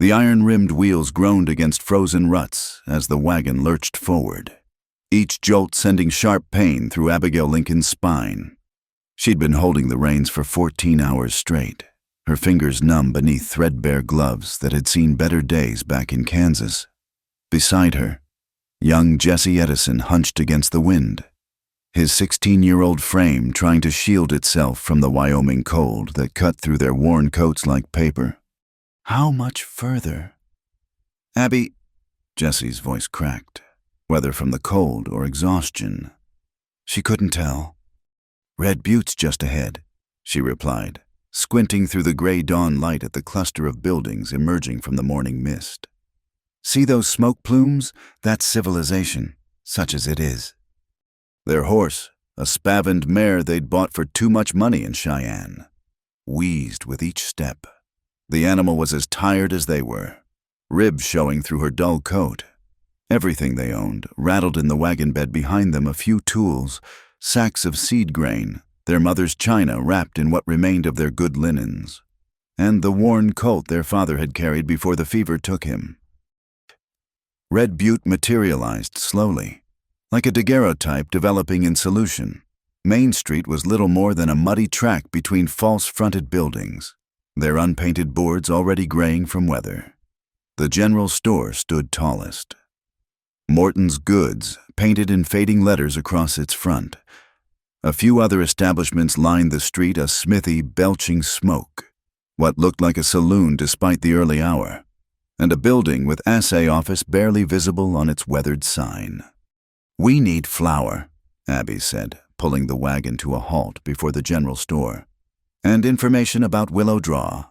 The iron-rimmed wheels groaned against frozen ruts as the wagon lurched forward, each jolt sending sharp pain through Abigail Lincoln's spine. She'd been holding the reins for 14 hours straight, her fingers numb beneath threadbare gloves that had seen better days back in Kansas. Beside her, young Jesse Edison hunched against the wind, his 16-year-old frame trying to shield itself from the Wyoming cold that cut through their worn coats like paper. How much further? Abby, Jesse's voice cracked, whether from the cold or exhaustion. She couldn't tell. Red Butte's just ahead, she replied, squinting through the gray dawn light at the cluster of buildings emerging from the morning mist. See those smoke plumes? That's civilization, such as it is. Their horse, a spavined mare they'd bought for too much money in Cheyenne, wheezed with each step. The animal was as tired as they were, ribs showing through her dull coat. Everything they owned rattled in the wagon bed behind them, a few tools, sacks of seed grain, their mother's china wrapped in what remained of their good linens, and the worn colt their father had carried before the fever took him. Red Butte materialized slowly, like a daguerreotype developing in solution. Main Street was little more than a muddy track between false-fronted buildings, their unpainted boards already graying from weather. The general store stood tallest. Morton's Goods, painted in fading letters across its front. A few other establishments lined the street, a smithy belching smoke, what looked like a saloon despite the early hour, and a building with assay office barely visible on its weathered sign. "We need flour," Abby said, pulling the wagon to a halt before the general store. "And information about Willow Draw."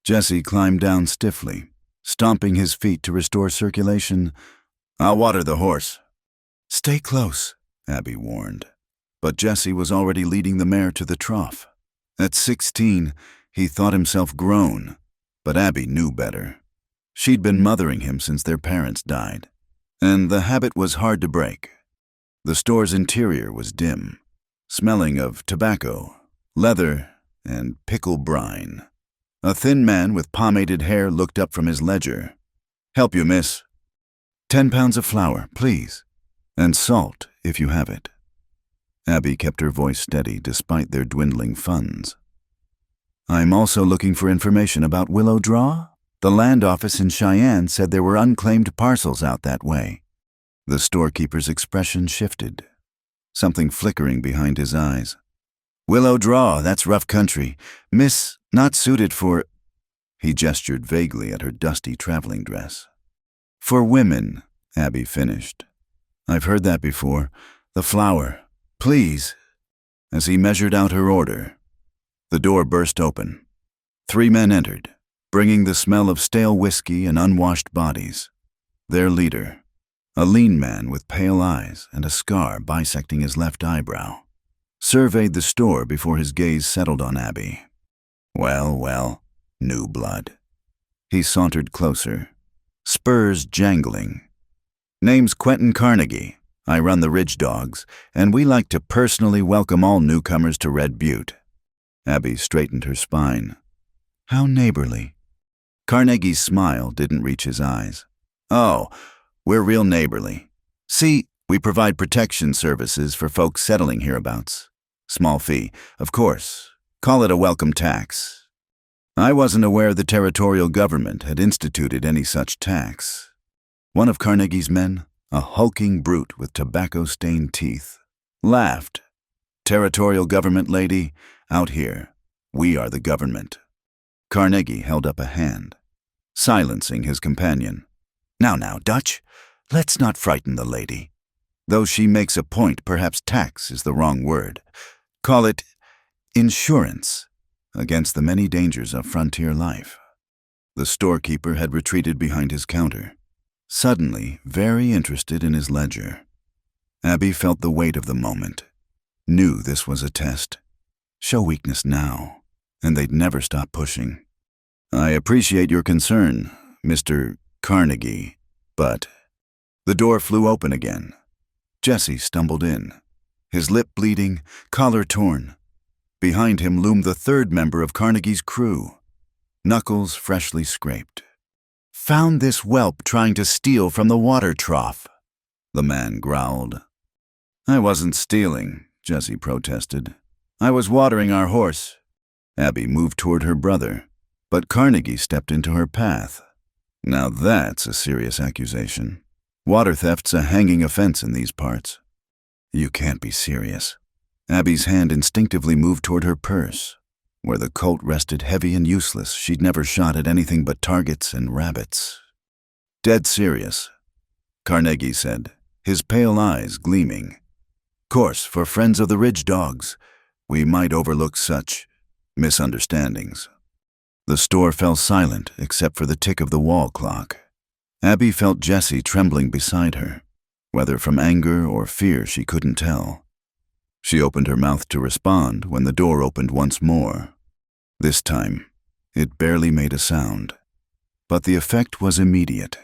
Jesse climbed down stiffly, stomping his feet to restore circulation. "I'll water the horse." "Stay close," Abby warned. But Jesse was already leading the mare to the trough. At 16, he thought himself grown, but Abby knew better. She'd been mothering him since their parents died, and the habit was hard to break. The store's interior was dim, smelling of tobacco, leather, and pickle brine. A thin man with pomaded hair looked up from his ledger. "Help you, miss." 10 pounds of flour, please. And salt, if you have it." Abby kept her voice steady despite their dwindling funds. "I'm also looking for information about Willow Draw. The land office in Cheyenne said there were unclaimed parcels out that way." The storekeeper's expression shifted, something flickering behind his eyes. "Willow Draw, that's rough country. Miss, not suited for—" He gestured vaguely at her dusty traveling dress. "For women," Abby finished. "I've heard that before. The flour, please." As he measured out her order, the door burst open. 3 men entered, bringing the smell of stale whiskey and unwashed bodies. Their leader, a lean man with pale eyes and a scar bisecting his left eyebrow, surveyed the store before his gaze settled on Abby. Well, new blood. He sauntered closer, spurs jangling. "Name's Quentin Carnegie. I run the Ridge Dogs, and we like to personally welcome all newcomers to Red Butte." Abby straightened her spine. "How neighborly." Carnegie's smile didn't reach his eyes. "Oh, we're real neighborly. See, we provide protection services for folks settling hereabouts. Small fee, of course. Call it a welcome tax." I wasn't aware the territorial government had instituted any such tax. One of Carnegie's men, a hulking brute with tobacco-stained teeth, laughed. "Territorial government, lady, out here, we are the government." Carnegie held up a hand, silencing his companion. Now, Dutch, let's not frighten the lady. Though she makes a point, perhaps tax is the wrong word. Call it insurance against the many dangers of frontier life." The storekeeper had retreated behind his counter, suddenly very interested in his ledger. Abby felt the weight of the moment, knew this was a test. Show weakness now, and they'd never stop pushing. "I appreciate your concern, Mr. Carnegie, but—" The door flew open again. Jesse stumbled in, his lip bleeding, collar torn. Behind him loomed the third member of Carnegie's crew, knuckles freshly scraped. Found this whelp trying to steal from the water trough, the man growled. I wasn't stealing, Jessie protested. I was watering our horse. Abby moved toward her brother, but Carnegie stepped into her path. Now that's a serious accusation. Water theft's a hanging offense in these parts. You can't be serious. Abby's hand instinctively moved toward her purse, where the Colt rested heavy and useless. She'd never shot at anything but targets and rabbits. Dead serious, Carnegie said, his pale eyes gleaming. Course, for friends of the Ridge Dogs, we might overlook such misunderstandings. The store fell silent except for the tick of the wall clock. Abby felt Jessie trembling beside her, whether from anger or fear she couldn't tell. She opened her mouth to respond when the door opened once more. This time, it barely made a sound, but the effect was immediate.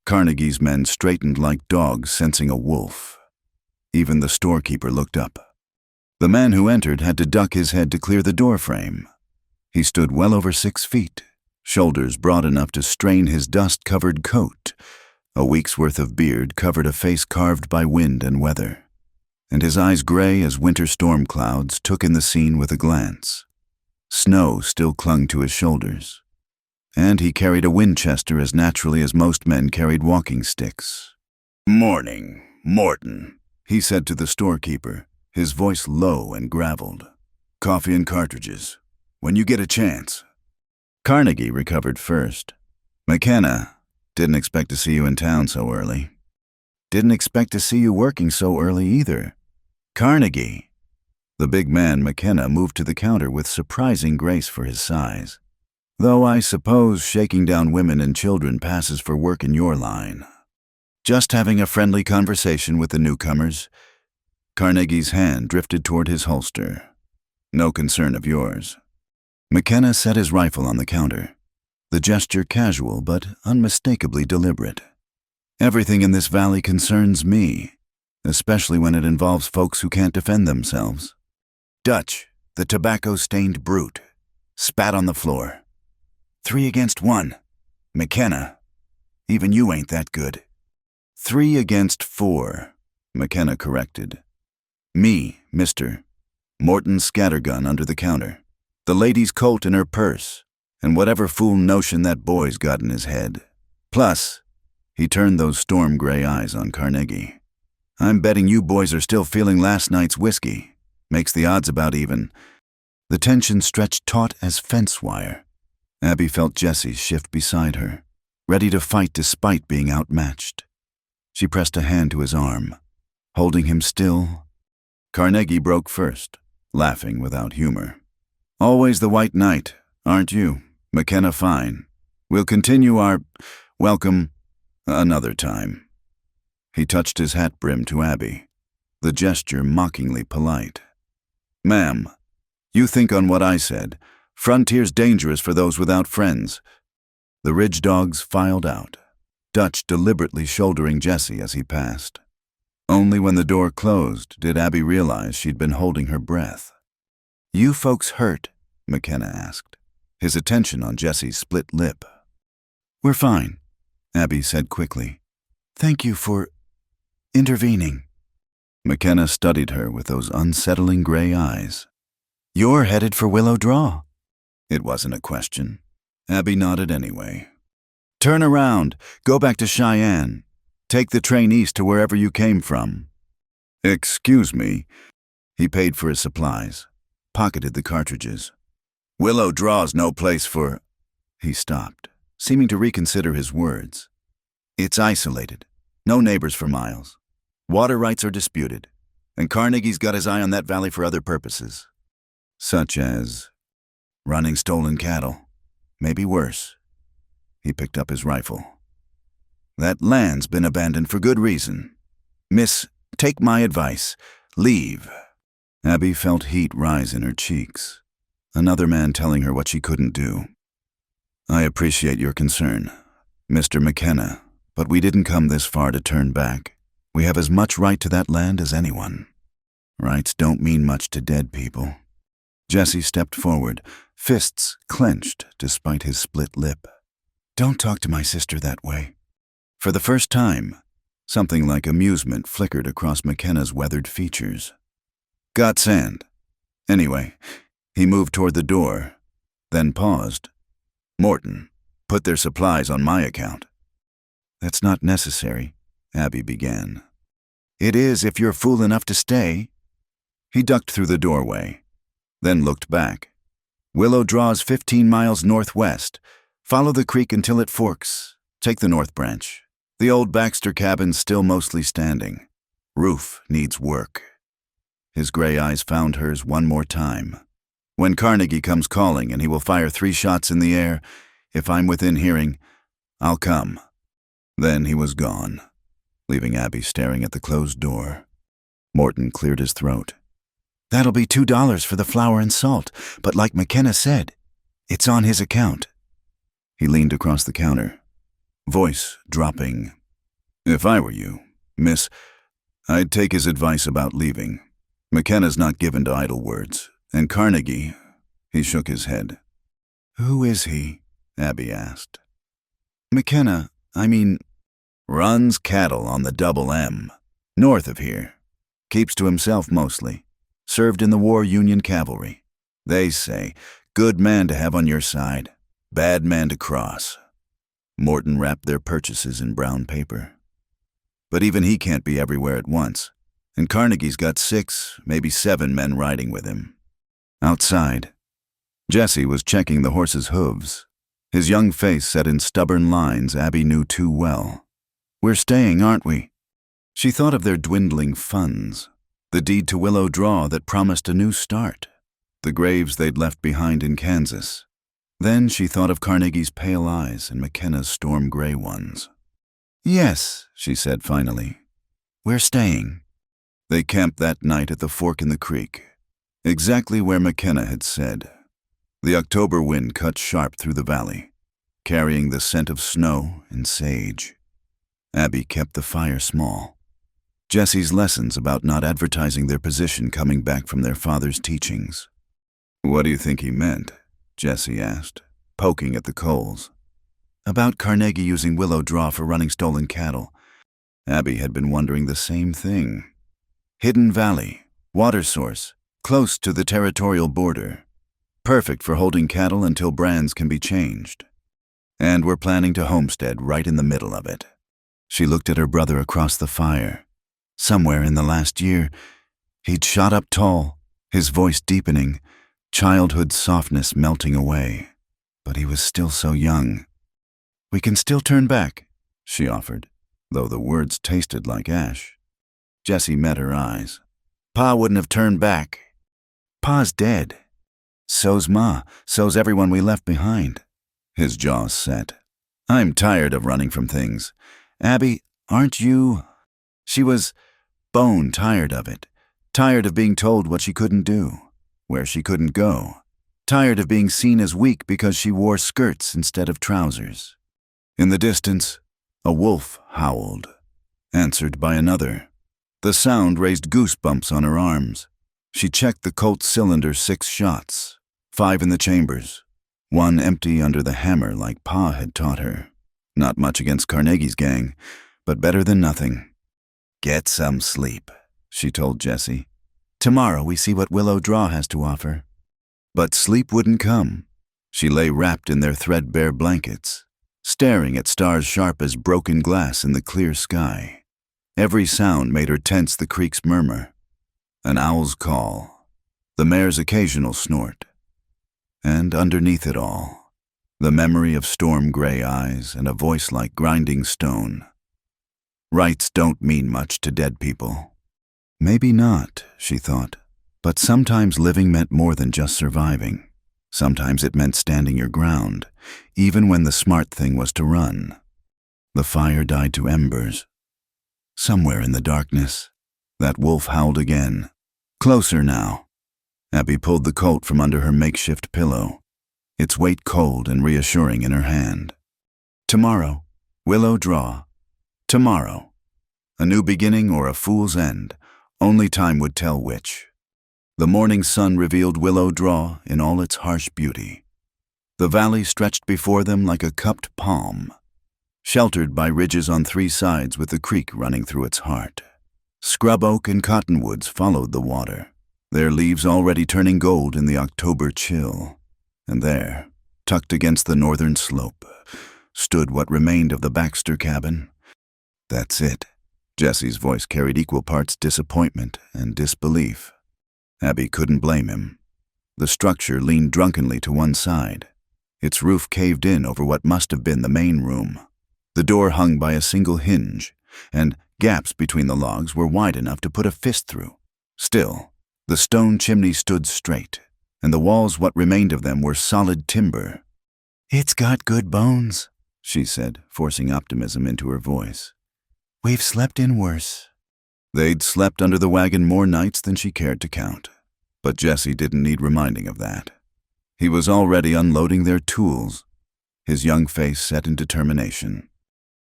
Carnegie's men straightened like dogs sensing a wolf. Even the storekeeper looked up. The man who entered had to duck his head to clear the doorframe. He stood well over 6 feet, shoulders broad enough to strain his dust-covered coat. A week's worth of beard covered a face carved by wind and weather, and his eyes gray as winter storm clouds took in the scene with a glance. Snow still clung to his shoulders, and he carried a Winchester as naturally as most men carried walking sticks. "Morning, Morton," he said to the storekeeper, his voice low and graveled. "Coffee and cartridges, when you get a chance." Carnegie recovered first. "McKenna, didn't expect to see you in town so early." "Didn't expect to see you working so early either." "Carnegie." The big man, McKenna, moved to the counter with surprising grace for his size. "Though I suppose shaking down women and children passes for work in your line." "Just having a friendly conversation with the newcomers." Carnegie's hand drifted toward his holster. "No concern of yours." McKenna set his rifle on the counter, the gesture casual but unmistakably deliberate. "Everything in this valley concerns me, especially when it involves folks who can't defend themselves." Dutch, the tobacco-stained brute, spat on the floor. 3 against 1. McKenna, even you ain't that good. 3 against 4, McKenna corrected. "Me, mister. Morton's scattergun under the counter. The lady's Colt in her purse, and whatever fool notion that boy's got in his head. Plus," he turned those storm-gray eyes on Carnegie, "I'm betting you boys are still feeling last night's whiskey. Makes the odds about even." The tension stretched taut as fence wire. Abby felt Jessie shift beside her, ready to fight despite being outmatched. She pressed a hand to his arm, holding him still. Carnegie broke first, laughing without humor. "Always the white knight, aren't you? McKenna, fine. We'll continue our welcome another time." He touched his hat brim to Abby, the gesture mockingly polite. "Ma'am, you think on what I said. Frontier's dangerous for those without friends." The Ridge Dogs filed out, Dutch deliberately shouldering Jessie as he passed. Only when the door closed did Abby realize she'd been holding her breath. "You folks hurt?" McKenna asked, his attention on Jessie's split lip. "We're fine," Abby said quickly. "Thank you for intervening." McKenna studied her with those unsettling gray eyes. "You're headed for Willow Draw." It wasn't a question. Abby nodded anyway. "Turn around. Go back to Cheyenne. Take the train east to wherever you came from." "Excuse me." He paid for his supplies, pocketed the cartridges. "Willow Draw's no place for—" He stopped, seeming to reconsider his words. "It's isolated. No neighbors for miles. Water rights are disputed, and Carnegie's got his eye on that valley for other purposes. Such as running stolen cattle. Maybe worse." He picked up his rifle. "That land's been abandoned for good reason. Miss, take my advice. Leave." Abby felt heat rise in her cheeks. Another man telling her what she couldn't do. "I appreciate your concern, Mr. McKenna, but we didn't come this far to turn back. We have as much right to that land as anyone. Rights don't mean much to dead people." Jessie stepped forward, fists clenched despite his split lip. Don't talk to my sister that way. For the first time, something like amusement flickered across McKenna's weathered features. Got sand. Anyway, he moved toward the door, then paused. Morton, put their supplies on my account. That's not necessary, Abby began. It is if you're fool enough to stay. He ducked through the doorway, then looked back. Willow Draw's 15 miles northwest. Follow the creek until it forks. Take the north branch. The old Baxter cabin's still mostly standing. Roof needs work. His gray eyes found hers one more time. When Carnegie comes calling and he will fire 3 shots in the air, if I'm within hearing, I'll come. Then he was gone, leaving Abby staring at the closed door. Morton cleared his throat. That'll be $2 for the flour and salt, but like McKenna said, it's on his account. He leaned across the counter, voice dropping. If I were you, miss, I'd take his advice about leaving. McKenna's not given to idle words, and Carnegie, he shook his head. Who is he? Abby asked. McKenna, runs cattle on the Double M, north of here. Keeps to himself mostly. Served in the war Union cavalry. They say, good man to have on your side, bad man to cross. Morton wrapped their purchases in brown paper. But even he can't be everywhere at once, and Carnegie's got 6, maybe 7 men riding with him. Outside, Jesse was checking the horse's hooves. His young face set in stubborn lines Abby knew too well. We're staying, aren't we? She thought of their dwindling funds, the deed to Willow Draw that promised a new start, the graves they'd left behind in Kansas. Then she thought of Carnegie's pale eyes and McKenna's storm-gray ones. Yes, she said finally. We're staying. They camped that night at the fork in the creek, exactly where McKenna had said. The October wind cut sharp through the valley, carrying the scent of snow and sage. Abby kept the fire small. Jesse's lessons about not advertising their position coming back from their father's teachings. What do you think he meant? Jesse asked, poking at the coals. About Carnegie using Willow Draw for running stolen cattle. Abby had been wondering the same thing. Hidden valley, water source, close to the territorial border. Perfect for holding cattle until brands can be changed. And we're planning to homestead right in the middle of it. She looked at her brother across the fire. Somewhere in the last year, he'd shot up tall, his voice deepening, childhood softness melting away. But he was still so young. We can still turn back, she offered, though the words tasted like ash. Jessie met her eyes. Pa wouldn't have turned back. Pa's dead. So's Ma, so's everyone we left behind. His jaws set. I'm tired of running from things. Abby, aren't you? She was bone tired of it. Tired of being told what she couldn't do, where she couldn't go. Tired of being seen as weak because she wore skirts instead of trousers. In the distance, a wolf howled, answered by another. The sound raised goosebumps on her arms. She checked the Colt's cylinder 6 shots, 5 in the chambers, 1 empty under the hammer like Pa had taught her. Not much against Carnegie's gang, but better than nothing. Get some sleep, she told Jessie. Tomorrow we see what Willow Draw has to offer. But sleep wouldn't come. She lay wrapped in their threadbare blankets, staring at stars sharp as broken glass in the clear sky. Every sound made her tense the creek's murmur. An owl's call, the mare's occasional snort. And underneath it all, the memory of storm-gray eyes and a voice like grinding stone. Rights don't mean much to dead people. Maybe not, she thought, but sometimes living meant more than just surviving. Sometimes it meant standing your ground, even when the smart thing was to run. The fire died to embers. Somewhere in the darkness, that wolf howled again. Closer now. Abby pulled the Colt from under her makeshift pillow, its weight cold and reassuring in her hand. Tomorrow, Willow Draw. Tomorrow. A new beginning or a fool's end. Only time would tell which. The morning sun revealed Willow Draw in all its harsh beauty. The valley stretched before them like a cupped palm, sheltered by ridges on three sides with the creek running through its heart. Scrub oak and cottonwoods followed the water, their leaves already turning gold in the October chill. And there, tucked against the northern slope, stood what remained of the Baxter cabin. "That's it." Jesse's voice carried equal parts disappointment and disbelief. Abby couldn't blame him. The structure leaned drunkenly to one side. Its roof caved in over what must have been the main room. The door hung by a single hinge, and gaps between the logs were wide enough to put a fist through. Still, the stone chimney stood straight, and the walls, what remained of them, were solid timber. "It's got good bones," she said, forcing optimism into her voice. "We've slept in worse." They'd slept under the wagon more nights than she cared to count, but Jesse didn't need reminding of that. He was already unloading their tools, his young face set in determination.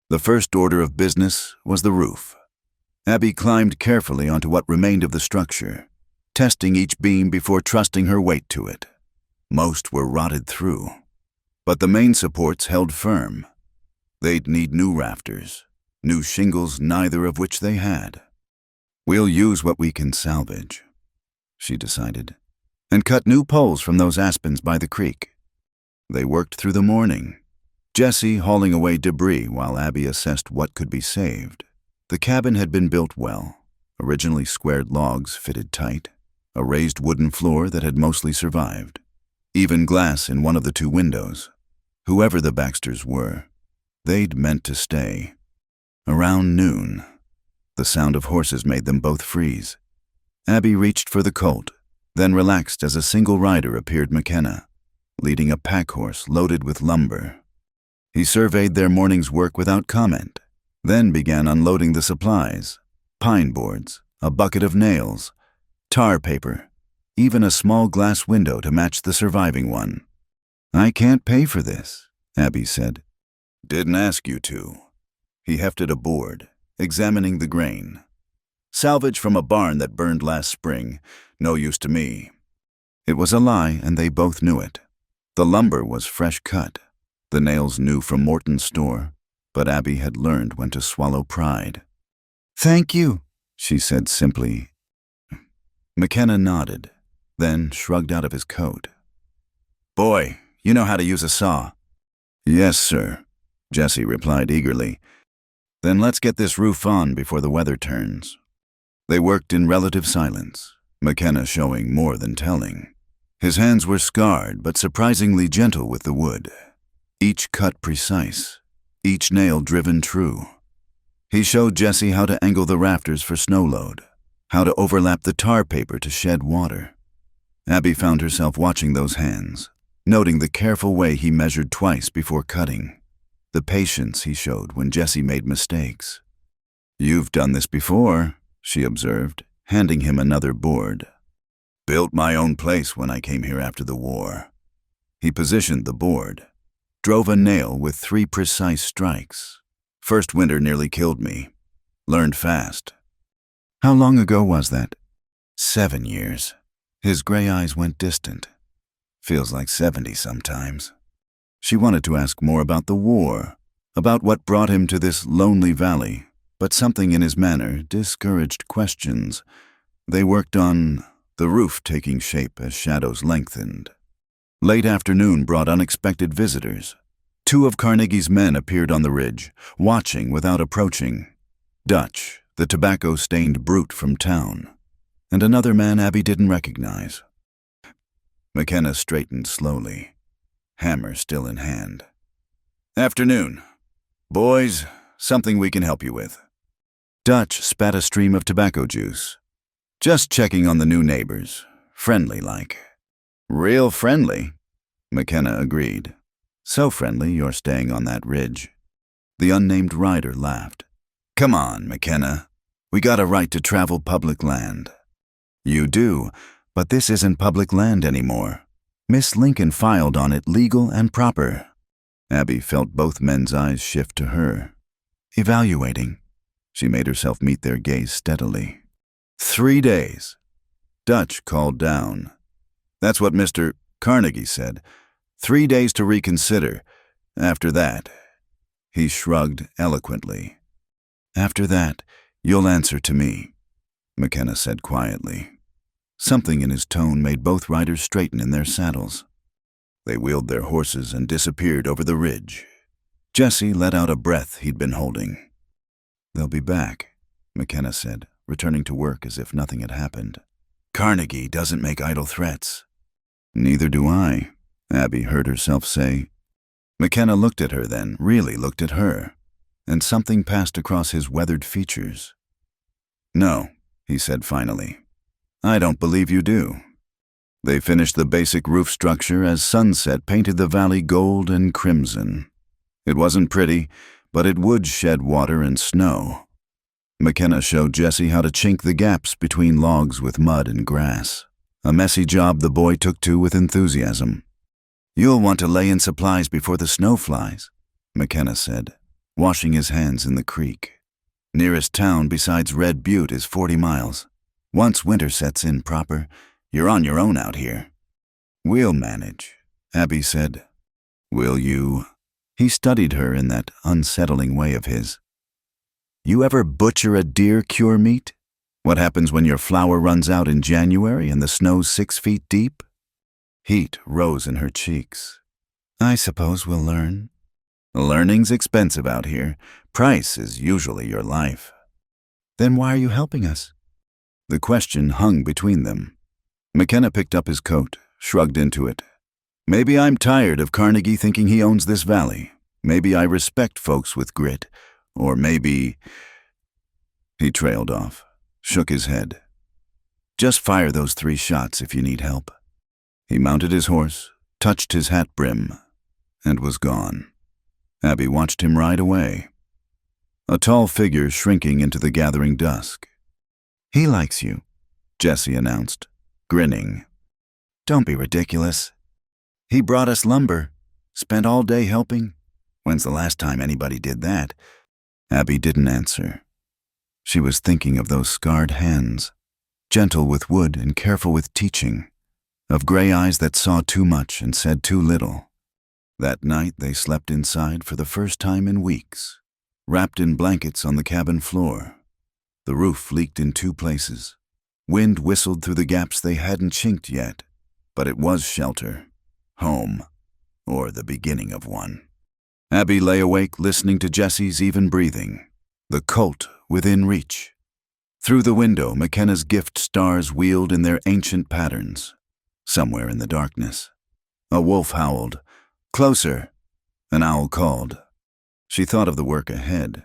The first order of business was the roof. Abby climbed carefully onto what remained of the structure, testing each beam before trusting her weight to it. Most were rotted through, but the main supports held firm. They'd need new rafters, new shingles, neither of which they had. "We'll use what we can salvage," she decided, and cut new poles from those aspens by the creek. They worked through the morning, Jesse hauling away debris while Abby assessed what could be saved. The cabin had been built well, originally squared logs fitted tight, a raised wooden floor that had mostly survived, even glass in one of the two windows. Whoever the Baxters were, they'd meant to stay. Around noon, the sound of horses made them both freeze. Abby reached for the colt, then relaxed as a single rider appeared, McKenna, leading a pack horse loaded with lumber. He surveyed their morning's work without comment, then began unloading the supplies: pine boards, a bucket of nails, tar paper, even a small glass window to match the surviving one. "I can't pay for this," Abby said. "Didn't ask you to." He hefted a board, examining the grain. "Salvage from a barn that burned last spring. No use to me." It was a lie, and they both knew it. The lumber was fresh cut, the nails new from Morton's store, but Abby had learned when to swallow pride. "Thank you," she said simply. McKenna nodded, then shrugged out of his coat. "Boy, you know how to use a saw." "Yes, sir," Jesse replied eagerly. "Then let's get this roof on before the weather turns." They worked in relative silence, McKenna showing more than telling. His hands were scarred but surprisingly gentle with the wood, each cut precise, each nail driven true. He showed Jesse how to angle the rafters for snow load, how to overlap the tar paper to shed water. Abby found herself watching those hands, noting the careful way he measured twice before cutting, the patience he showed when Jesse made mistakes. "You've done this before," she observed, handing him another board. "Built my own place when I came here after the war." He positioned the board, drove a nail with 3 precise strikes. "First winter nearly killed me. Learned fast." "How long ago was that?" 7 years. His gray eyes went distant. "Feels like 70 sometimes." She wanted to ask more about the war, about what brought him to this lonely valley, but something in his manner discouraged questions. They worked on the roof, taking shape as shadows lengthened. Late afternoon brought unexpected visitors. 2 of Carnegie's men appeared on the ridge, watching without approaching. Dutch, the tobacco-stained brute from town, and another man Abby didn't recognize. McKenna straightened slowly, hammer still in hand. "Afternoon. Boys, something we can help you with." Dutch spat a stream of tobacco juice. "Just checking on the new neighbors. Friendly-like." "Real friendly," McKenna agreed. "So friendly you're staying on that ridge." The unnamed rider laughed. "Come on, McKenna. We got a right to travel public land." "You do, but this isn't public land anymore. Miss Lincoln filed on it legal and proper." Abby felt both men's eyes shift to her. "Evaluating." She made herself meet their gaze steadily. 3 days. Dutch called down. "That's what Mr. Carnegie said. 3 days to reconsider. After that, he shrugged eloquently. After that, you'll answer to me, McKenna said quietly. Something in his tone made both riders straighten in their saddles. They wheeled their horses and disappeared over the ridge. Jesse let out a breath he'd been holding. They'll be back, McKenna said, returning to work as if nothing had happened. Carnegie doesn't make idle threats. Neither do I, Abby heard herself say. McKenna looked at her then, really looked at her, and something passed across his weathered features. No, he said finally. I don't believe you do. They finished the basic roof structure as sunset painted the valley gold and crimson. It wasn't pretty, but it would shed water and snow. McKenna showed Jesse how to chink the gaps between logs with mud and grass, a messy job the boy took to with enthusiasm. You'll want to lay in supplies before the snow flies, McKenna said, washing his hands in the creek. Nearest town besides Red Butte is 40 miles. Once winter sets in proper, you're on your own out here. We'll manage, Abby said. Will you? He studied her in that unsettling way of his. You ever butcher a deer cure meat? What happens when your flour runs out in January and the snow's 6 feet deep? Heat rose in her cheeks. I suppose we'll learn. Learning's expensive out here. Price is usually your life. Then why are you helping us? The question hung between them. McKenna picked up his coat, shrugged into it. Maybe I'm tired of Carnegie thinking he owns this valley. Maybe I respect folks with grit. Or maybe... He trailed off, shook his head. Just fire those 3 shots if you need help. He mounted his horse, touched his hat brim, and was gone. Abby watched him ride away, a tall figure shrinking into the gathering dusk. He likes you, Jesse announced, grinning. Don't be ridiculous. He brought us lumber, spent all day helping. When's the last time anybody did that? Abby didn't answer. She was thinking of those scarred hands, gentle with wood and careful with teaching, of gray eyes that saw too much and said too little. That night they slept inside for the first time in weeks, wrapped in blankets on the cabin floor. The roof leaked in 2 places. Wind whistled through the gaps they hadn't chinked yet, but it was shelter, home, or the beginning of one. Abby lay awake listening to Jesse's even breathing, the colt within reach. Through the window, McKenna's gift stars wheeled in their ancient patterns. Somewhere in the darkness, a wolf howled. Closer, an owl called. She thought of the work ahead,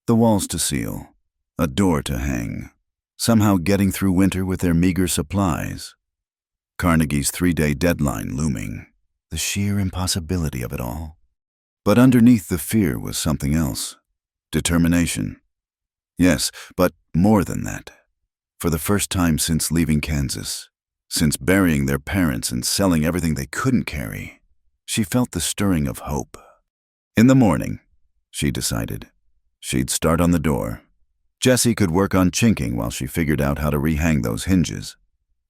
the walls to seal, a door to hang, somehow getting through winter with their meager supplies. Carnegie's 3-day deadline looming, the sheer impossibility of it all. But underneath the fear was something else, determination. Yes, but more than that. For the first time since leaving Kansas, since burying their parents and selling everything they couldn't carry, she felt the stirring of hope. In the morning, she decided, she'd start on the door. Jesse could work on chinking while she figured out how to rehang those hinges.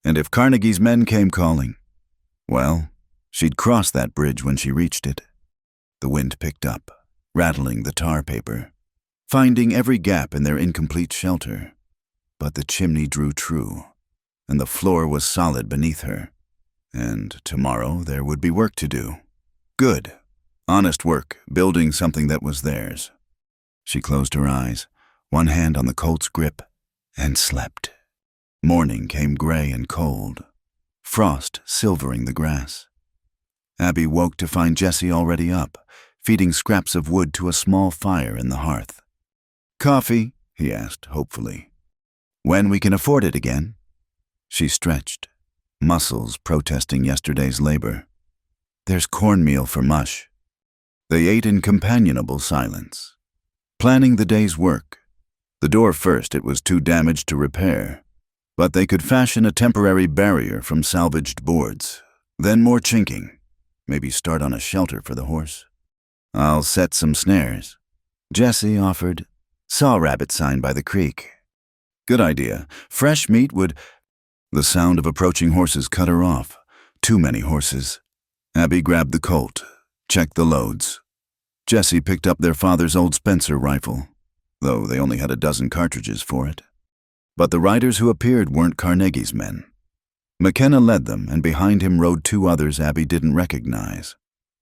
And if Carnegie's men came calling, well, she'd cross that bridge when she reached it. The wind picked up, rattling the tar paper, finding every gap in their incomplete shelter. But the chimney drew true, and the floor was solid beneath her. And tomorrow there would be work to do. Good, honest work, building something that was theirs. She closed her eyes, one hand on the colt's grip, and slept. Morning came gray and cold, frost silvering the grass. Abby woke to find Jesse already up, feeding scraps of wood to a small fire in the hearth. Coffee? He asked, hopefully. When we can afford it again? She stretched, muscles protesting yesterday's labor. There's cornmeal for mush. They ate in companionable silence, planning the day's work. The door first it was too damaged to repair, but they could fashion a temporary barrier from salvaged boards. Then more chinking. Maybe start on a shelter for the horse. I'll set some snares. Jesse offered. Saw a rabbit sign by the creek. Good idea. Fresh meat would... The sound of approaching horses cut her off. Too many horses. Abby grabbed the Colt, checked the loads. Jesse picked up their father's old Spencer rifle, though they only had a dozen cartridges for it. But the riders who appeared weren't Carnegie's men. McKenna led them, and behind him rode two others Abby didn't recognize.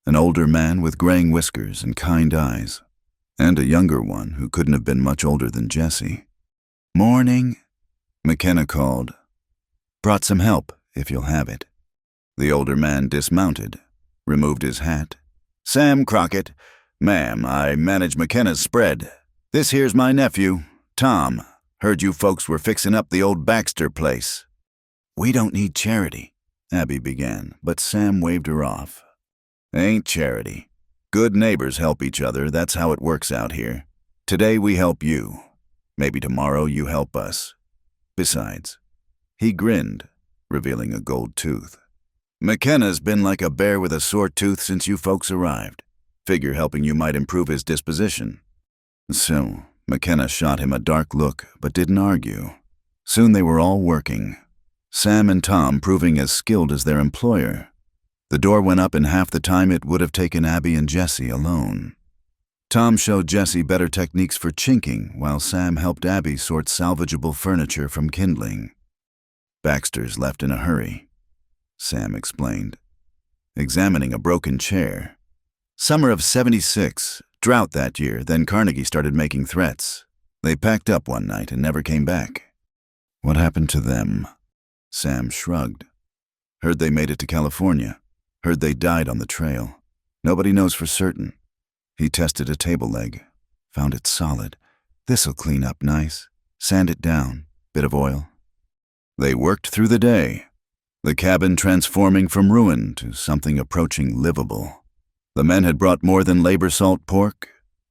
An older man with graying whiskers and kind eyes, and a younger one who couldn't have been much older than Jesse. "Morning," McKenna called. "Brought some help, if you'll have it." The older man dismounted, removed his hat. "Sam Crockett. Ma'am, I manage McKenna's spread. This here's my nephew, Tom. Heard you folks were fixin' up the old Baxter place." "We don't need charity," Abby began, but Sam waved her off. "Ain't charity. Good neighbors help each other, that's how it works out here. Today we help you. Maybe tomorrow you help us. Besides," he grinned, revealing a gold tooth, "McKenna's been like a bear with a sore tooth since you folks arrived. Figure helping you might improve his disposition." So, McKenna shot him a dark look, but didn't argue. Soon they were all working, Sam and Tom proving as skilled as their employer. The door went up in half the time it would have taken Abby and Jesse alone. Tom showed Jesse better techniques for chinking, while Sam helped Abby sort salvageable furniture from kindling. "Baxter's left in a hurry," Sam explained, examining a broken chair. "Summer of '76, drought that year, then Carnegie started making threats. They packed up one night and never came back." "What happened to them?" Sam shrugged. "Heard they made it to California. Heard they died on the trail. Nobody knows for certain." He tested a table leg. Found it solid. "This'll clean up nice. Sand it down. Bit of oil." They worked through the day, the cabin transforming from ruin to something approaching livable. The men had brought more than labor salt pork,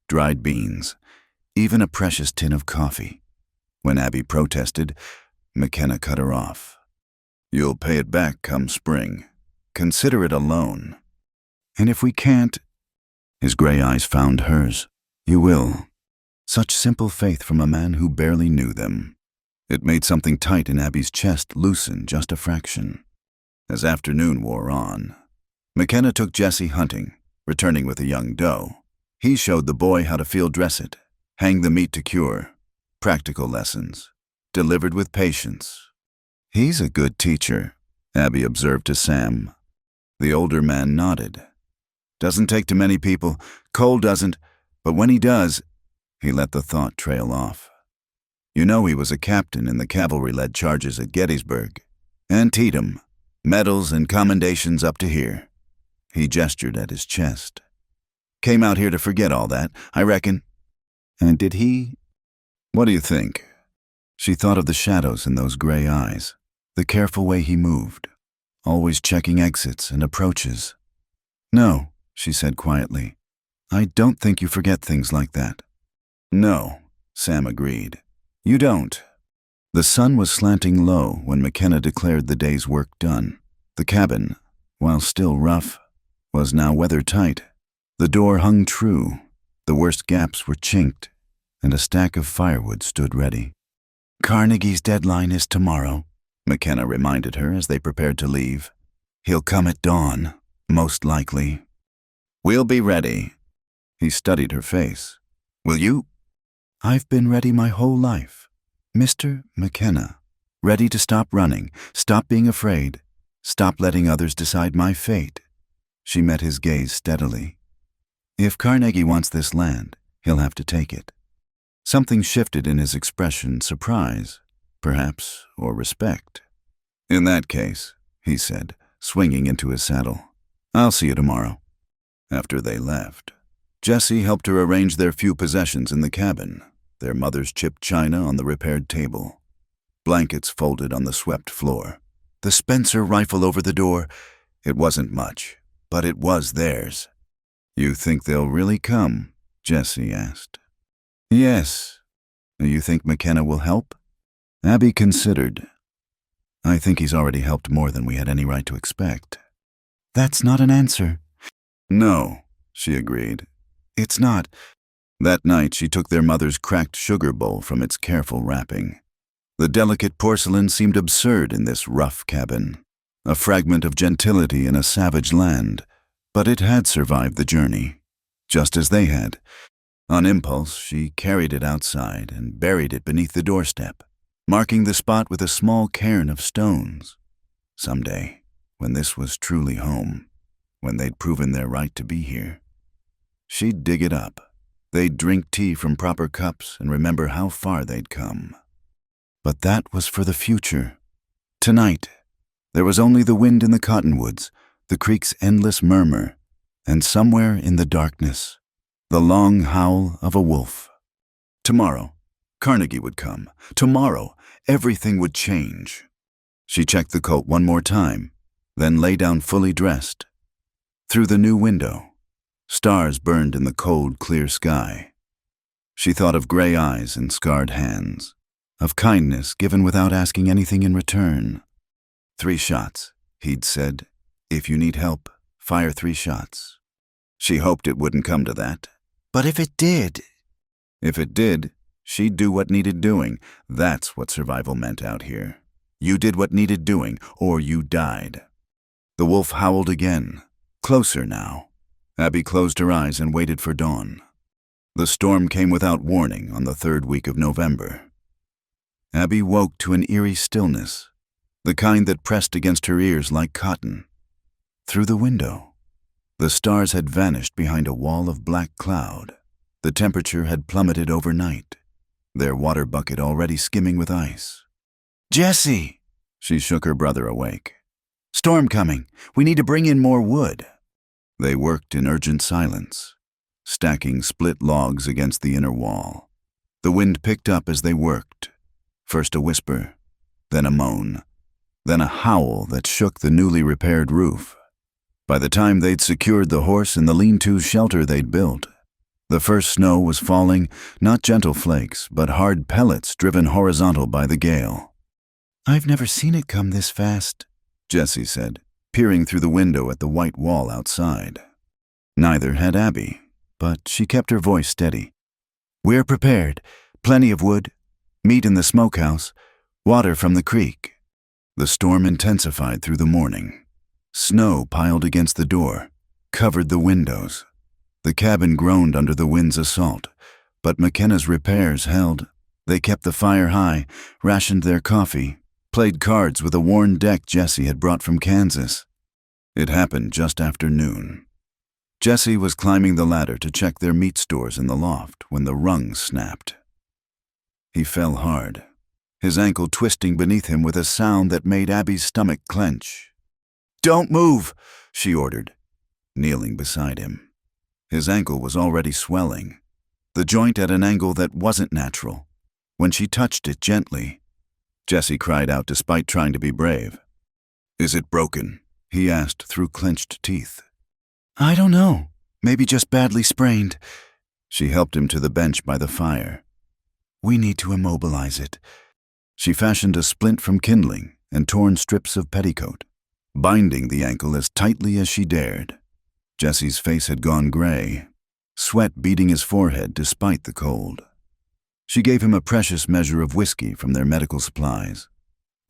dried beans, even a precious tin of coffee. When Abby protested, McKenna cut her off. "You'll pay it back come spring. Consider it a loan." "And if we can't—" His gray eyes found hers. "You will." Such simple faith from a man who barely knew them. It made something tight in Abby's chest loosen just a fraction. As afternoon wore on, McKenna took Jesse hunting, returning with a young doe. He showed the boy how to field dress it, hang the meat to cure. Practical lessons, delivered with patience. "He's a good teacher," Abby observed to Sam. The older man nodded. "Doesn't take to many people. Cole doesn't, but when he does—" He let the thought trail off. "You know he was a captain in the cavalry-led charges at Gettysburg. Antietam, medals and commendations up to here." He gestured at his chest. "Came out here to forget all that, I reckon." "And did he—" "What do you think?" She thought of the shadows in those gray eyes, the careful way he moved, always checking exits and approaches. "No," she said quietly. "I don't think you forget things like that." "No," Sam agreed. "You don't." The sun was slanting low when McKenna declared the day's work done. The cabin, while still rough, was now weather-tight. The door hung true, the worst gaps were chinked, and a stack of firewood stood ready. "Carnegie's deadline is tomorrow," McKenna reminded her as they prepared to leave. "He'll come at dawn, most likely." "We'll be ready." He studied her face. "Will you?" "I've been ready my whole life. Mr. McKenna. Ready to stop running, stop being afraid, stop letting others decide my fate." She met his gaze steadily. "If Carnegie wants this land, he'll have to take it." Something shifted in his expression, surprise, perhaps, or respect. "In that case," he said, swinging into his saddle, "I'll see you tomorrow." After they left, Jesse helped her arrange their few possessions in the cabin, their mother's chipped china on the repaired table, blankets folded on the swept floor, the Spencer rifle over the door. It wasn't much, but it was theirs. "You think they'll really come?" Jesse asked. "Yes." "You think McKenna will help?" Abby considered. "I think he's already helped more than we had any right to expect." "That's not an answer." "No," she agreed. "It's not." That night she took their mother's cracked sugar bowl from its careful wrapping. The delicate porcelain seemed absurd in this rough cabin, a fragment of gentility in a savage land, But it had survived the journey, just as they had. On impulse, she carried it outside and buried it beneath the doorstep, marking the spot with a small cairn of stones. Someday, when this was truly home, when they'd proven their right to be here, she'd dig it up. They'd drink tea from proper cups and remember how far they'd come. But that was for the future. Tonight, there was only the wind in the cottonwoods, the creek's endless murmur, and somewhere in the darkness, the long howl of a wolf. Tomorrow, Carnegie would come. Tomorrow, everything would change. She checked the coat one more time, then lay down fully dressed. Through the new window, stars burned in the cold, clear sky. She thought of gray eyes and scarred hands, of kindness given without asking anything in return. 3 shots, he'd said. If you need help, fire 3 shots. She hoped it wouldn't come to that. But if it did... If it did, she'd do what needed doing. That's what survival meant out here. You did what needed doing, or you died. The wolf howled again, closer now. Abby closed her eyes and waited for dawn. The storm came without warning on the 3rd week of November. Abby woke to an eerie stillness, the kind that pressed against her ears like cotton. Through the window, the stars had vanished behind a wall of black cloud. The temperature had plummeted overnight, their water bucket already skimming with ice. "Jesse!" She shook her brother awake. "Storm coming. We need to bring in more wood." They worked in urgent silence, stacking split logs against the inner wall. The wind picked up as they worked. First a whisper, then a moan, then a howl that shook the newly repaired roof. By the time they'd secured the horse in the lean-to shelter they'd built, the first snow was falling, not gentle flakes, but hard pellets driven horizontal by the gale. "I've never seen it come this fast," Jessie said, peering through the window at the white wall outside. Neither had Abby, but she kept her voice steady. "We're prepared. Plenty of wood, meat in the smokehouse, water from the creek." The storm intensified through the morning. Snow piled against the door, covered the windows. The cabin groaned under the wind's assault, but McKenna's repairs held. They kept the fire high, rationed their coffee, played cards with a worn deck Jessie had brought from Kansas. It happened just after noon. Jessie was climbing the ladder to check their meat stores in the loft when the rungs snapped. He fell hard, his ankle twisting beneath him with a sound that made Abby's stomach clench. "Don't move," she ordered, kneeling beside him. His ankle was already swelling, the joint at an angle that wasn't natural. When she touched it gently, Jessie cried out despite trying to be brave. "Is it broken?" he asked through clenched teeth. "I don't know. Maybe just badly sprained." She helped him to the bench by the fire. "We need to immobilize it." She fashioned a splint from kindling and torn strips of petticoat, binding the ankle as tightly as she dared. Jesse's face had gone gray, sweat beading his forehead despite the cold. She gave him a precious measure of whiskey from their medical supplies,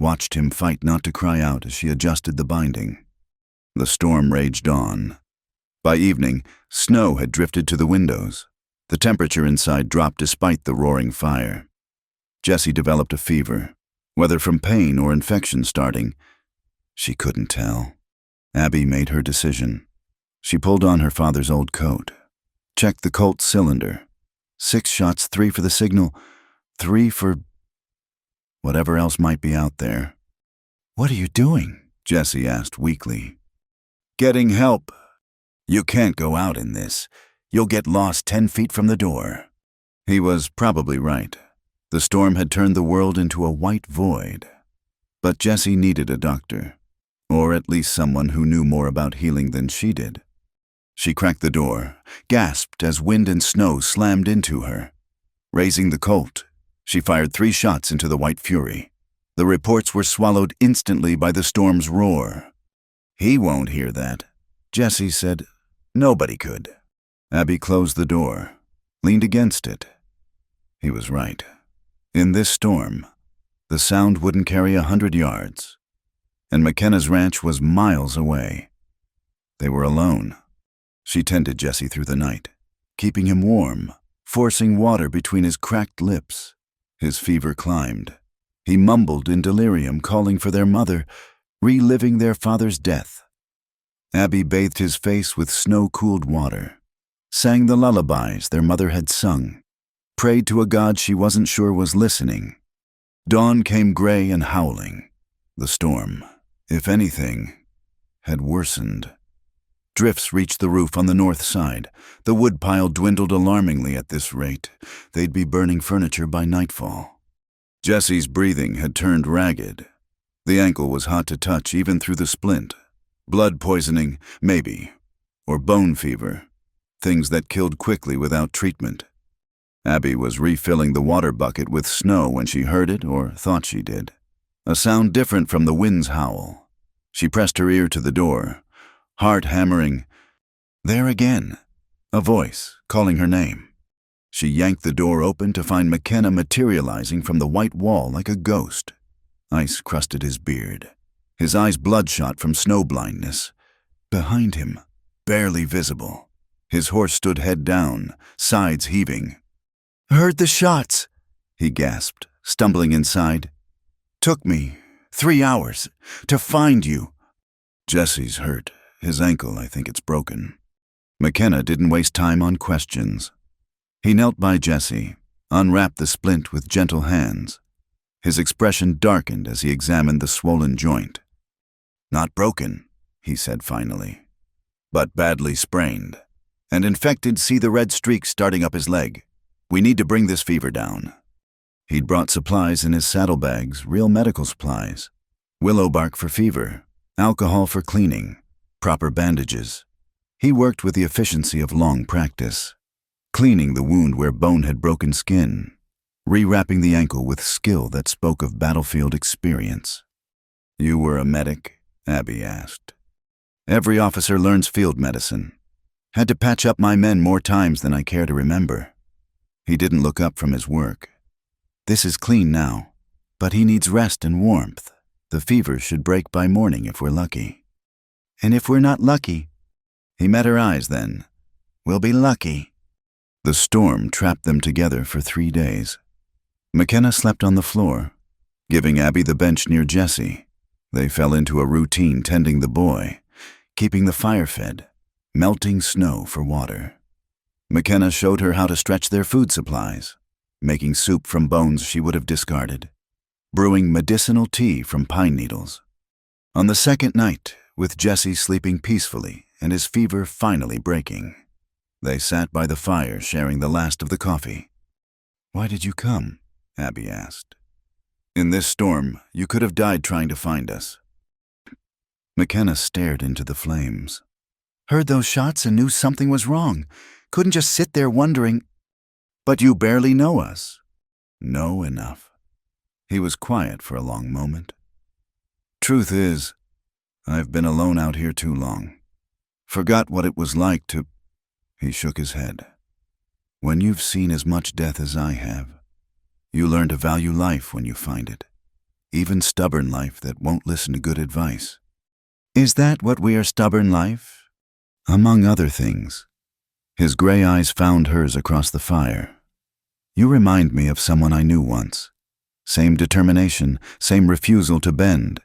watched him fight not to cry out as she adjusted the binding. The storm raged on. By evening, snow had drifted to the windows. The temperature inside dropped despite the roaring fire. Jessie developed a fever, whether from pain or infection starting. She couldn't tell. Abby made her decision. She pulled on her father's old coat, checked the Colt cylinder. 6 shots, 3 for the signal, 3 for whatever else might be out there. "What are you doing?" Jessie asked weakly. "Getting help. You can't go out in this. You'll get lost 10 feet from the door." He was probably right. The storm had turned the world into a white void. But Jessie needed a doctor, or at least someone who knew more about healing than she did. She cracked the door, gasped as wind and snow slammed into her. Raising the Colt, she fired 3 shots into the white fury. The reports were swallowed instantly by the storm's roar. "He won't hear that," Jessie said. "Nobody could." Abby closed the door, leaned against it. He was right. In this storm, the sound wouldn't carry 100 yards, and McKenna's ranch was miles away. They were alone, She tended Jesse through the night, keeping him warm, forcing water between his cracked lips. His fever climbed. He mumbled in delirium, calling for their mother, reliving their father's death. Abby bathed his face with snow-cooled water, sang the lullabies their mother had sung, prayed to a god she wasn't sure was listening. Dawn came gray and howling. The storm, if anything, had worsened. Drifts reached the roof on the north side. The woodpile dwindled alarmingly at this rate. They'd be burning furniture by nightfall. Jesse's breathing had turned ragged. The ankle was hot to touch even through the splint. Blood poisoning, maybe, or bone fever, things that killed quickly without treatment. Abby was refilling the water bucket with snow when she heard it, or thought she did. A sound different from the wind's howl. She pressed her ear to the door, heart hammering. There again, a voice calling her name. She yanked the door open to find McKenna materializing from the white wall like a ghost. Ice crusted his beard, his eyes bloodshot from snow blindness. Behind him, barely visible, his horse stood head down, sides heaving. "Heard the shots," he gasped, stumbling inside. "Took me 3 hours to find you." "Jesse's hurt. His ankle, I think it's broken." McKenna didn't waste time on questions. He knelt by Jesse, unwrapped the splint with gentle hands. His expression darkened as he examined the swollen joint. "Not broken," he said finally, "but badly sprained. And infected, see the red streak starting up his leg. We need to bring this fever down." He'd brought supplies in his saddlebags, real medical supplies. Willow bark for fever, alcohol for cleaning, proper bandages. He worked with the efficiency of long practice, cleaning the wound where bone had broken skin, rewrapping the ankle with skill that spoke of battlefield experience. "You were a medic?" Abby asked. "Every officer learns field medicine. Had to patch up my men more times than I care to remember." He didn't look up from his work. "This is clean now, but he needs rest and warmth. The fever should break by morning if we're lucky." "And if we're not lucky?" He met her eyes then. "We'll be lucky." The storm trapped them together for 3 days. McKenna slept on the floor, giving Abby the bench near Jesse. They fell into a routine tending the boy, keeping the fire fed, melting snow for water. McKenna showed her how to stretch their food supplies, making soup from bones she would have discarded, brewing medicinal tea from pine needles. On the second night, with Jesse sleeping peacefully and his fever finally breaking, they sat by the fire sharing the last of the coffee. "Why did you come?" Abby asked. "In this storm, you could have died trying to find us." McKenna stared into the flames. "Heard those shots and knew something was wrong. Couldn't just sit there wondering." "But you barely know us." "Know enough." He was quiet for a long moment. "Truth is, I've been alone out here too long. Forgot what it was like to—" He shook his head. "When you've seen as much death as I have, you learn to value life when you find it, even stubborn life that won't listen to good advice." "Is that what we are, stubborn life?" "Among other things." His gray eyes found hers across the fire. "You remind me of someone I knew once. Same determination, same refusal to bend.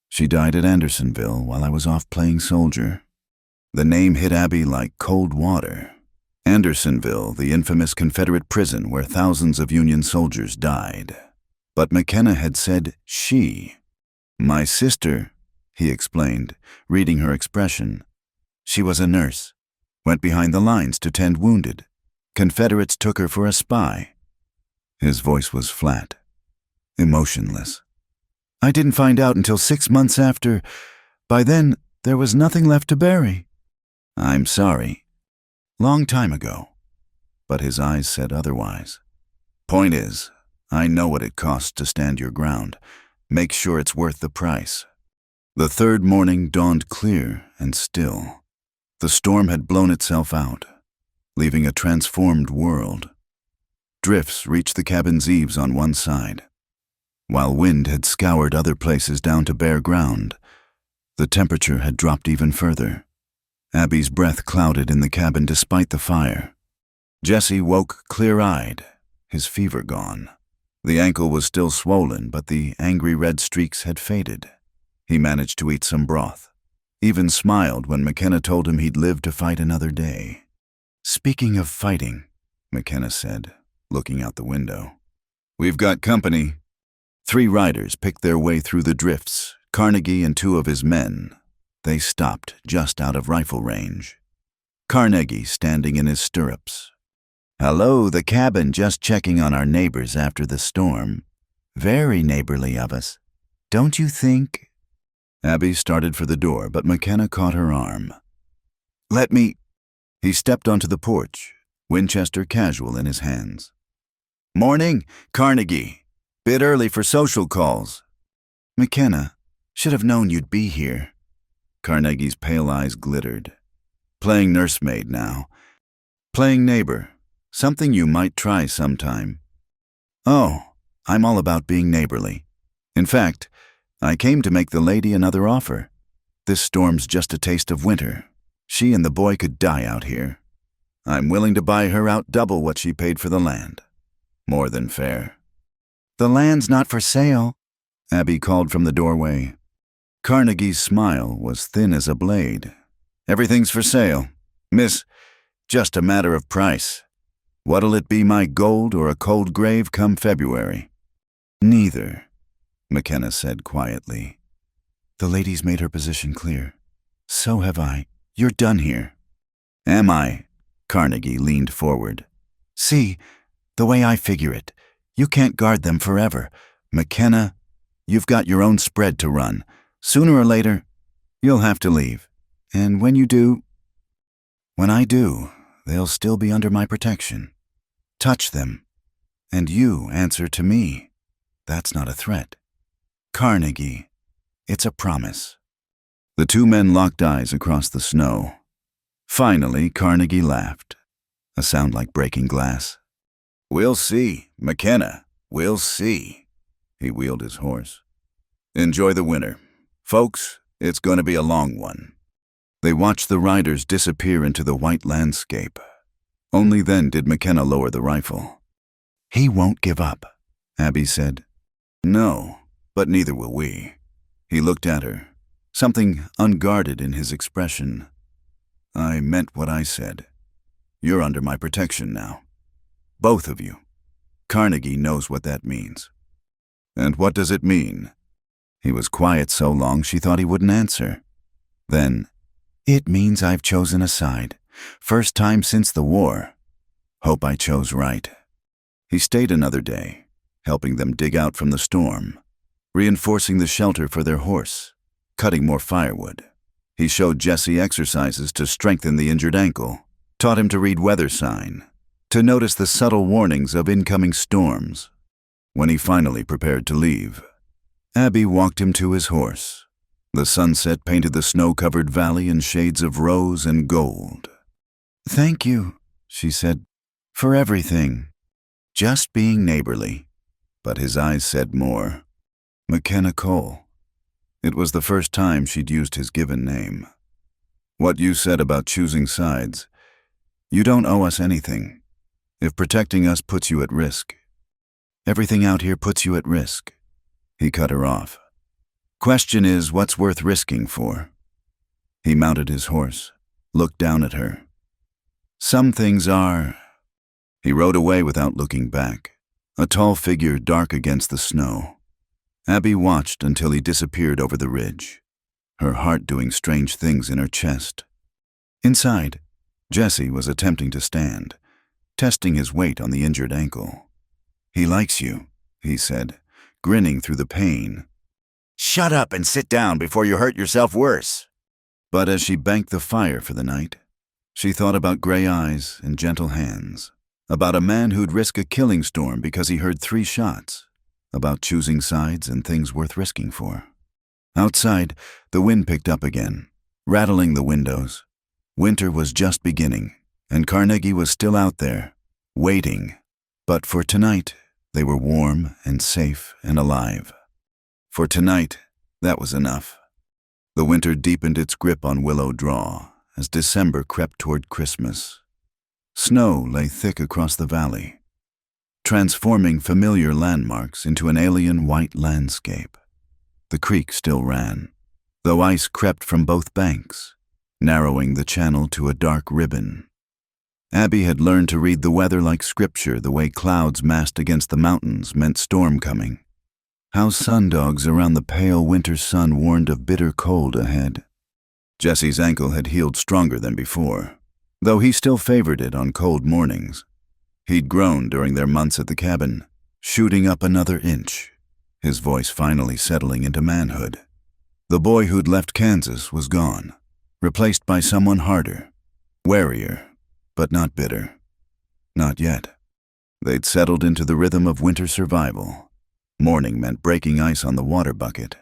She died at Andersonville while I was off playing soldier." The name hit Abby like cold water. Andersonville, the infamous Confederate prison where thousands of Union soldiers died. But McKenna had said she. "My sister," he explained, reading her expression. "She was a nurse. Went behind the lines to tend wounded. Confederates took her for a spy." His voice was flat, emotionless. "I didn't find out until 6 months after. By then, there was nothing left to bury." "I'm sorry." "Long time ago." But his eyes said otherwise. "Point is, I know what it costs to stand your ground. Make sure it's worth the price." The third morning dawned clear and still. The storm had blown itself out, leaving a transformed world. Drifts reached the cabin's eaves on one side, while wind had scoured other places down to bare ground. The temperature had dropped even further. Abby's breath clouded in the cabin despite the fire. Jesse woke clear-eyed, his fever gone. The ankle was still swollen, but the angry red streaks had faded. He managed to eat some broth, even smiled when McKenna told him he'd live to fight another day. "Speaking of fighting," McKenna said, looking out the window. "We've got company." 3 riders picked their way through the drifts, Carnegie and 2 of his men. They stopped just out of rifle range. Carnegie standing in his stirrups. "Hello, the cabin, just checking on our neighbors after the storm. Very neighborly of us. Don't you think?" Abby started for the door, but McKenna caught her arm. "Let me—" He stepped onto the porch, Winchester casual in his hands. "Morning, Carnegie. Bit early for social calls." "McKenna, should have known you'd be here." Carnegie's pale eyes glittered. "Playing nursemaid now. Playing neighbor. Something you might try sometime." "Oh, I'm all about being neighborly. In fact, I came to make the lady another offer. This storm's just a taste of winter. She and the boy could die out here. I'm willing to buy her out double what she paid for the land. More than fair." "The land's not for sale," Abby called from the doorway. Carnegie's smile was thin as a blade. "Everything's for sale, miss. Just a matter of price. What'll it be, my gold or a cold grave come February?" "Neither," McKenna said quietly. "The lady's made her position clear. So have I. You're done here." "Am I?" Carnegie leaned forward. "See, the way I figure it, you can't guard them forever. McKenna, you've got your own spread to run. Sooner or later, you'll have to leave. And when you do—" "When I do, they'll still be under my protection. Touch them, and you answer to me. That's not a threat. Carnegie, it's a promise." The 2 men locked eyes across the snow. Finally, Carnegie laughed, a sound like breaking glass. "We'll see, McKenna, we'll see." He wheeled his horse. "Enjoy the winter. Folks, it's going to be a long one." They watched the riders disappear into the white landscape. Only then did McKenna lower the rifle. "He won't give up," Abby said. "No, but neither will we." He looked at her, something unguarded in his expression. "I meant what I said. You're under my protection now. Both of you. Carnegie knows what that means." "And what does it mean?" He was quiet so long she thought he wouldn't answer. Then, "It means I've chosen a side. First time since the war. Hope I chose right." He stayed another day, helping them dig out from the storm, reinforcing the shelter for their horse, cutting more firewood. He showed Jesse exercises to strengthen the injured ankle, taught him to read weather sign, to notice the subtle warnings of incoming storms. When he finally prepared to leave, Abby walked him to his horse. The sunset painted the snow-covered valley in shades of rose and gold. "Thank you," she said, "for everything. Just being neighborly." But his eyes said more. McKenna Cole. It was the first time she'd used his given name. "What you said about choosing sides. You don't owe us anything. If protecting us puts you at risk. Everything out here puts you at risk." He cut her off. "Question is, what's worth risking for?" He mounted his horse, looked down at her. "Some things are—" He rode away without looking back, a tall figure dark against the snow. Abby watched until he disappeared over the ridge, her heart doing strange things in her chest. Inside, Jesse was attempting to stand, testing his weight on the injured ankle. "He likes you," he said, grinning through the pain. "Shut up and sit down before you hurt yourself worse." But as she banked the fire for the night, she thought about gray eyes and gentle hands, about a man who'd risk a killing storm because he heard 3 shots, about choosing sides and things worth risking for. Outside, the wind picked up again, rattling the windows. Winter was just beginning, and Carnegie was still out there, waiting. But for tonight, they were warm and safe and alive. For tonight, that was enough. The winter deepened its grip on Willow Draw, as December crept toward Christmas. Snow lay thick across the valley, transforming familiar landmarks into an alien white landscape. The creek still ran, though ice crept from both banks, narrowing the channel to a dark ribbon. Abby had learned to read the weather like scripture, the way clouds massed against the mountains meant storm coming. How sundogs around the pale winter sun warned of bitter cold ahead. Jesse's ankle had healed stronger than before, though he still favored it on cold mornings. He'd grown during their months at the cabin, shooting up another inch, his voice finally settling into manhood. The boy who'd left Kansas was gone, replaced by someone harder, warier, but not bitter. Not yet. They'd settled into the rhythm of winter survival. Morning meant breaking ice on the water bucket,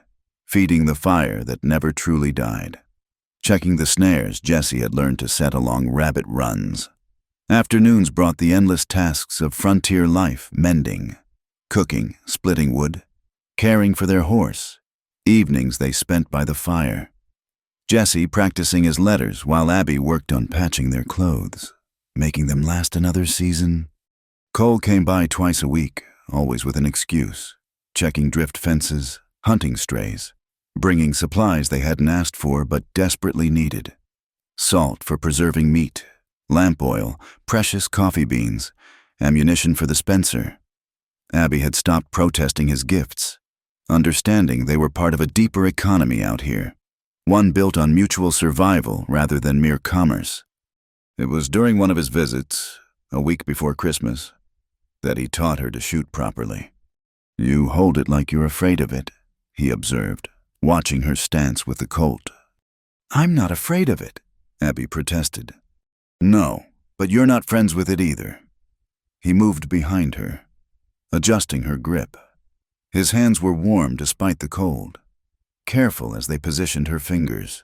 feeding the fire that never truly died, checking the snares Jesse had learned to set along rabbit runs. Afternoons brought the endless tasks of frontier life, mending, cooking, splitting wood, caring for their horse. Evenings they spent by the fire, Jesse practicing his letters while Abby worked on patching their clothes, making them last another season. Cole came by twice a week, always with an excuse, checking drift fences, hunting strays, bringing supplies they hadn't asked for but desperately needed. Salt for preserving meat, lamp oil, precious coffee beans, ammunition for the Spencer. Abby had stopped protesting his gifts, understanding they were part of a deeper economy out here, one built on mutual survival rather than mere commerce. It was during one of his visits, a week before Christmas, that he taught her to shoot properly. "You hold it like you're afraid of it," he observed, watching her stance with the Colt. "I'm not afraid of it," Abby protested. "No, but you're not friends with it either." He moved behind her, adjusting her grip. His hands were warm despite the cold, careful as they positioned her fingers.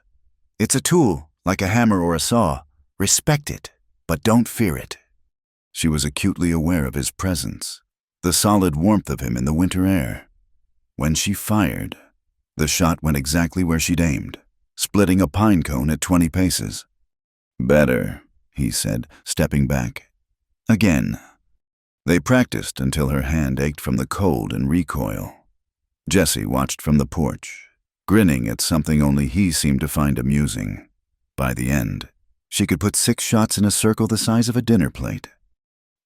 "It's a tool, like a hammer or a saw. Respect it, but don't fear it." She was acutely aware of his presence, the solid warmth of him in the winter air. When she fired, the shot went exactly where she'd aimed, splitting a pine cone at 20 paces. "Better," he said, stepping back. Again. They practiced until her hand ached from the cold and recoil. Jesse watched from the porch, grinning at something only he seemed to find amusing. By the end, she could put 6 shots in a circle the size of a dinner plate.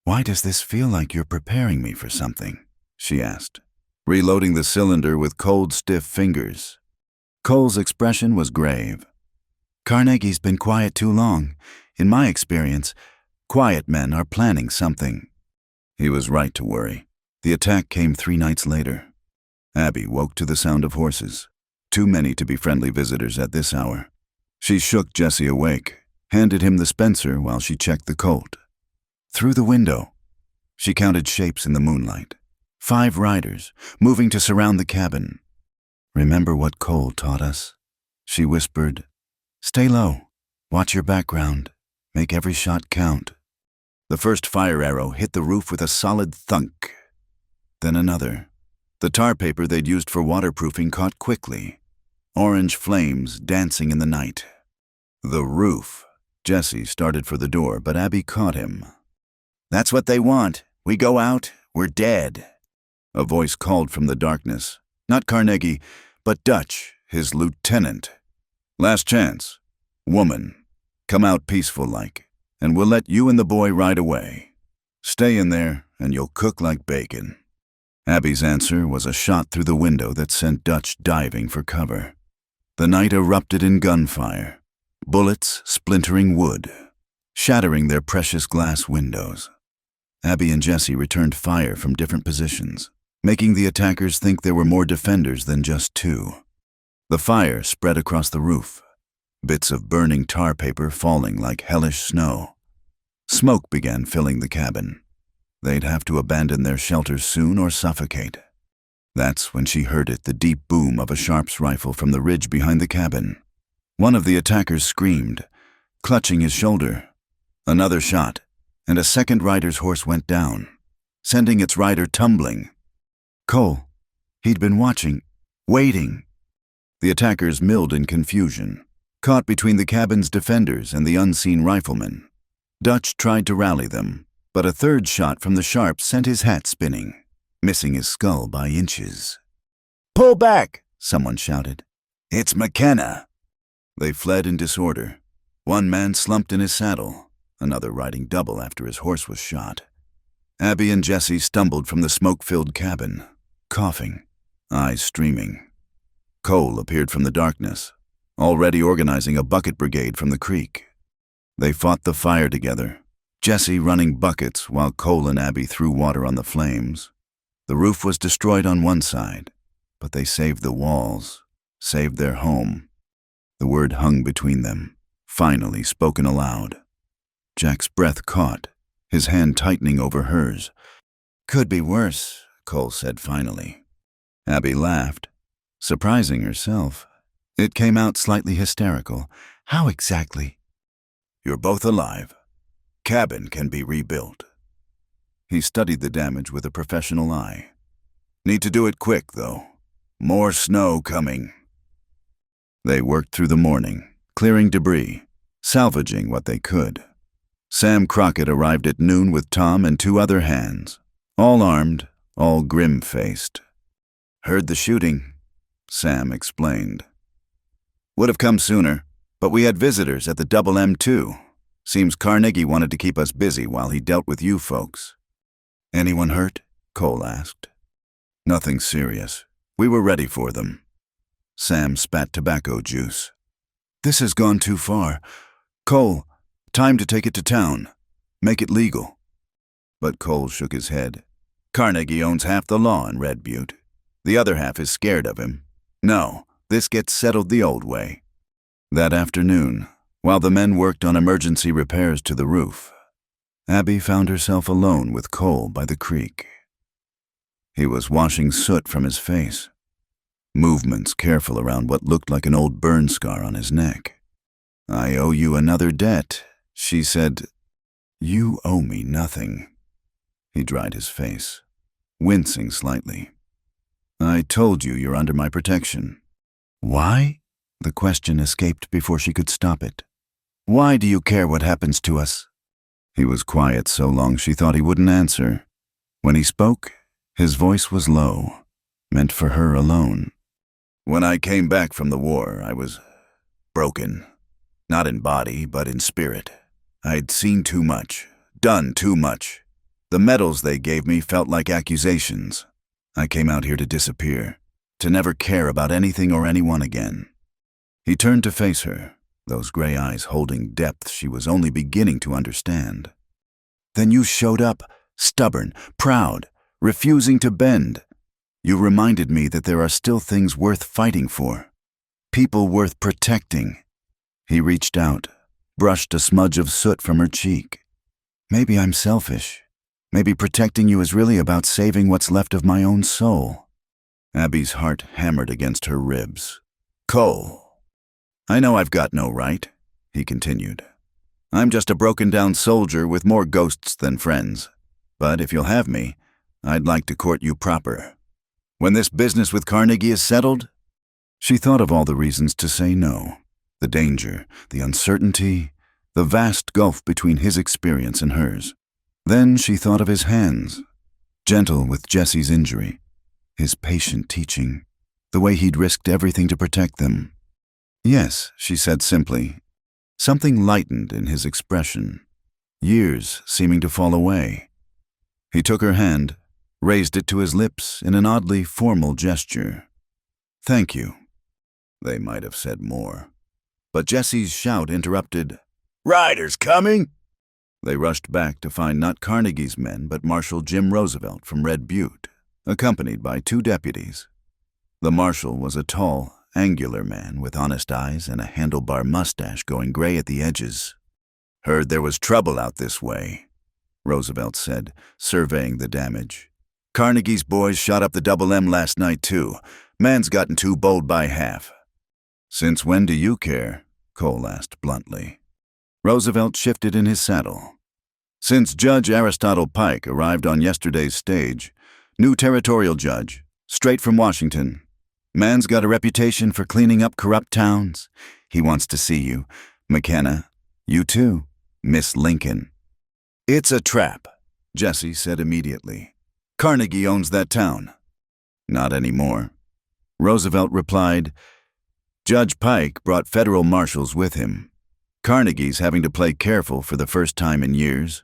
"Why does this feel like you're preparing me for something?" she asked, reloading the cylinder with cold, stiff fingers. Cole's expression was grave. "Carnegie's been quiet too long. In my experience, quiet men are planning something." He was right to worry. The attack came 3 nights later. Abby woke to the sound of horses, too many to be friendly visitors at this hour. She shook Jesse awake, handed him the Spencer while she checked the Colt. Through the window, she counted shapes in the moonlight. 5 riders, moving to surround the cabin. "Remember what Cole taught us?" she whispered. "Stay low. Watch your background. Make every shot count." The first fire arrow hit the roof with a solid thunk. Then another. The tar paper they'd used for waterproofing caught quickly, orange flames dancing in the night. The roof. Jesse started for the door, but Abby caught him. "That's what they want. We go out, we're dead." A voice called from the darkness. Not Carnegie, but Dutch, his lieutenant. "Last chance. Woman. Come out peaceful-like, and we'll let you and the boy ride away. Stay in there, and you'll cook like bacon." Abby's answer was a shot through the window that sent Dutch diving for cover. The night erupted in gunfire, bullets splintering wood, shattering their precious glass windows. Abby and Jesse returned fire from different positions, making the attackers think there were more defenders than just 2. The fire spread across the roof, bits of burning tar paper falling like hellish snow. Smoke began filling the cabin. They'd have to abandon their shelters soon or suffocate. That's when she heard it, the deep boom of a Sharps rifle from the ridge behind the cabin. One of the attackers screamed, clutching his shoulder. Another shot, and a second rider's horse went down, sending its rider tumbling. Cole. He'd been watching, waiting. The attackers milled in confusion, Caught between the cabin's defenders and the unseen riflemen, Dutch tried to rally them, but a third shot from the sharp sent his hat spinning, missing his skull by inches. "Pull back!" someone shouted. "It's McKenna!" They fled in disorder. One man slumped in his saddle, another riding double after his horse was shot. Abby and Jesse stumbled from the smoke-filled cabin, coughing, eyes streaming. Cole appeared from the darkness, already organizing a bucket brigade from the creek. They fought the fire together, Jesse running buckets while Cole and Abby threw water on the flames. The roof was destroyed on one side, but they saved the walls, saved their home. The word hung between them, finally spoken aloud. Jack's breath caught, his hand tightening over hers. "Could be worse," Cole said finally. Abby laughed, surprising herself. It came out slightly hysterical. "How exactly?" "You're both alive. Cabin can be rebuilt." He studied the damage with a professional eye. "Need to do it quick, though. More snow coming." They worked through the morning, clearing debris, salvaging what they could. Sam Crockett arrived at noon with Tom and 2 other hands, all armed, all grim-faced. "Heard the shooting," Sam explained. "Would have come sooner, but we had visitors at the Double M too. Seems Carnegie wanted to keep us busy while he dealt with you folks." "Anyone hurt?" Cole asked. "Nothing serious. We were ready for them." Sam spat tobacco juice. "This has gone too far. Cole, time to take it to town. Make it legal." But Cole shook his head. "Carnegie owns half the law in Red Butte. The other half is scared of him. No, this gets settled the old way." That afternoon, while the men worked on emergency repairs to the roof, Abby found herself alone with Cole by the creek. He was washing soot from his face, movements careful around what looked like an old burn scar on his neck. "I owe you another debt," she said. "You owe me nothing." He dried his face, wincing slightly. "I told you you're under my protection." "Why?" The question escaped before she could stop it. "Why do you care what happens to us?" He was quiet so long she thought he wouldn't answer. When he spoke, his voice was low, meant for her alone. "When I came back from the war, I was broken. Not in body, but in spirit. I'd seen too much, done too much. The medals they gave me felt like accusations. I came out here to disappear, to never care about anything or anyone again." He turned to face her, those gray eyes holding depth she was only beginning to understand. "Then you showed up, stubborn, proud, refusing to bend. You reminded me that there are still things worth fighting for, people worth protecting." He reached out, brushed a smudge of soot from her cheek. "Maybe I'm selfish. Maybe protecting you is really about saving what's left of my own soul." Abby's heart hammered against her ribs. "Cole, I know I've got no right," he continued. "I'm just a broken-down soldier with more ghosts than friends. But if you'll have me, I'd like to court you proper. When this business with Carnegie is settled." She thought of all the reasons to say no. The danger, the uncertainty, the vast gulf between his experience and hers. Then she thought of his hands, gentle with Jesse's injury, his patient teaching, the way he'd risked everything to protect them. "Yes," she said simply. Something lightened in his expression, years seeming to fall away. He took her hand, raised it to his lips in an oddly formal gesture. "Thank you." They might have said more. But Jesse's shout interrupted. "Riders coming!" They rushed back to find not Carnegie's men, but Marshal Jim Roosevelt from Red Butte, accompanied by 2 deputies. The marshal was a tall, angular man with honest eyes and a handlebar mustache going gray at the edges. "Heard there was trouble out this way," Roosevelt said, surveying the damage. "Carnegie's boys shot up the Double M last night, too. Man's gotten too bold by half." "Since when do you care?" Cole asked bluntly. Roosevelt shifted in his saddle. "Since Judge Aristotle Pike arrived on yesterday's stage, new territorial judge, straight from Washington. Man's got a reputation for cleaning up corrupt towns. He wants to see you. McKenna, you too. Miss Lincoln. It's a trap, Jesse said immediately. Carnegie owns that town. Not anymore. Roosevelt replied, Judge Pike brought federal marshals with him. Carnegie's having to play careful for the first time in years.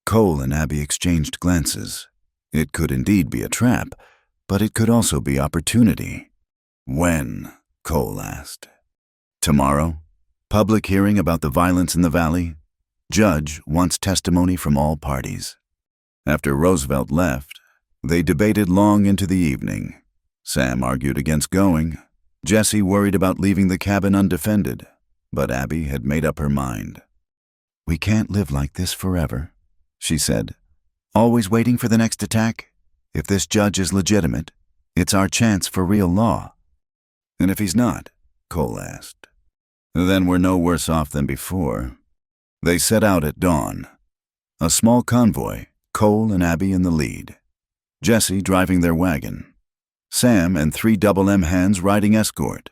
Cole and Abby exchanged glances. It could indeed be a trap, but it could also be opportunity. When? Cole asked. Tomorrow? Public hearing about the violence in the valley? Judge wants testimony from all parties. After Roosevelt left, they debated long into the evening. Sam argued against going. Jesse worried about leaving the cabin undefended, but Abby had made up her mind. We can't live like this forever, she said. Always waiting for the next attack? If this judge is legitimate, it's our chance for real law. And if he's not? Cole asked. Then we're no worse off than before. They set out at dawn. A small convoy, Cole and Abby in the lead. Jesse driving their wagon. Sam and 3 Double M hands riding escort.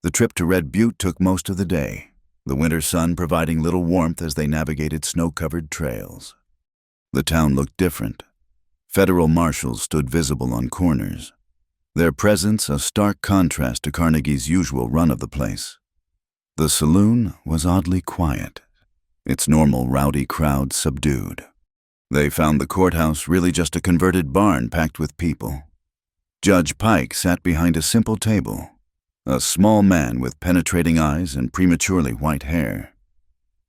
The trip to Red Butte took most of the day, the winter sun providing little warmth as they navigated snow-covered trails. The town looked different. Federal marshals stood visible on corners, their presence a stark contrast to Carnegie's usual run of the place. The saloon was oddly quiet, its normal rowdy crowd subdued. They found the courthouse really just a converted barn packed with people. Judge Pike sat behind a simple table, a small man with penetrating eyes and prematurely white hair.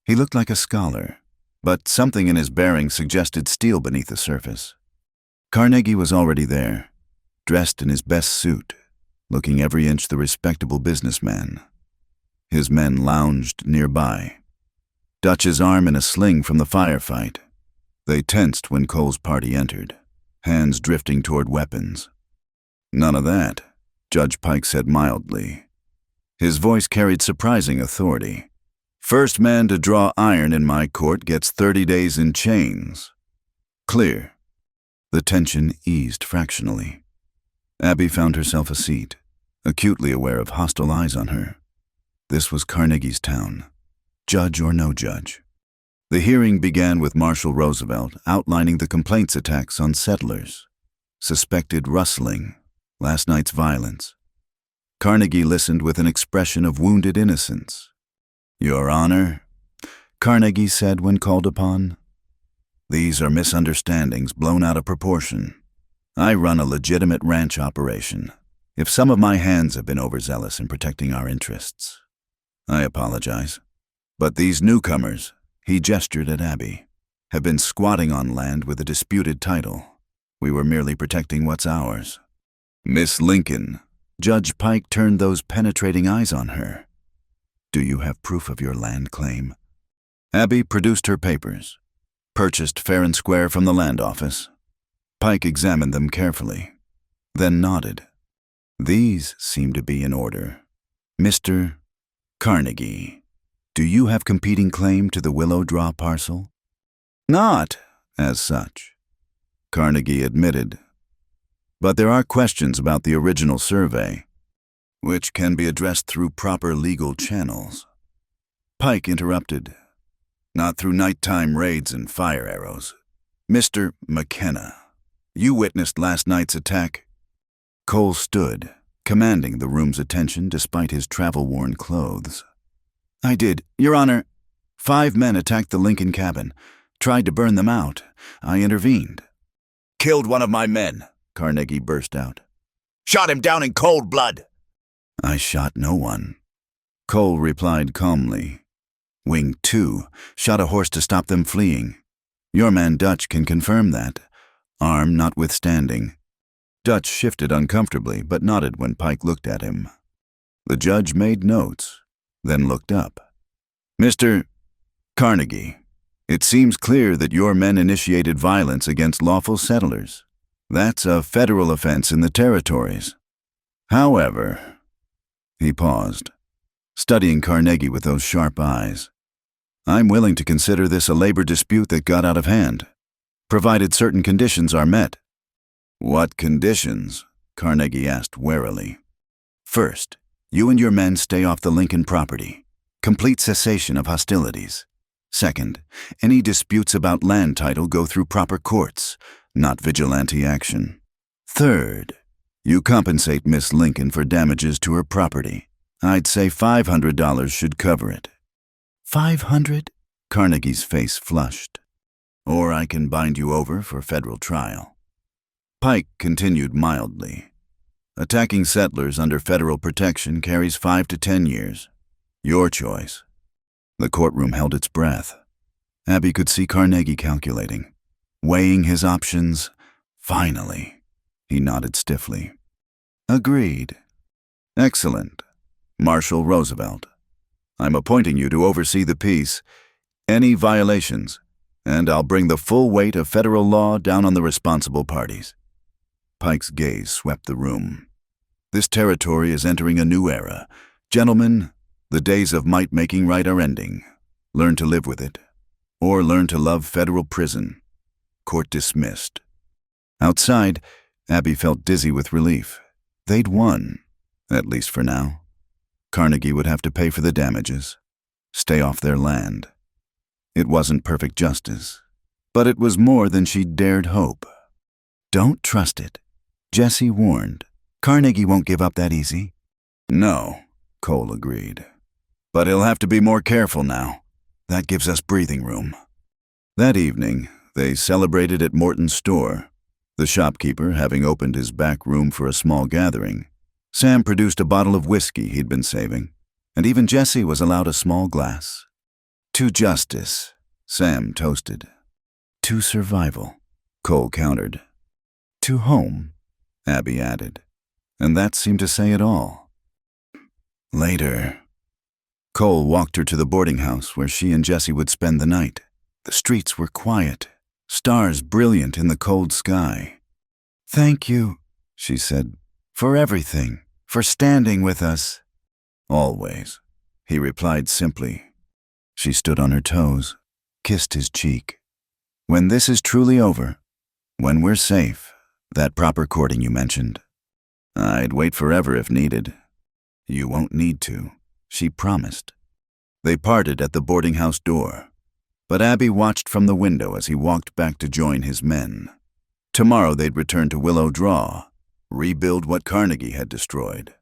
He looked like a scholar, but something in his bearing suggested steel beneath the surface. Carnegie was already there, dressed in his best suit, looking every inch the respectable businessman. His men lounged nearby, Dutch's arm in a sling from the firefight. They tensed when Cole's party entered, hands drifting toward weapons. None of that, Judge Pike said mildly. His voice carried surprising authority. First man to draw iron in my court gets 30 days in chains. Clear. The tension eased fractionally. Abby found herself a seat, acutely aware of hostile eyes on her. This was Carnegie's town, judge or no judge. The hearing began with Marshal Roosevelt outlining the complaints attacks on settlers, suspected rustling, last night's violence. Carnegie listened with an expression of wounded innocence. Your Honor, Carnegie said when called upon, these are misunderstandings blown out of proportion. I run a legitimate ranch operation. If some of my hands have been overzealous in protecting our interests, I apologize. But these newcomers, he gestured at Abby, have been squatting on land with a disputed title. We were merely protecting what's ours. Miss Lincoln, Judge Pike turned those penetrating eyes on her. Do you have proof of your land claim? Abby produced her papers, purchased fair and square from the land office. Pike examined them carefully, then nodded. These seem to be in order. Mr. Carnegie, do you have competing claim to the Willow Draw parcel? Not as such, Carnegie admitted. But there are questions about the original survey, which can be addressed through proper legal channels. Pike interrupted. Not through nighttime raids and fire arrows. Mr. McKenna, you witnessed last night's attack. Cole stood, commanding the room's attention despite his travel-worn clothes. I did, Your Honor. 5 men attacked the Lincoln cabin, tried to burn them out. I intervened. Killed one of my men, Carnegie burst out. Shot him down in cold blood. I shot no one. Cole replied calmly. Wing 2 shot a horse to stop them fleeing. Your man Dutch can confirm that, arm notwithstanding. Dutch shifted uncomfortably but nodded when Pike looked at him. The judge made notes, then looked up. Mr. Carnegie, it seems clear that your men initiated violence against lawful settlers. That's a federal offense in the territories. However, he paused, studying Carnegie with those sharp eyes. I'm willing to consider this a labor dispute that got out of hand, provided certain conditions are met. What conditions? Carnegie asked warily. First, You and your men stay off the Lincoln property. Complete cessation of hostilities. Second, any disputes about land title go through proper courts, not vigilante action. Third, you compensate Miss Lincoln for damages to her property. I'd say $500 should cover it. 500? Carnegie's face flushed. Or I can bind you over for federal trial. Pike continued mildly. Attacking settlers under federal protection carries 5 to 10 years. Your choice. The courtroom held its breath. Abby could see Carnegie calculating, weighing his options. Finally, he nodded stiffly. Agreed. Excellent. Marshal Roosevelt. I'm appointing you to oversee the peace. Any violations, and I'll bring the full weight of federal law down on the responsible parties. Pike's gaze swept the room. This territory is entering a new era. Gentlemen, the days of might making right are ending. Learn to live with it, or learn to love federal prison. Court dismissed. Outside, Abby felt dizzy with relief. They'd won, at least for now. Carnegie would have to pay for the damages, stay off their land. It wasn't perfect justice, but it was more than she'd dared hope. Don't trust it, Jesse warned. Carnegie won't give up that easy. No, Cole agreed. But he'll have to be more careful now. That gives us breathing room. That evening, they celebrated at Morton's store, the shopkeeper having opened his back room for a small gathering. Sam produced a bottle of whiskey he'd been saving, and even Jesse was allowed a small glass. To justice, Sam toasted. To survival, Cole countered. To home, Abby added, and that seemed to say it all. Later, Cole walked her to the boarding house where she and Jesse would spend the night. The streets were quiet, stars brilliant in the cold sky. Thank you, she said, for everything, for standing with us. Always, he replied simply. She stood on her toes, kissed his cheek. When this is truly over, when we're safe, that proper courting you mentioned, I'd wait forever if needed. You won't need to, she promised. They parted at the boarding house door, but Abby watched from the window as he walked back to join his men. Tomorrow they'd return to Willow Draw, rebuild what Carnegie had destroyed.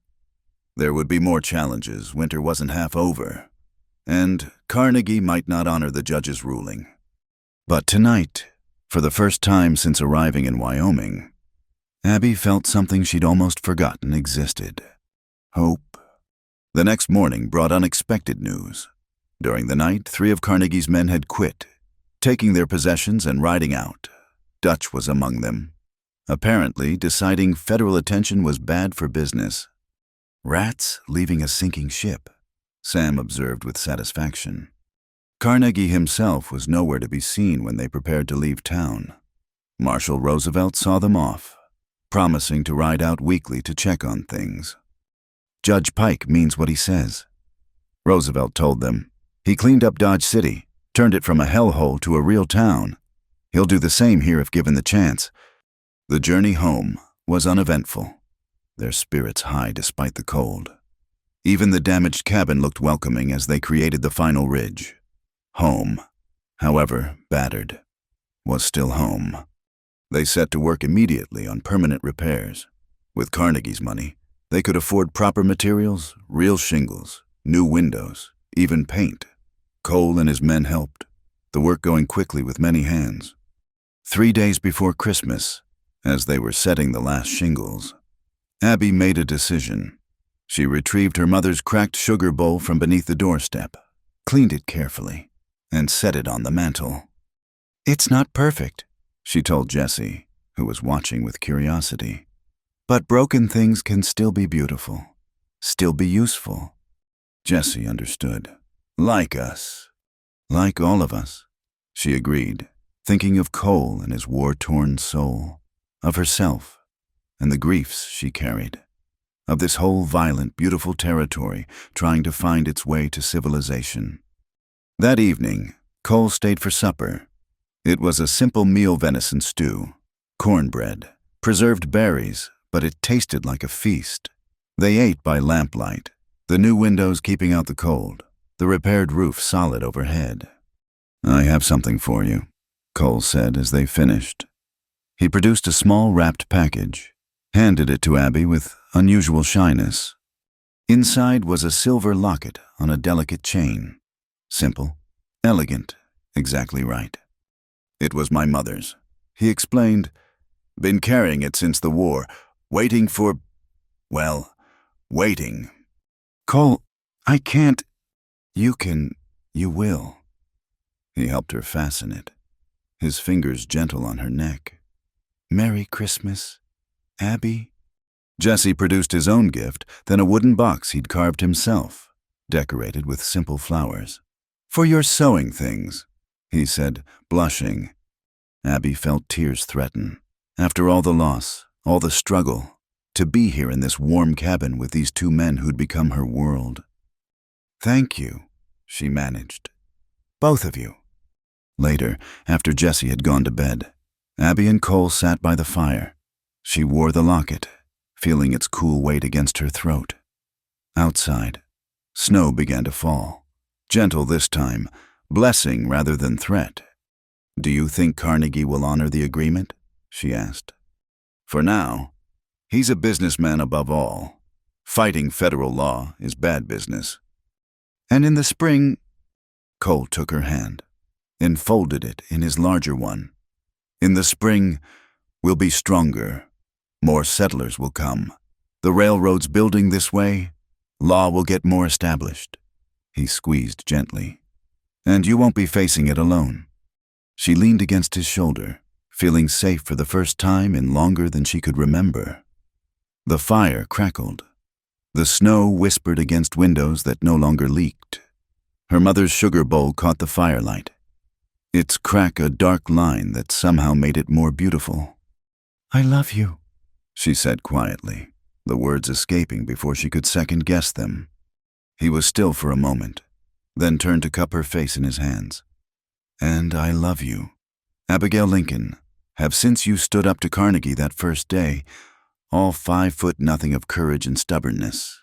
There would be more challenges, winter wasn't half over, and Carnegie might not honor the judge's ruling. But tonight, for the first time since arriving in Wyoming, Abby felt something she'd almost forgotten existed. Hope. The next morning brought unexpected news. During the night, 3 of Carnegie's men had quit, taking their possessions and riding out. Dutch was among them, apparently deciding federal attention was bad for business. Rats leaving a sinking ship, Sam observed with satisfaction. Carnegie himself was nowhere to be seen when they prepared to leave town. Marshal Roosevelt saw them off, promising to ride out weekly to check on things. Judge Pike means what he says, Roosevelt told them. He cleaned up Dodge City, turned it from a hellhole to a real town. He'll do the same here if given the chance. The journey home was uneventful, their spirits high despite the cold. Even the damaged cabin looked welcoming as they created the final ridge. Home, however battered, was still home. They set to work immediately on permanent repairs. With Carnegie's money, they could afford proper materials, real shingles, new windows, even paint. Cole and his men helped, the work going quickly with many hands. 3 days before Christmas, as they were setting the last shingles, Abby made a decision. She retrieved her mother's cracked sugar bowl from beneath the doorstep, cleaned it carefully, and set it on the mantel. It's not perfect, she told Jesse, who was watching with curiosity. But broken things can still be beautiful, still be useful. Jesse understood. Like us. Like all of us, she agreed, thinking of Cole and his war-torn soul, of herself and the griefs she carried, of this whole violent, beautiful territory trying to find its way to civilization. That evening, Cole stayed for supper. It was a simple meal venison stew, cornbread, preserved berries, but it tasted like a feast. They ate by lamplight, The new windows keeping out the cold, the repaired roof solid overhead. "I have something for you," Cole said as they finished. He produced a small wrapped package, handed it to Abby with unusual shyness. Inside was a silver locket on a delicate chain. Simple, elegant, exactly right. "It was my mother's," he explained. "Been carrying it since the war, waiting for, well, waiting." "Cole, I can't." "You can, you will." He helped her fasten it, his fingers gentle on her neck. "Merry Christmas, Abby." Jesse produced his own gift, then a wooden box he'd carved himself, decorated with simple flowers. "For your sewing things," he said, blushing. Abby felt tears threaten. After all the loss, all the struggle, to be here in this warm cabin with these two men who'd become her world. "Thank you," she managed. "Both of you." Later, after Jesse had gone to bed, Abby and Cole sat by the fire. She wore the locket, feeling its cool weight against her throat. Outside, snow began to fall. Gentle this time, blessing rather than threat. "Do you think Carnegie will honor the agreement?" she asked. "For now, he's a businessman above all. Fighting federal law is bad business." "And in the spring," Cole took her hand, enfolded it in his larger one. "In the spring, we'll be stronger. More settlers will come. The railroad's building this way. Law will get more established." He squeezed gently. "And you won't be facing it alone." She leaned against his shoulder, feeling safe for the first time in longer than she could remember. The fire crackled. The snow whispered against windows that no longer leaked. Her mother's sugar bowl caught the firelight, its crack a dark line that somehow made it more beautiful. "I love you," she said quietly, the words escaping before she could second-guess them. He was still for a moment, then turned to cup her face in his hands. "And I love you, Abigail Lincoln, have since you stood up to Carnegie that first day, all 5'0" of courage and stubbornness."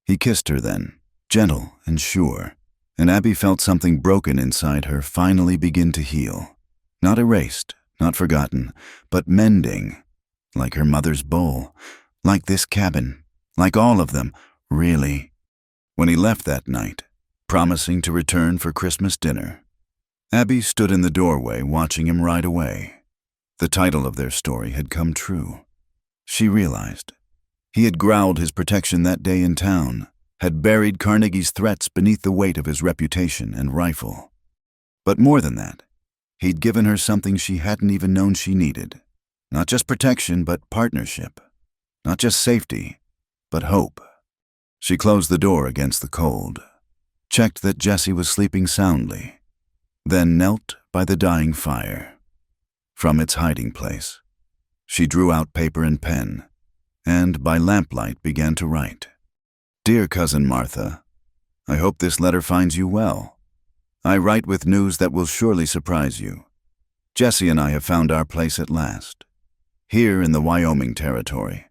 He kissed her then, gentle and sure, and Abby felt something broken inside her finally begin to heal. Not erased, not forgotten, but mending, like her mother's bowl, like this cabin, like all of them, really. When he left that night, promising to return for Christmas dinner, Abby stood in the doorway watching him ride away. The title of their story had come true. She realized. He had growled his protection that day in town, had buried Carnegie's threats beneath the weight of his reputation and rifle. But more than that, he'd given her something she hadn't even known she needed. Not just protection, but partnership. Not just safety, but hope. She closed the door against the cold, checked that Jesse was sleeping soundly, then knelt by the dying fire. From its hiding place, she drew out paper and pen, and by lamplight began to write. "Dear Cousin Martha, I hope this letter finds you well. I write with news that will surely surprise you. Jesse and I have found our place at last, here in the Wyoming Territory.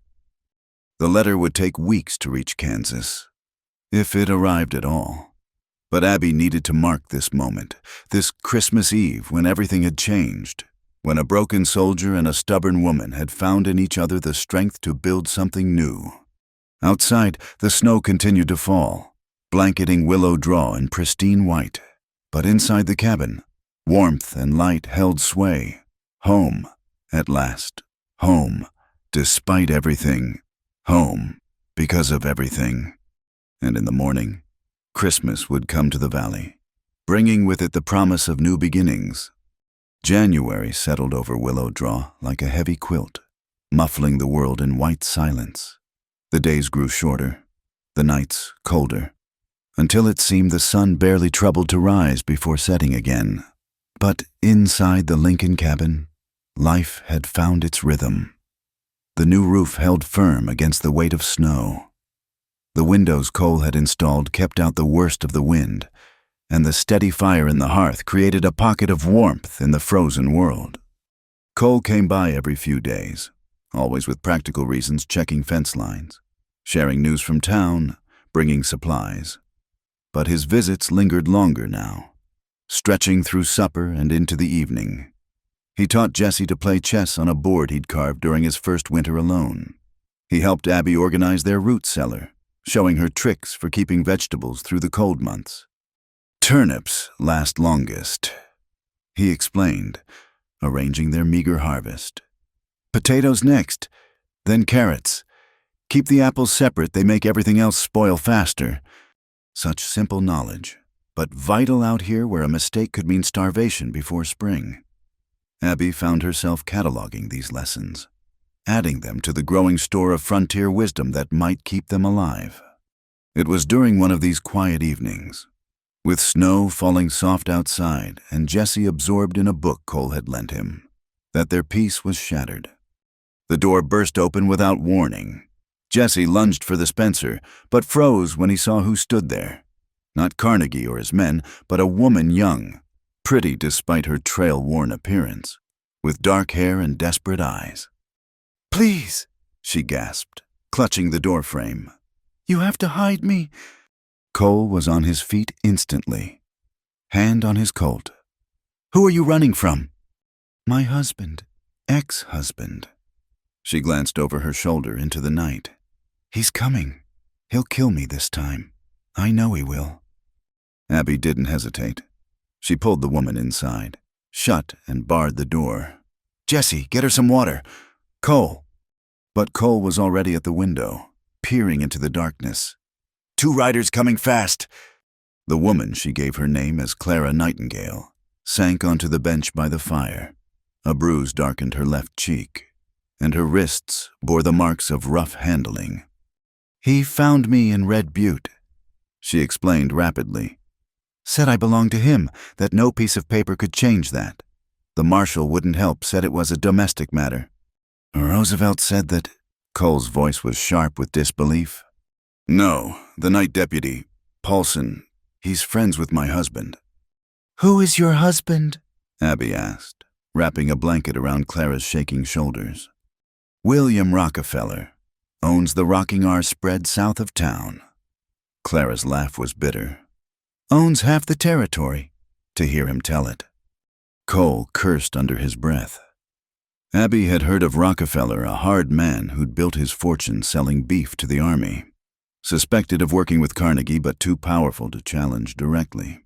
The letter would take weeks to reach Kansas, if it arrived at all. But Abby needed to mark this moment, this Christmas Eve when everything had changed, when a broken soldier and a stubborn woman had found in each other the strength to build something new. Outside, the snow continued to fall, blanketing Willow Draw in pristine white. But inside the cabin, warmth and light held sway. Home, at last. Home, despite everything. Home, because of everything. And in the morning, Christmas would come to the valley, bringing with it the promise of new beginnings. January settled over Willow Draw like a heavy quilt, muffling the world in white silence. The days grew shorter, the nights colder, until it seemed the sun barely troubled to rise before setting again. But inside the Lincoln cabin, life had found its rhythm. The new roof held firm against the weight of snow. The windows Cole had installed kept out the worst of the wind, and the steady fire in the hearth created a pocket of warmth in the frozen world. Cole came by every few days, always with practical reasons checking fence lines, sharing news from town, bringing supplies. But his visits lingered longer now, stretching through supper and into the evening. He taught Jessie to play chess on a board he'd carved during his first winter alone. He helped Abby organize their root cellar, showing her tricks for keeping vegetables through the cold months. Turnips last longest, he explained, arranging their meager harvest. Potatoes next, then carrots. Keep the apples separate, they make everything else spoil faster. Such simple knowledge, but vital out here where a mistake could mean starvation before spring. Abby found herself cataloging these lessons, adding them to the growing store of frontier wisdom that might keep them alive. It was during one of these quiet evenings, with snow falling soft outside and Jessie absorbed in a book Cole had lent him, that their peace was shattered. The door burst open without warning. Jessie lunged for the Spencer, but froze when he saw who stood there. Not Carnegie or his men, but a woman young, pretty despite her trail-worn appearance, with dark hair and desperate eyes. "Please," she gasped, clutching the doorframe. "You have to hide me." Cole was on his feet instantly, hand on his Colt. "Who are you running from?" "My husband, ex-husband." She glanced over her shoulder into the night. "He's coming. He'll kill me this time. I know he will." Abby didn't hesitate. She pulled the woman inside, shut and barred the door. "Jessie, get her some water. Cole." But Cole was already at the window, peering into the darkness. "2 riders coming fast." The woman, she gave her name as Clara Nightingale, sank onto the bench by the fire. A bruise darkened her left cheek, and her wrists bore the marks of rough handling. "He found me in Red Butte," she explained rapidly. "Said I belonged to him, that no piece of paper could change that. The marshal wouldn't help, said it was a domestic matter." "Roosevelt said that—" Cole's voice was sharp with disbelief. "No, the night deputy, Paulson, he's friends with my husband." "Who is your husband?" Abby asked, wrapping a blanket around Clara's shaking shoulders. "William Rockefeller. Owns the Rocking R spread south of town." Clara's laugh was bitter. "Owns half the territory," to hear him tell it. Cole cursed under his breath. Abby had heard of Rockefeller, a hard man who'd built his fortune selling beef to the army. Suspected of working with Carnegie, but too powerful to challenge directly.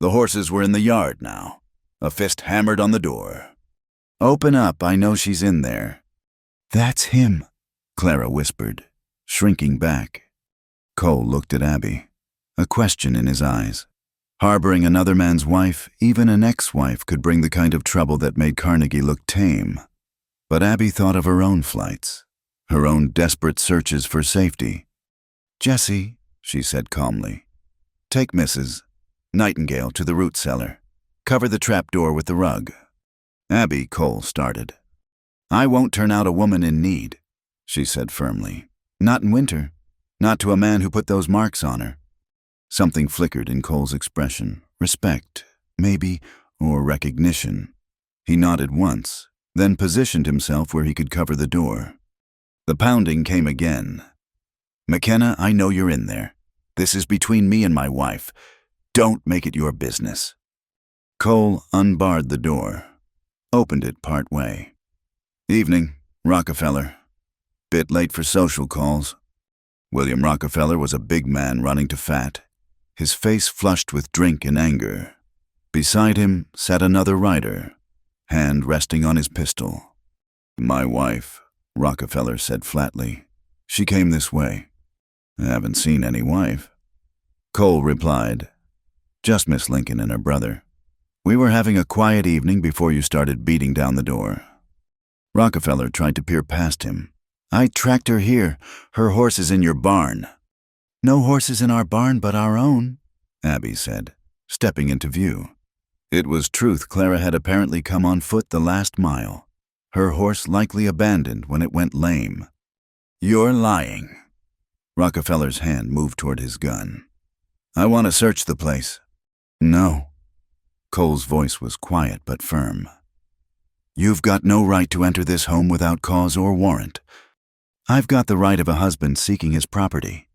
The horses were in the yard now. A fist hammered on the door. "Open up, I know she's in there." "That's him," Clara whispered, shrinking back. Cole looked at Abby, a question in his eyes. Harboring another man's wife, even an ex-wife, could bring the kind of trouble that made Carnegie look tame. But Abby thought of her own flights, her own desperate searches for safety. "Jessie," she said calmly, "take Mrs. Nightingale to the root cellar. Cover the trap door with the rug." Abby, Cole started. "I won't turn out a woman in need," she said firmly. "Not in winter. Not to a man who put those marks on her." Something flickered in Cole's expression. Respect, maybe, or recognition. He nodded once, then positioned himself where he could cover the door. The pounding came again. "McKenna, I know you're in there. This is between me and my wife. Don't make it your business." Cole unbarred the door, opened it part way. "Evening, Rockefeller. Bit late for social calls." William Rockefeller was a big man running to fat, his face flushed with drink and anger. Beside him sat another rider, hand resting on his pistol. "My wife," Rockefeller said flatly. "She came this way." "I haven't seen any wife." Cole replied, "Just Miss Lincoln and her brother. We were having a quiet evening before you started beating down the door." Rockefeller tried to peer past him. "I tracked her here. Her horse is in your barn." "No horses in our barn but our own," Abby said, stepping into view. It was truth. Clara had apparently come on foot the last mile, her horse likely abandoned when it went lame. "You're lying." Rockefeller's hand moved toward his gun. "I want to search the place." "No." Cole's voice was quiet but firm. "You've got no right to enter this home without cause or warrant. I've got the right of a husband seeking his property.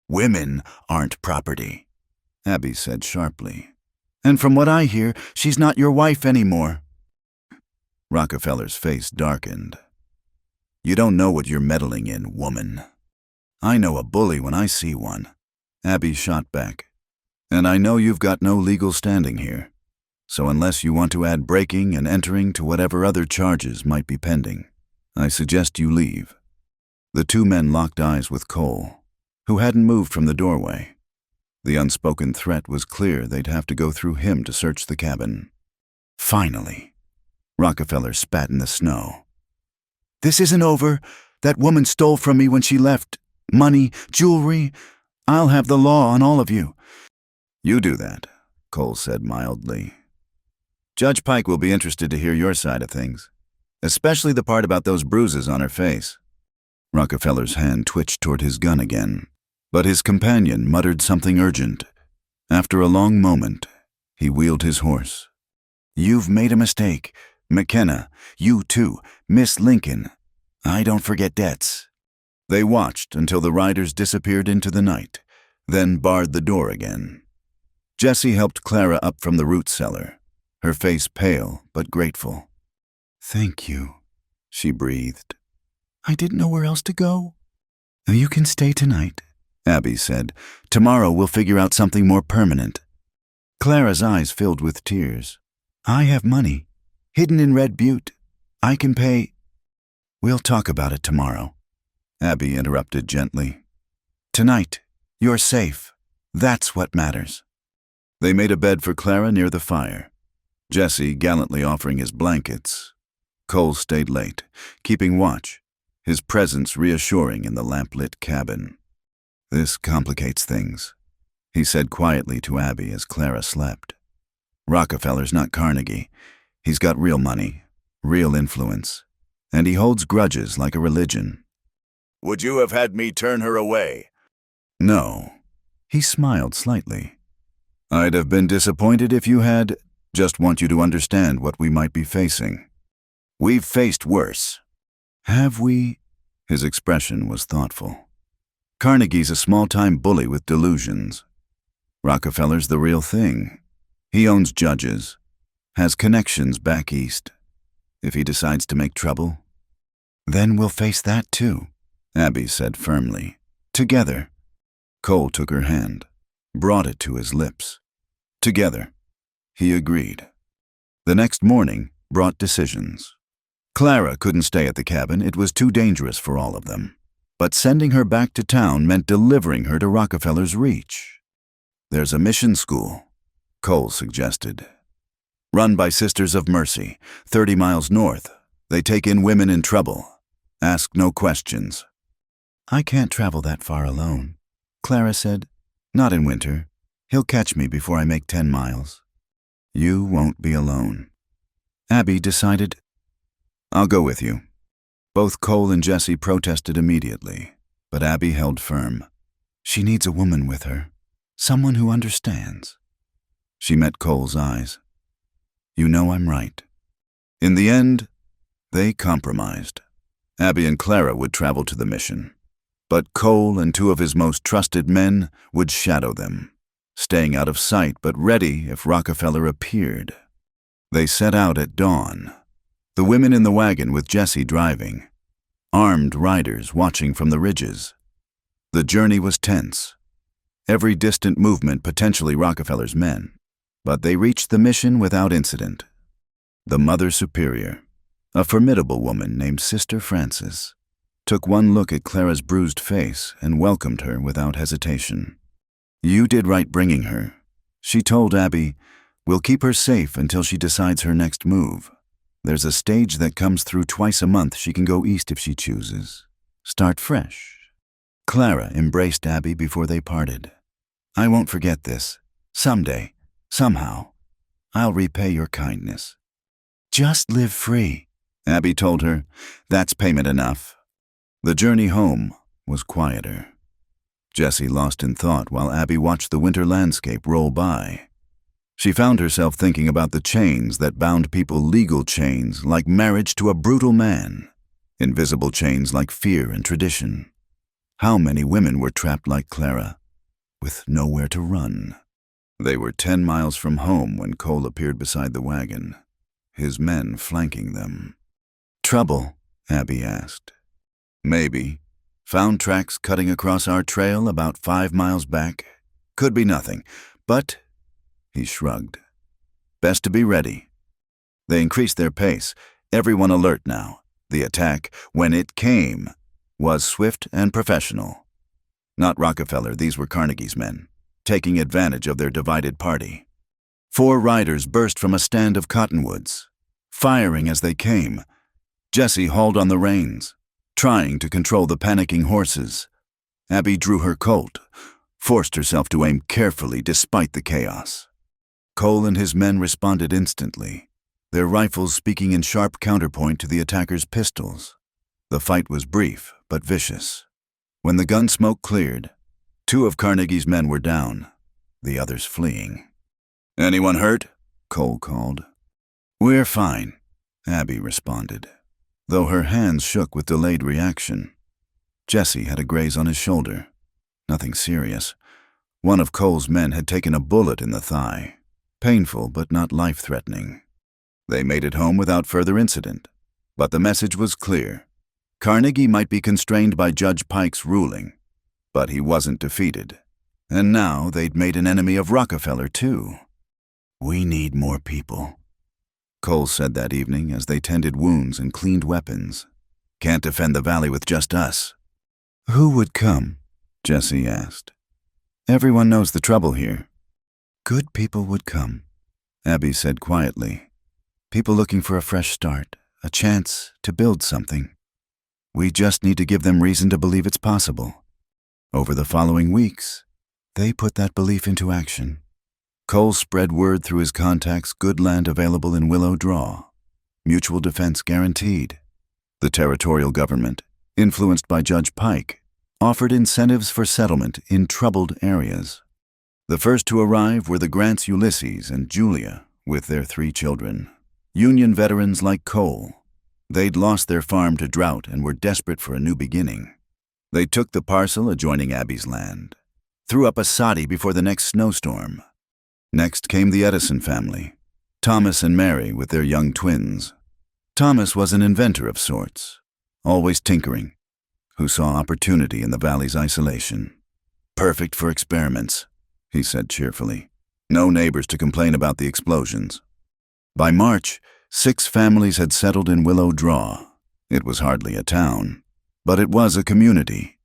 Women aren't property, Abby said sharply. And from what I hear, she's not your wife anymore. Rockefeller's face darkened. You don't know what you're meddling in, woman. I know a bully when I see one. Abby shot back. And I know you've got no legal standing here. So unless you want to add breaking and entering to whatever other charges might be pending, I suggest you leave. The two men locked eyes with Cole, who hadn't moved from the doorway. The unspoken threat was clear they'd have to go through him to search the cabin. Finally, Rockefeller spat in the snow. This isn't over. That woman stole from me when she left. Money, jewelry. I'll have the law on all of you. You do that, Cole said mildly. Judge Pike will be interested to hear your side of things, especially the part about those bruises on her face. Rockefeller's hand twitched toward his gun again, but his companion muttered something urgent. After a long moment, he wheeled his horse. You've made a mistake. McKenna, you too. Miss Lincoln. I don't forget debts. They watched until the riders disappeared into the night, then barred the door again. Jessie helped Clara up from the root cellar, her face pale but grateful. Thank you, she breathed. I didn't know where else to go. You can stay tonight, Abby said. Tomorrow we'll figure out something more permanent. Clara's eyes filled with tears. I have money, hidden in Red Butte. I can pay. We'll talk about it tomorrow, Abby interrupted gently. Tonight, you're safe. That's what matters. They made a bed for Clara near the fire, Jessie gallantly offering his blankets. Cole stayed late, keeping watch, his presence reassuring in the lamplit cabin. This complicates things, he said quietly to Abby as Clara slept. Rockefeller's not Carnegie. He's got real money, real influence, and he holds grudges like a religion. Would you have had me turn her away? No. He smiled slightly. I'd have been disappointed if you had. Just want you to understand what we might be facing. We've faced worse. Have we? His expression was thoughtful. Carnegie's a small-time bully with delusions. Rockefeller's the real thing. He owns judges, has connections back east. If he decides to make trouble, then we'll face that too, Abby said firmly. Together. Cole took her hand, brought it to his lips. Together. He agreed. The next morning brought decisions. Clara couldn't stay at the cabin. It was too dangerous for all of them. But sending her back to town meant delivering her to Rockefeller's reach. There's a mission school, Cole suggested. Run by Sisters of Mercy, 30 miles north. They take in women in trouble. Ask no questions. I can't travel that far alone, Clara said. Not in winter. He'll catch me before I make 10 miles. You won't be alone. Abby decided, I'll go with you. Both Cole and Jessie protested immediately, but Abby held firm. She needs a woman with her, someone who understands. She met Cole's eyes. You know I'm right. In the end, they compromised. Abby and Clara would travel to the mission, but Cole and 2 of his most trusted men would shadow them, staying out of sight but ready if Rockefeller appeared. They set out at dawn, the women in the wagon with Jessie driving, armed riders watching from the ridges. The journey was tense, every distant movement potentially Rockefeller's men, but they reached the mission without incident. The Mother Superior, a formidable woman named Sister Frances, took one look at Clara's bruised face and welcomed her without hesitation. You did right bringing her. She told Abby, we'll keep her safe until she decides her next move. There's a stage that comes through twice a month. She can go east if she chooses. Start fresh. Clara embraced Abby before they parted. I won't forget this. Someday, somehow, I'll repay your kindness. Just live free, Abby told her. That's payment enough. The journey home was quieter. Jessie lost in thought while Abby watched the winter landscape roll by. She found herself thinking about the chains that bound people, legal chains like marriage to a brutal man, invisible chains like fear and tradition. How many women were trapped like Clara, with nowhere to run? They were 10 miles from home when Cole appeared beside the wagon, his men flanking them. "Trouble?" Abby asked. "Maybe. Found tracks cutting across our trail about 5 miles back. Could be nothing, but—" he shrugged. "Best to be ready." They increased their pace, everyone alert now. The attack, when it came, was swift and professional. Not Rockefeller, these were Carnegie's men, taking advantage of their divided party. 4 riders burst from a stand of cottonwoods, firing as they came. Jessie hauled on the reins, trying to control the panicking horses. Abby drew her Colt, forced herself to aim carefully despite the chaos. Cole and his men responded instantly, their rifles speaking in sharp counterpoint to the attackers' pistols. The fight was brief but vicious. When the gun smoke cleared, 2 of Carnegie's men were down, the others fleeing. "Anyone hurt?" Cole called. "We're fine," Abby responded, though her hands shook with delayed reaction. Jesse had a graze on his shoulder. Nothing serious. One of Cole's men had taken a bullet in the thigh. Painful but not life-threatening. They made it home without further incident. But the message was clear. Carnegie might be constrained by Judge Pike's ruling, but he wasn't defeated. And now they'd made an enemy of Rockefeller, too. "We need more people," Cole said that evening as they tended wounds and cleaned weapons. "Can't defend the valley with just us." "Who would come?" Jesse asked. "Everyone knows the trouble here." "Good people would come," Abby said quietly. "People looking for a fresh start, a chance to build something. We just need to give them reason to believe it's possible." Over the following weeks, they put that belief into action. Cole spread word through his contacts good land available in Willow Draw, mutual defense guaranteed. The territorial government, influenced by Judge Pike, offered incentives for settlement in troubled areas. The first to arrive were the Grants Ulysses and Julia, with their 3 children. Union veterans like Cole. They'd lost their farm to drought and were desperate for a new beginning. They took the parcel adjoining Abby's land, threw up a soddy before the next snowstorm. Next came the Edison family, Thomas and Mary with their young twins. Thomas was an inventor of sorts, always tinkering, who saw opportunity in the valley's isolation. "Perfect for experiments," he said cheerfully. "No neighbors to complain about the explosions." By March, 6 families had settled in Willow Draw. It was hardly a town, but it was a community.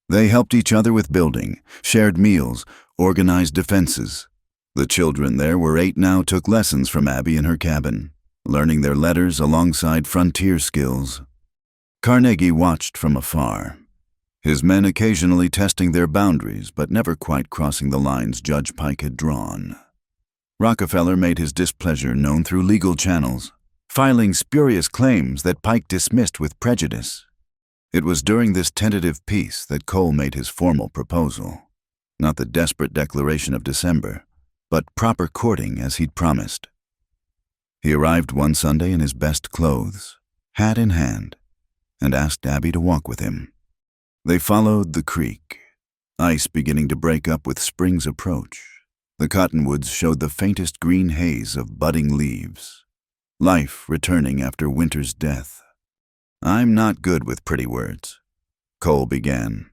They helped each other with building, shared meals, organized defenses. The children there were 8 now took lessons from Abby in her cabin, learning their letters alongside frontier skills. Carnegie watched from afar, his men occasionally testing their boundaries but never quite crossing the lines Judge Pike had drawn. Rockefeller made his displeasure known through legal channels, filing spurious claims that Pike dismissed with prejudice. It was during this tentative peace that Cole made his formal proposal. Not the desperate declaration of December, but proper courting as he'd promised. He arrived one Sunday in his best clothes, hat in hand, and asked Abby to walk with him. They followed the creek, ice beginning to break up with spring's approach. The cottonwoods showed the faintest green haze of budding leaves, life returning after winter's death. "I'm not good with pretty words," Cole began.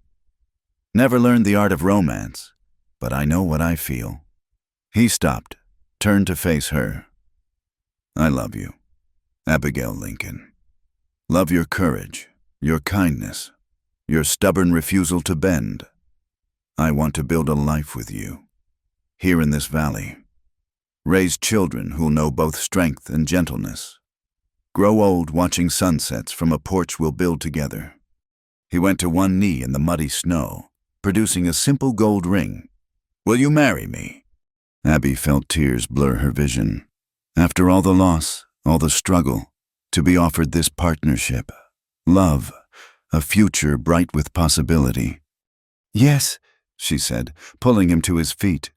"Never learned the art of romance, but I know what I feel." He stopped, turned to face her. "I love you, Abigail Lincoln. Love your courage, your kindness, your stubborn refusal to bend. I want to build a life with you, here in this valley. Raise children who'll know both strength and gentleness. Grow old watching sunsets from a porch we'll build together." He went to one knee in the muddy snow, producing a simple gold ring. "Will you marry me?" Abby felt tears blur her vision. After all the loss, all the struggle, to be offered this partnership, love, a future bright with possibility. "Yes," she said, pulling him to his feet.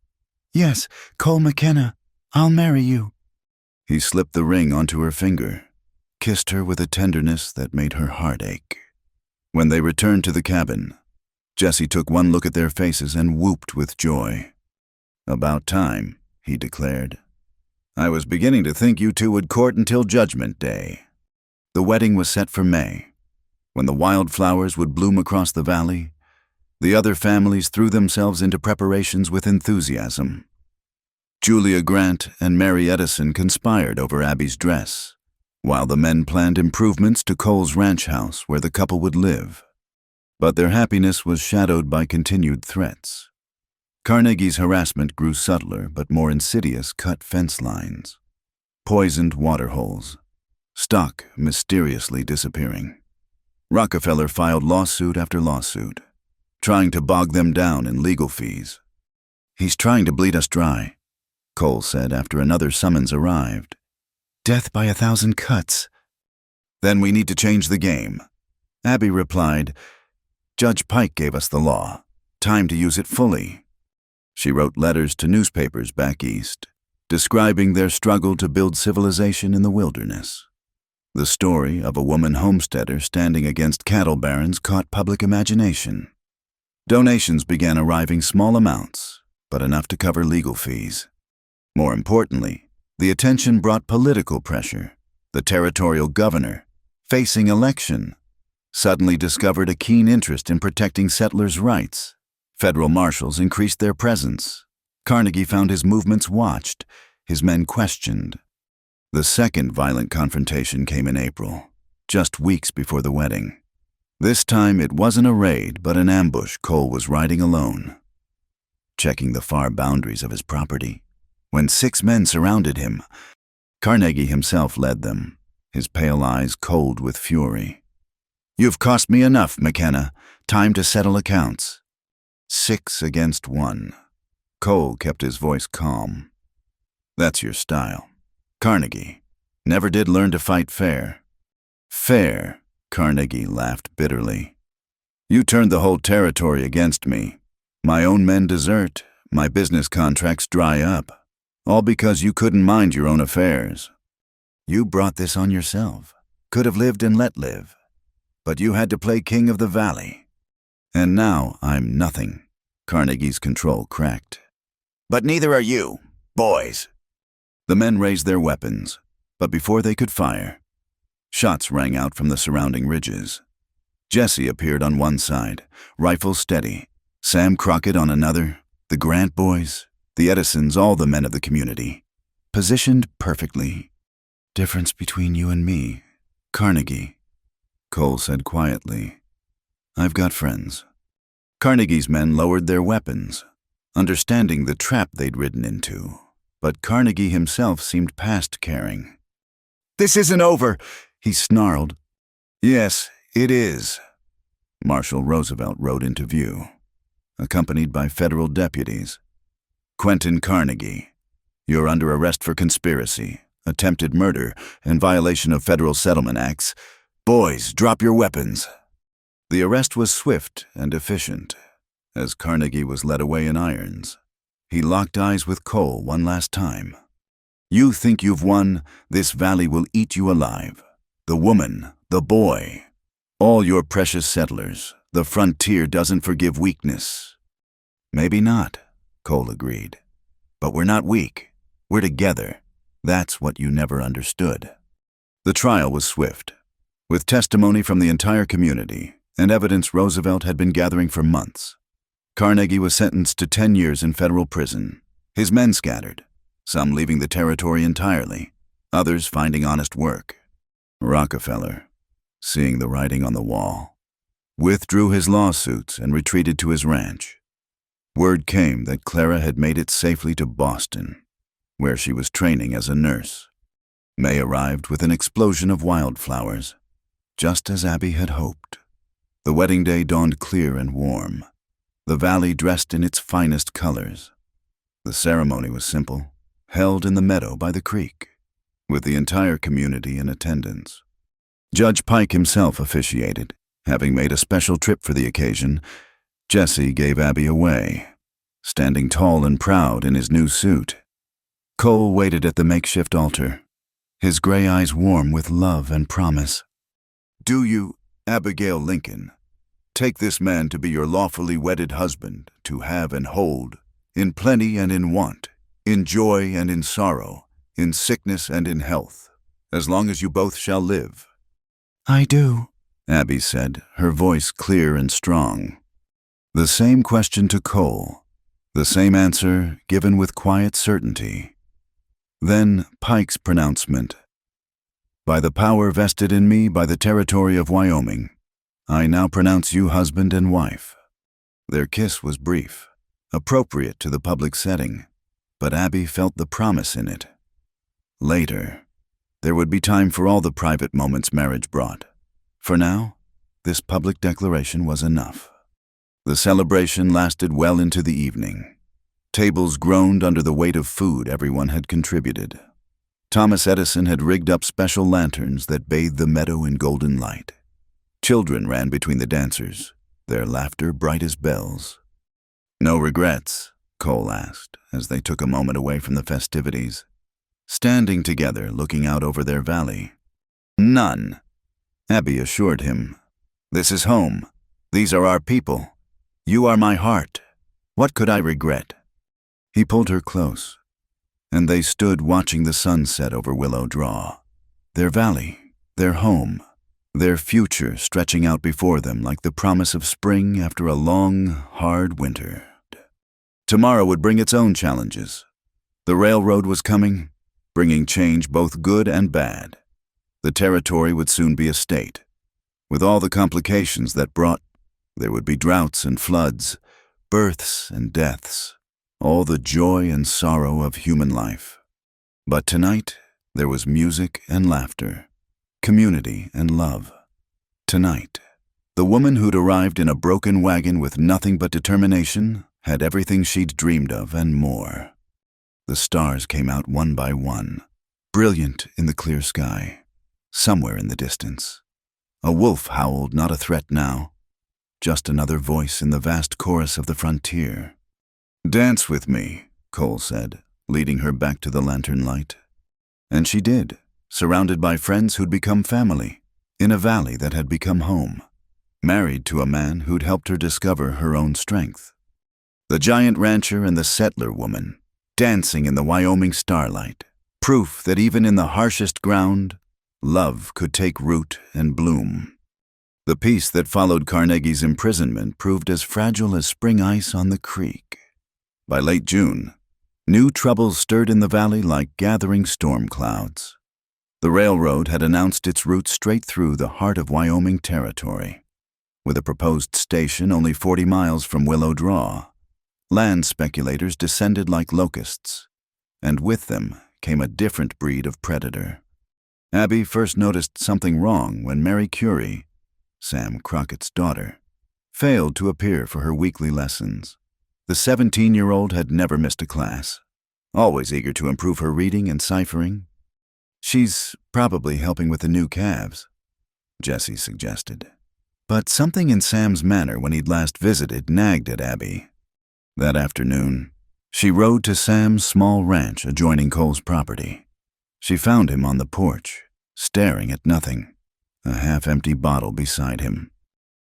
"Yes, Cole McKenna, I'll marry you." He slipped the ring onto her finger, kissed her with a tenderness that made her heart ache. When they returned to the cabin, Jesse took one look at their faces and whooped with joy. "About time," he declared. "I was beginning to think you two would court until Judgment Day." The wedding was set for May, when the wildflowers would bloom across the valley. The other families threw themselves into preparations with enthusiasm. Julia Grant and Mary Edison conspired over Abby's dress, while the men planned improvements to Cole's ranch house where the couple would live. But their happiness was shadowed by continued threats. Carnegie's harassment grew subtler but more insidious cut fence lines, poisoned water holes, stock mysteriously disappearing. Rockefeller filed lawsuit after lawsuit, trying to bog them down in legal fees. "He's trying to bleed us dry," Cole said after another summons arrived. "Death by 1,000 cuts." "Then we need to change the game." Abby replied, "Judge Pike gave us the law. Time to use it fully." She wrote letters to newspapers back east, describing their struggle to build civilization in the wilderness. The story of a woman homesteader standing against cattle barons caught public imagination. Donations began arriving, small amounts, but enough to cover legal fees. More importantly, the attention brought political pressure. The territorial governor, facing election, suddenly discovered a keen interest in protecting settlers' rights. Federal marshals increased their presence. Carnegie found his movements watched, his men questioned. The second violent confrontation came in April, just weeks before the wedding. This time it wasn't a raid, but an ambush. Cole was riding alone, checking the far boundaries of his property, when 6 men surrounded him. Carnegie himself led them, his pale eyes cold with fury. "You've cost me enough, McKenna. Time to settle accounts." 6 against 1. Cole kept his voice calm. "That's your style. Carnegie never did learn to fight fair." "Fair?" Carnegie laughed bitterly. "You turned the whole territory against me. My own men desert, my business contracts dry up, all because you couldn't mind your own affairs. You brought this on yourself. Could have lived and let live. But you had to play king of the valley. And now I'm nothing." Carnegie's control cracked. "But neither are you, boys." The men raised their weapons, but before they could fire, shots rang out from the surrounding ridges. Jesse appeared on one side, rifle steady. Sam Crockett on another, the Grant boys, the Edisons, all the men of the community, positioned perfectly. "Difference between you and me, Carnegie," Cole said quietly. "I've got friends." Carnegie's men lowered their weapons, understanding the trap they'd ridden into, but Carnegie himself seemed past caring. "This isn't over," he snarled. "Yes, it is." Marshal Roosevelt rode into view, accompanied by federal deputies. "Quentin Carnegie, you're under arrest for conspiracy, attempted murder, and violation of federal settlement acts. Boys, drop your weapons." The arrest was swift and efficient, as Carnegie was led away in irons. He locked eyes with Cole one last time. "You think you've won? This valley will eat you alive. The woman, the boy, all your precious settlers. The frontier doesn't forgive weakness." "Maybe not," Cole agreed. "But we're not weak. We're together. That's what you never understood." The trial was swift, with testimony from the entire community and evidence Roosevelt had been gathering for months. Carnegie was sentenced to 10 years in federal prison. His men scattered, some leaving the territory entirely, others finding honest work. Rockefeller, seeing the writing on the wall, withdrew his lawsuits and retreated to his ranch. Word came that Clara had made it safely to Boston, where she was training as a nurse. May arrived with an explosion of wildflowers, just as Abby had hoped. The wedding day dawned clear and warm, the valley dressed in its finest colors. The ceremony was simple, held in the meadow by the creek, with the entire community in attendance. Judge Pike himself officiated, having made a special trip for the occasion. Jesse gave Abby away, standing tall and proud in his new suit. Cole waited at the makeshift altar, his gray eyes warm with love and promise. "Do you, Abigail Lincoln, Take this man to be your lawfully wedded husband, to have and hold, in plenty and in want, in joy and in sorrow, in sickness and in health, as long as you both shall live." "I do," Abby said, her voice clear and strong. The same question to Cole, the same answer given with quiet certainty. Then Pike's pronouncement. "By the power vested in me by the territory of Wyoming, I now pronounce you husband and wife." Their kiss was brief, appropriate to the public setting, but Abby felt the promise in it. Later, there would be time for all the private moments marriage brought. For now, this public declaration was enough. The celebration lasted well into the evening. Tables groaned under the weight of food everyone had contributed. Thomas Edison had rigged up special lanterns that bathed the meadow in golden light. Children ran between the dancers, their laughter bright as bells. "No regrets?" Cole asked, as they took a moment away from the festivities, standing together looking out over their valley. "None," Abby assured him. "This is home. These are our people. You are my heart. What could I regret?" He pulled her close, and they stood watching the sun set over Willow Draw, their valley, their home, their future stretching out before them like the promise of spring after a long, hard winter. Tomorrow would bring its own challenges. The railroad was coming, bringing change both good and bad. The territory would soon be a state. With all the complications that brought, there would be droughts and floods, births and deaths, all the joy and sorrow of human life. But tonight, there was music and laughter, community and love. Tonight, the woman who'd arrived in a broken wagon with nothing but determination had everything she'd dreamed of and more. The stars came out one by one, brilliant in the clear sky. Somewhere in the distance, a wolf howled, not a threat now, just another voice in the vast chorus of the frontier. "Dance with me," Cole said, leading her back to the lantern light. And she did, surrounded by friends who'd become family, in a valley that had become home, married to a man who'd helped her discover her own strength. The giant rancher and the settler woman, dancing in the Wyoming starlight, proof that even in the harshest ground, love could take root and bloom. The peace that followed Carnegie's imprisonment proved as fragile as spring ice on the creek. By late June, new troubles stirred in the valley like gathering storm clouds. The railroad had announced its route straight through the heart of Wyoming territory. With a proposed station only 40 miles from Willow Draw, land speculators descended like locusts, and with them came a different breed of predator. Abby first noticed something wrong when Mary Curie, Sam Crockett's daughter, failed to appear for her weekly lessons. The 17-year-old had never missed a class, always eager to improve her reading and ciphering. "She's probably helping with the new calves," Jessie suggested. But something in Sam's manner when he'd last visited nagged at Abby. That afternoon, she rode to Sam's small ranch adjoining Cole's property. She found him on the porch, staring at nothing, a half-empty bottle beside him.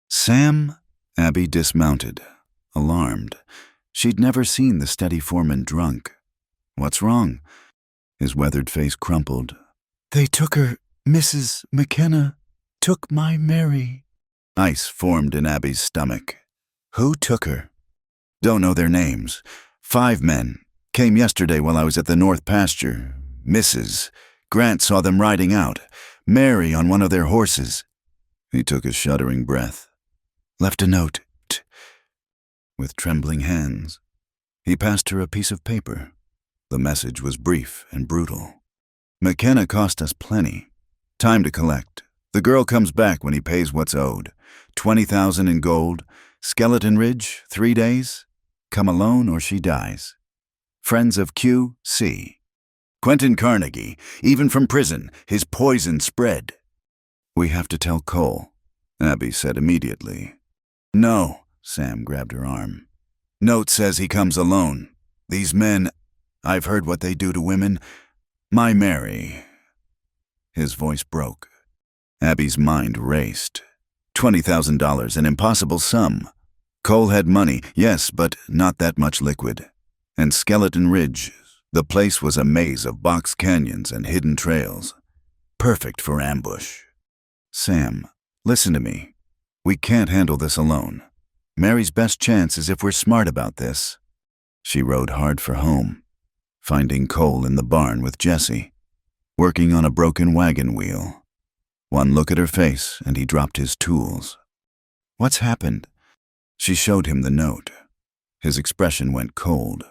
"Sam?" Abby dismounted, alarmed. She'd never seen the steady foreman drunk. "What's wrong?" His weathered face crumpled. "They took her. Mrs. McKenna took my Mary." Ice formed in Abby's stomach. "Who took her?" "Don't know their names. 5 men. Came yesterday while I was at the North Pasture. Mrs. Grant saw them riding out. Mary on one of their horses." He took a shuddering breath. "Left a note." With trembling hands, he passed her a piece of paper. The message was brief and brutal. "McKenna cost us plenty. Time to collect. The girl comes back when he pays what's owed. 20,000 in gold. Skeleton Ridge, 3 days. Come alone or she dies. Friends of Q.C. Quentin Carnegie, even from prison, his poison spread." "We have to tell Cole," Abby said immediately. "No," Sam grabbed her arm. "Note says he comes alone. These men, I've heard what they do to women. My Mary." His voice broke. Abby's mind raced. $20,000, an impossible sum. Cole had money, yes, but not that much liquid. And Skeleton Ridge, the place was a maze of box canyons and hidden trails. Perfect for ambush. Sam, listen to me. We can't handle this alone. Mary's best chance is if we're smart about this. She rode hard for home, finding Cole in the barn with Jesse, working on a broken wagon wheel. One look at her face and he dropped his tools. What's happened? She showed him the note. His expression went cold.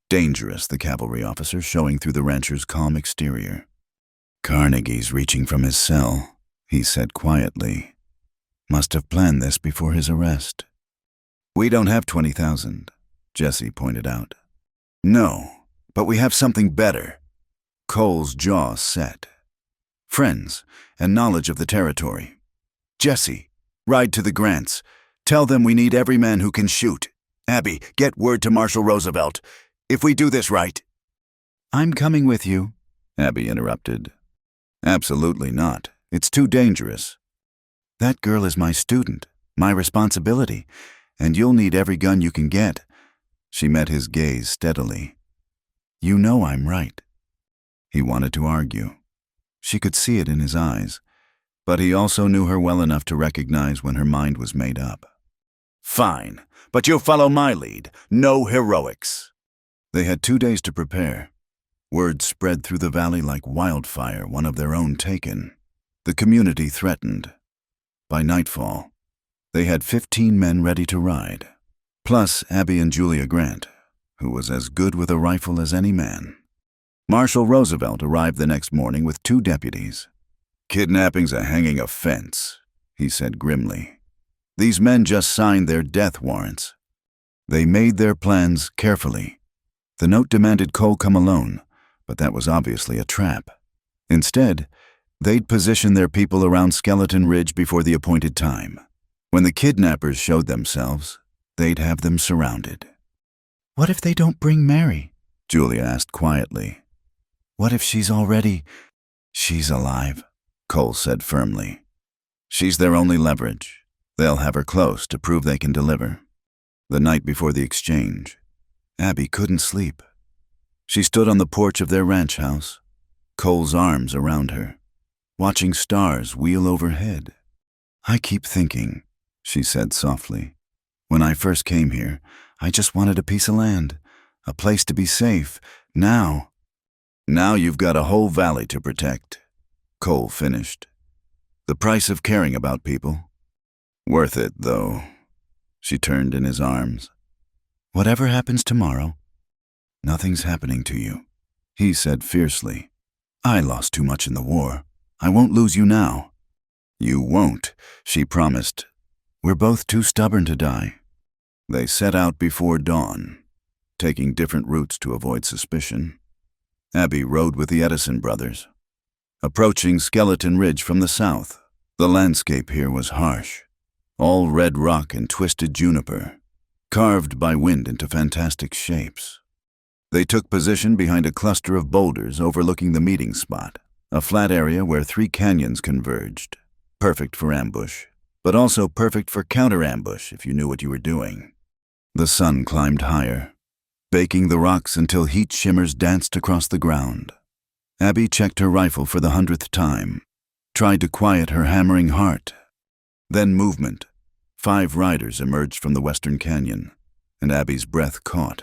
Dangerous, the cavalry officer showing through the rancher's calm exterior. Carnegie's reaching from his cell, he said quietly. Must have planned this before his arrest. We don't have 20,000, Jesse pointed out. No, but we have something better. Cole's jaw set. Friends and knowledge of the territory. Jesse, ride to the Grants. Tell them we need every man who can shoot. Abby, get word to Marshal Roosevelt. If we do this right. I'm coming with you, Abby interrupted. Absolutely not. It's too dangerous. That girl is my student, my responsibility, and you'll need every gun you can get. She met his gaze steadily. You know I'm right. He wanted to argue. She could see it in his eyes, but he also knew her well enough to recognize when her mind was made up. Fine, but you'll follow my lead. No heroics. They had 2 days to prepare. Word spread through the valley like wildfire, one of their own taken. The community threatened. By nightfall, they had 15 men ready to ride, plus Abby and Julia Grant, who was as good with a rifle as any man. Marshal Roosevelt arrived the next morning with 2 deputies. Kidnapping's a hanging offense, he said grimly. These men just signed their death warrants. They made their plans carefully. The note demanded Cole come alone, but that was obviously a trap. Instead, they'd position their people around Skeleton Ridge before the appointed time. When the kidnappers showed themselves, they'd have them surrounded. What if they don't bring Mary? Julia asked quietly. What if she's alive, Cole said firmly. She's their only leverage. They'll have her close to prove they can deliver. The night before the exchange, Abby couldn't sleep. She stood on the porch of their ranch house, Cole's arms around her, watching stars wheel overhead. I keep thinking, she said softly. When I first came here, I just wanted a piece of land, a place to be safe. Now you've got a whole valley to protect, Cole finished. The price of caring about people. Worth it, though. She turned in his arms. Whatever happens tomorrow, nothing's happening to you, he said fiercely. I lost too much in the war. I won't lose you now. You won't, she promised. We're both too stubborn to die. They set out before dawn, taking different routes to avoid suspicion. Abby rode with the Edison brothers. Approaching Skeleton Ridge from the south, the landscape here was harsh. All red rock and twisted juniper, carved by wind into fantastic shapes. They took position behind a cluster of boulders overlooking the meeting spot, a flat area where 3 canyons converged. Perfect for ambush, but also perfect for counter-ambush if you knew what you were doing. The sun climbed higher, baking the rocks until heat shimmers danced across the ground. Abby checked her rifle for the 100th time, tried to quiet her hammering heart. Then movement. 5 riders emerged from the western canyon, and Abby's breath caught.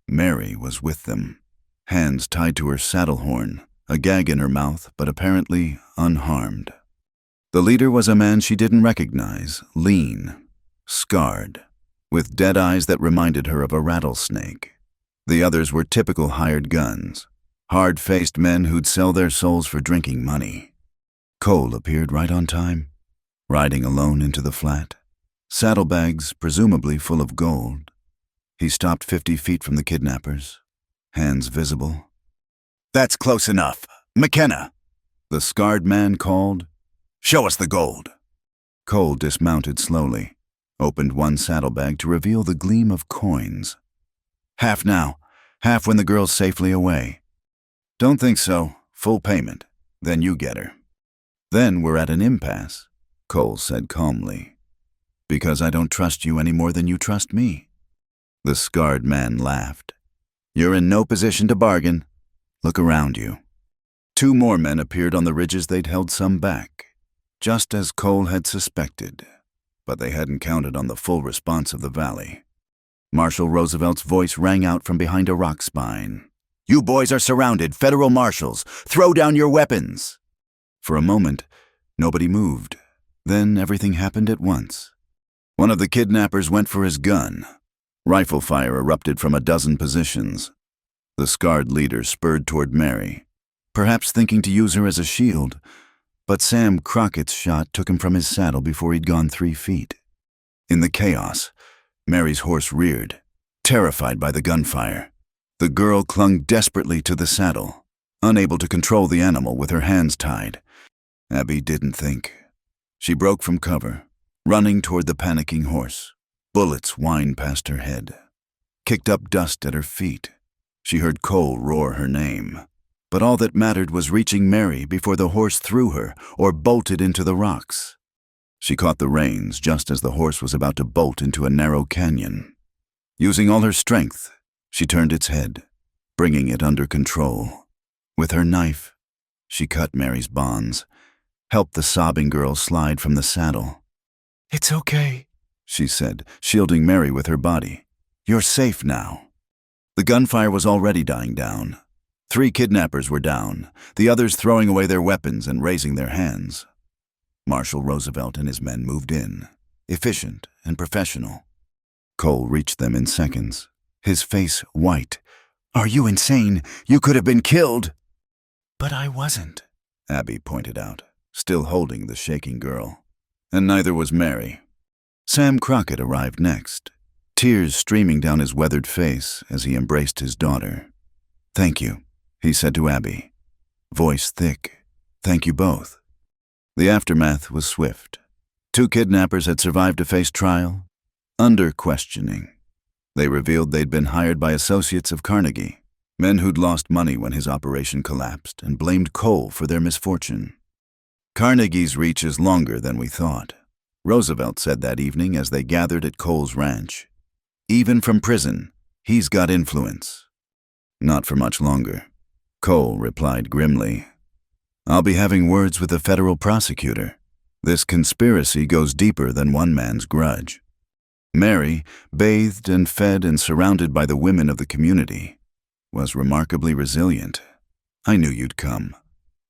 Mary was with them, hands tied to her saddle horn, a gag in her mouth, but apparently unharmed. The leader was a man she didn't recognize, lean, scarred, with dead eyes that reminded her of a rattlesnake. The others were typical hired guns, hard-faced men who'd sell their souls for drinking money. Cole appeared right on time, riding alone into the flat, saddlebags presumably full of gold. He stopped 50 feet from the kidnappers, hands visible. That's close enough. McKenna, the scarred man called. Show us the gold. Cole dismounted slowly, opened one saddlebag to reveal the gleam of coins. Half now, half when the girl's safely away. Don't think so. Full payment. Then you get her. Then we're at an impasse. Cole said calmly. Because I don't trust you any more than you trust me. The scarred man laughed. You're in no position to bargain. Look around you. 2 more men appeared on the ridges they'd held some back, just as Cole had suspected, but they hadn't counted on the full response of the valley. Marshal Roosevelt's voice rang out from behind a rock spine. You boys are surrounded, federal marshals. Throw down your weapons. For a moment, nobody moved. Then everything happened at once. One of the kidnappers went for his gun. Rifle fire erupted from a dozen positions. The scarred leader spurred toward Mary, perhaps thinking to use her as a shield, but Sam Crockett's shot took him from his saddle before he'd gone 3 feet. In the chaos, Mary's horse reared, terrified by the gunfire. The girl clung desperately to the saddle, unable to control the animal with her hands tied. Abby didn't think. She broke from cover, running toward the panicking horse. Bullets whined past her head, kicked up dust at her feet. She heard Cole roar her name. But all that mattered was reaching Mary before the horse threw her or bolted into the rocks. She caught the reins just as the horse was about to bolt into a narrow canyon. Using all her strength, she turned its head, bringing it under control. With her knife, she cut Mary's bonds, helped the sobbing girl slide from the saddle. It's okay, she said, shielding Mary with her body. You're safe now. The gunfire was already dying down. 3 kidnappers were down, the others throwing away their weapons and raising their hands. Marshal Roosevelt and his men moved in, efficient and professional. Cole reached them in seconds, his face white. Are you insane? You could have been killed. but I wasn't. Abby pointed out, still holding the shaking girl. And neither was Mary. Sam Crockett arrived next, tears streaming down his weathered face as he embraced his daughter. Thank you, he said to Abby, voice thick. Thank you both. The aftermath was swift. 2 kidnappers had survived to face trial, under questioning. They revealed they'd been hired by associates of Carnegie, men who'd lost money when his operation collapsed and blamed Cole for their misfortune. Carnegie's reach is longer than we thought, Roosevelt said that evening as they gathered at Cole's ranch. Even from prison, he's got influence. Not for much longer, Cole replied grimly. I'll be having words with the federal prosecutor. This conspiracy goes deeper than one man's grudge. Mary, bathed and fed and surrounded by the women of the community, was remarkably resilient. I knew you'd come.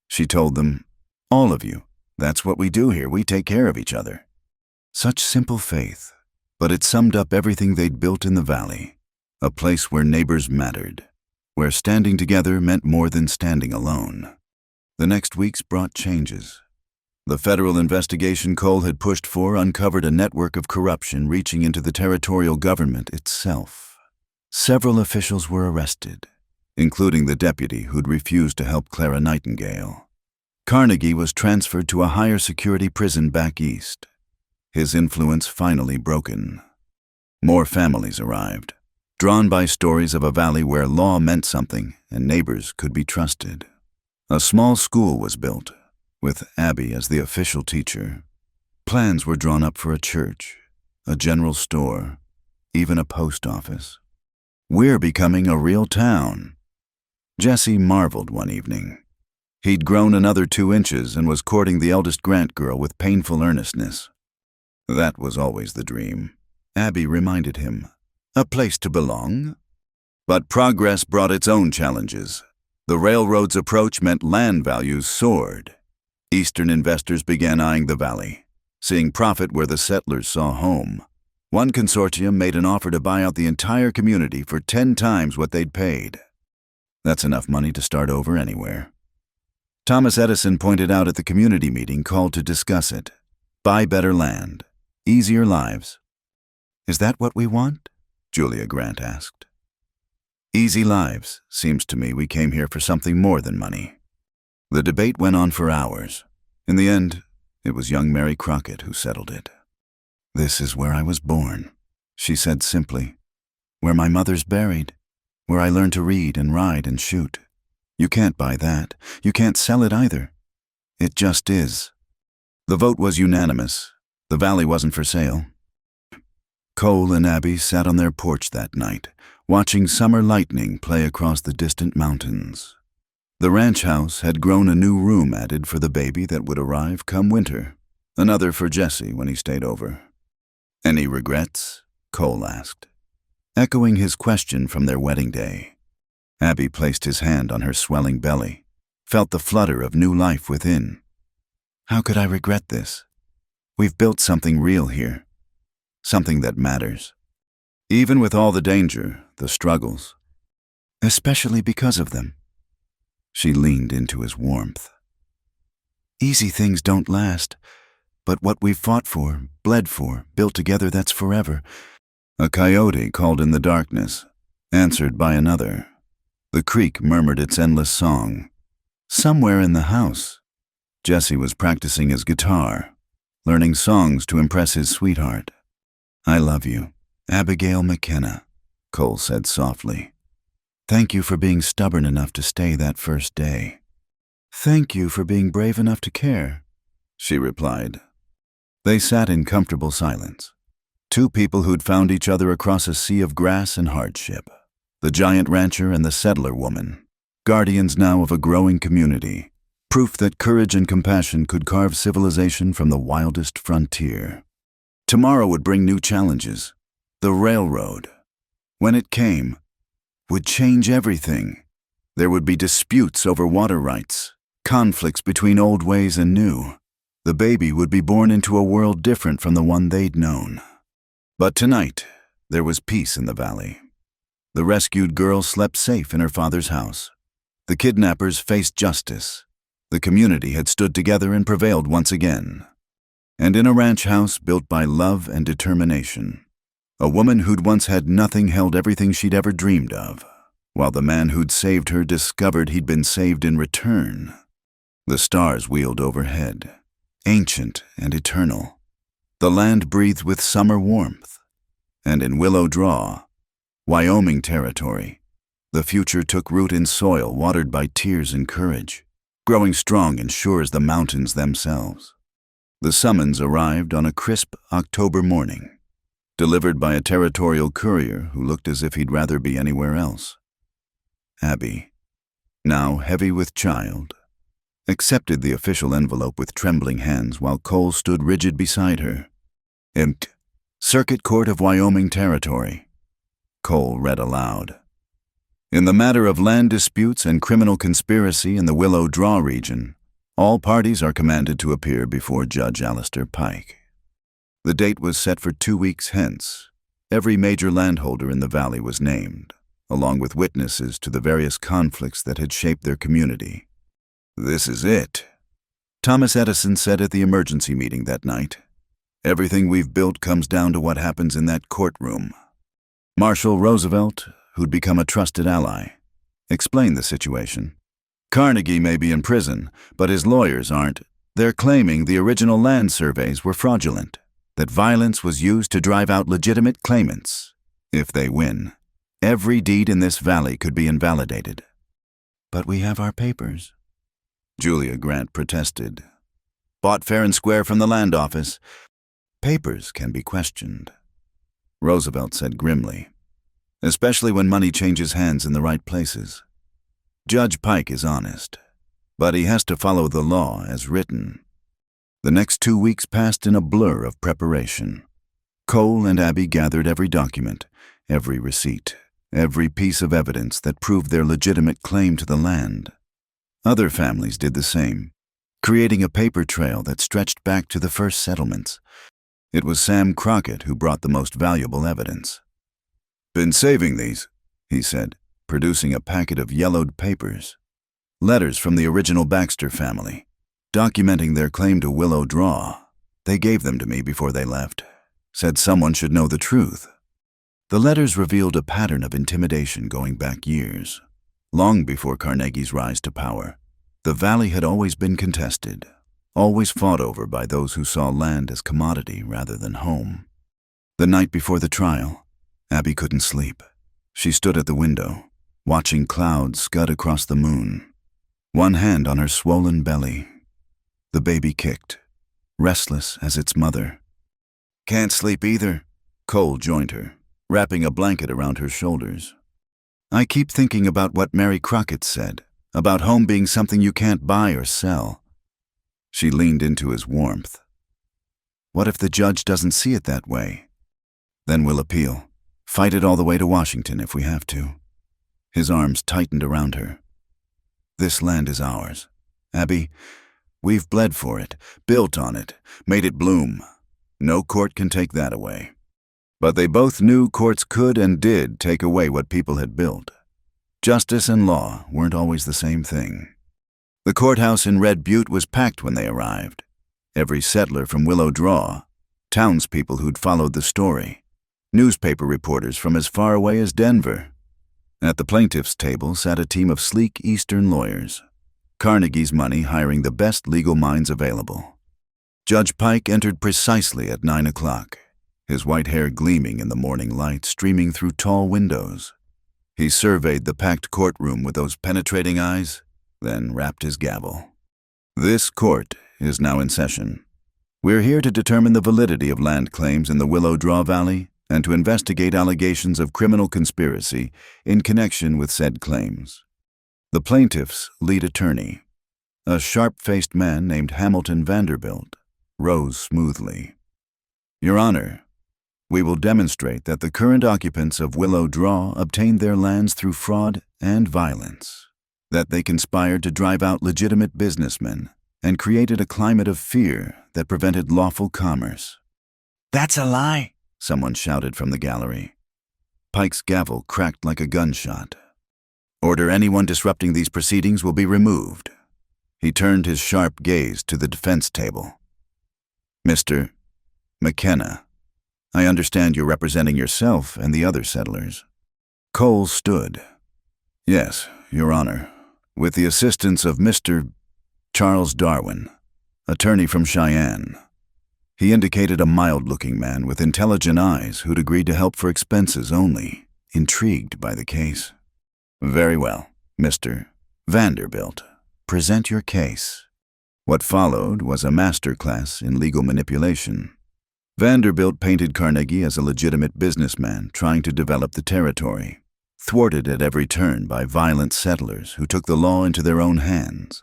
She told them, all of you, that's what we do here, we take care of each other. Such simple faith, but it summed up everything they'd built in the valley, a place where neighbors mattered, where standing together meant more than standing alone. The next weeks brought changes. The federal investigation Cole had pushed for uncovered a network of corruption reaching into the territorial government itself. Several officials were arrested, including the deputy who'd refused to help Clara Nightingale. Carnegie was transferred to a higher security prison back east, his influence finally broken. More families arrived, drawn by stories of a valley where law meant something and neighbors could be trusted. A small school was built, with Abby as the official teacher. Plans were drawn up for a church, a general store, even a post office. We're becoming a real town. Jesse marveled one evening. He'd grown another 2 inches and was courting the eldest Grant girl with painful earnestness. That was always the dream, Abby reminded him. A place to belong? But progress brought its own challenges. The railroad's approach meant land values soared. Eastern investors began eyeing the valley, seeing profit where the settlers saw home. One consortium made an offer to buy out the entire community for 10 times what they'd paid. That's enough money to start over anywhere. Thomas Edison pointed out at the community meeting called to discuss it. Buy better land, easier lives. Is that what we want? Julia Grant asked. Easy lives. Seems to me we came here for something more than money. The debate went on for hours. In the end, it was young Mary Crockett who settled it. This is where I was born, she said simply. Where my mother's buried, where I learned to read and ride and shoot. You can't buy that. You can't sell it either. It just is. The vote was unanimous. The valley wasn't for sale. Cole and Abby sat on their porch that night, watching summer lightning play across the distant mountains. The ranch house had grown a new room added for the baby that would arrive come winter, another for Jesse when he stayed over. "Any regrets?" Cole asked, echoing his question from their wedding day. Abby placed his hand on her swelling belly, felt the flutter of new life within. "How could I regret this? We've built something real here, something that matters. Even with all the danger, the struggles, especially because of them." She leaned into his warmth. "Easy things don't last, but what we've fought for, bled for, built together, that's forever." A coyote called in the darkness, answered by another. The creek murmured its endless song. Somewhere in the house, Jesse was practicing his guitar, learning songs to impress his sweetheart. "I love you, Abigail McKenna," Cole said softly. "Thank you for being stubborn enough to stay that first day." "Thank you for being brave enough to care," she replied. They sat in comfortable silence. Two people who'd found each other across a sea of grass and hardship. The giant rancher and the settler woman, guardians now of a growing community, proof that courage and compassion could carve civilization from the wildest frontier. Tomorrow would bring new challenges. The railroad, when it came, would change everything. There would be disputes over water rights, conflicts between old ways and new. The baby would be born into a world different from the one they'd known. But tonight, there was peace in the valley. The rescued girl slept safe in her father's house. The kidnappers faced justice. The community had stood together and prevailed once again. And in a ranch house built by love and determination, a woman who'd once had nothing held everything she'd ever dreamed of, while the man who'd saved her discovered he'd been saved in return. The stars wheeled overhead, ancient and eternal. The land breathed with summer warmth. And in Willow Draw, Wyoming territory, the future took root in soil watered by tears and courage, growing strong and sure as the mountains themselves. The summons arrived on a crisp October morning, delivered by a territorial courier who looked as if he'd rather be anywhere else. Abby, now heavy with child, accepted the official envelope with trembling hands while Cole stood rigid beside her. "Impt, Circuit Court of Wyoming Territory," Cole read aloud. "In the matter of land disputes and criminal conspiracy in the Willow Draw region, all parties are commanded to appear before Judge Alistair Pike." The date was set for 2 weeks hence. Every major landholder in the valley was named, along with witnesses to the various conflicts that had shaped their community. "This is it," Thomas Edison said at the emergency meeting that night. "Everything we've built comes down to what happens in that courtroom." Marshall Roosevelt, who'd become a trusted ally, explained the situation. "Carnegie may be in prison, but his lawyers aren't. They're claiming the original land surveys were fraudulent, that violence was used to drive out legitimate claimants. If they win, every deed in this valley could be invalidated." "But we have our papers," Julia Grant protested. "Bought fair and square from the land office." "Papers can be questioned," Roosevelt said grimly, "especially when money changes hands in the right places. Judge Pike is honest, but he has to follow the law as written." The next 2 weeks passed in a blur of preparation. Cole and Abby gathered every document, every receipt, every piece of evidence that proved their legitimate claim to the land. Other families did the same, creating a paper trail that stretched back to the first settlements. It was Sam Crockett who brought the most valuable evidence. "Been saving these," he said, producing a packet of yellowed papers. Letters from the original Baxter family, documenting their claim to Willow Draw. "They gave them to me before they left. Said someone should know the truth." The letters revealed a pattern of intimidation going back years. Long before Carnegie's rise to power, the valley had always been contested, always fought over by those who saw land as commodity rather than home. The night before the trial, Abby couldn't sleep. She stood at the window, watching clouds scud across the moon, one hand on her swollen belly. The baby kicked, restless as its mother. "Can't sleep either," Cole joined her, wrapping a blanket around her shoulders. "I keep thinking about what Mary Crockett said, about home being something you can't buy or sell." She leaned into his warmth. "What if the judge doesn't see it that way? Then we'll appeal, fight it all the way to Washington if we have to." His arms tightened around her. "This land is ours. Abby, we've bled for it, built on it, made it bloom. No court can take that away." But they both knew courts could and did take away what people had built. Justice and law weren't always the same thing. The courthouse in Red Butte was packed when they arrived. Every settler from Willow Draw, townspeople who'd followed the story, newspaper reporters from as far away as Denver. At the plaintiff's table sat a team of sleek Eastern lawyers, Carnegie's money hiring the best legal minds available. Judge Pike entered precisely at 9 o'clock, his white hair gleaming in the morning light streaming through tall windows. He surveyed the packed courtroom with those penetrating eyes, then rapped his gavel. "This court is now in session. We're here to determine the validity of land claims in the Willow Draw Valley and to investigate allegations of criminal conspiracy in connection with said claims." The plaintiff's lead attorney, a sharp-faced man named Hamilton Vanderbilt, rose smoothly. "Your Honor, we will demonstrate that the current occupants of Willow Draw obtained their lands through fraud and violence, that they conspired to drive out legitimate businessmen and created a climate of fear that prevented lawful commerce." That's a lie, someone shouted from the gallery. Pike's gavel cracked like a gunshot. "Order anyone disrupting these proceedings will be removed." He turned his sharp gaze to the defense table. "Mr. McKenna, I understand you're representing yourself and the other settlers." Cole stood. "Yes, Your Honor, with the assistance of Mr. Charles Darwin, attorney from Cheyenne." He indicated a mild-looking man with intelligent eyes who'd agreed to help for expenses only, intrigued by the case. "Very well, Mr. Vanderbilt, present your case." What followed was a masterclass in legal manipulation. Vanderbilt painted Carnegie as a legitimate businessman trying to develop the territory, thwarted at every turn by violent settlers who took the law into their own hands.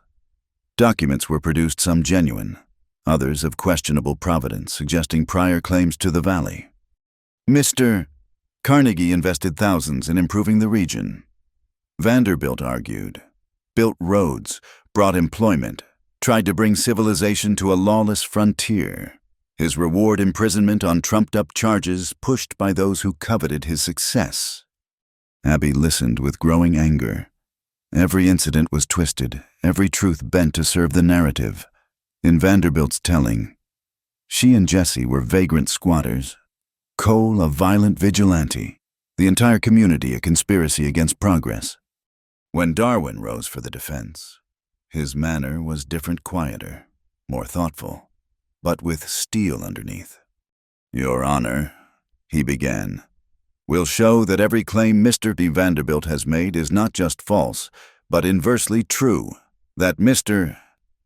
Documents were produced, some genuine, others of questionable provenance, suggesting prior claims to the valley. Mr. Carnegie invested thousands in improving the region. Vanderbilt argued, built roads, brought employment, tried to bring civilization to a lawless frontier. His reward imprisonment on trumped-up charges pushed by those who coveted his success. Abby listened with growing anger. Every incident was twisted, every truth bent to serve the narrative. In Vanderbilt's telling, she and Jesse were vagrant squatters, Cole a violent vigilante, the entire community a conspiracy against progress. When Darwin rose for the defense, his manner was different, quieter, more thoughtful, but with steel underneath. "Your Honor," he began, "will show that every claim Mr. B. Vanderbilt has made is not just false, but inversely true, that Mr.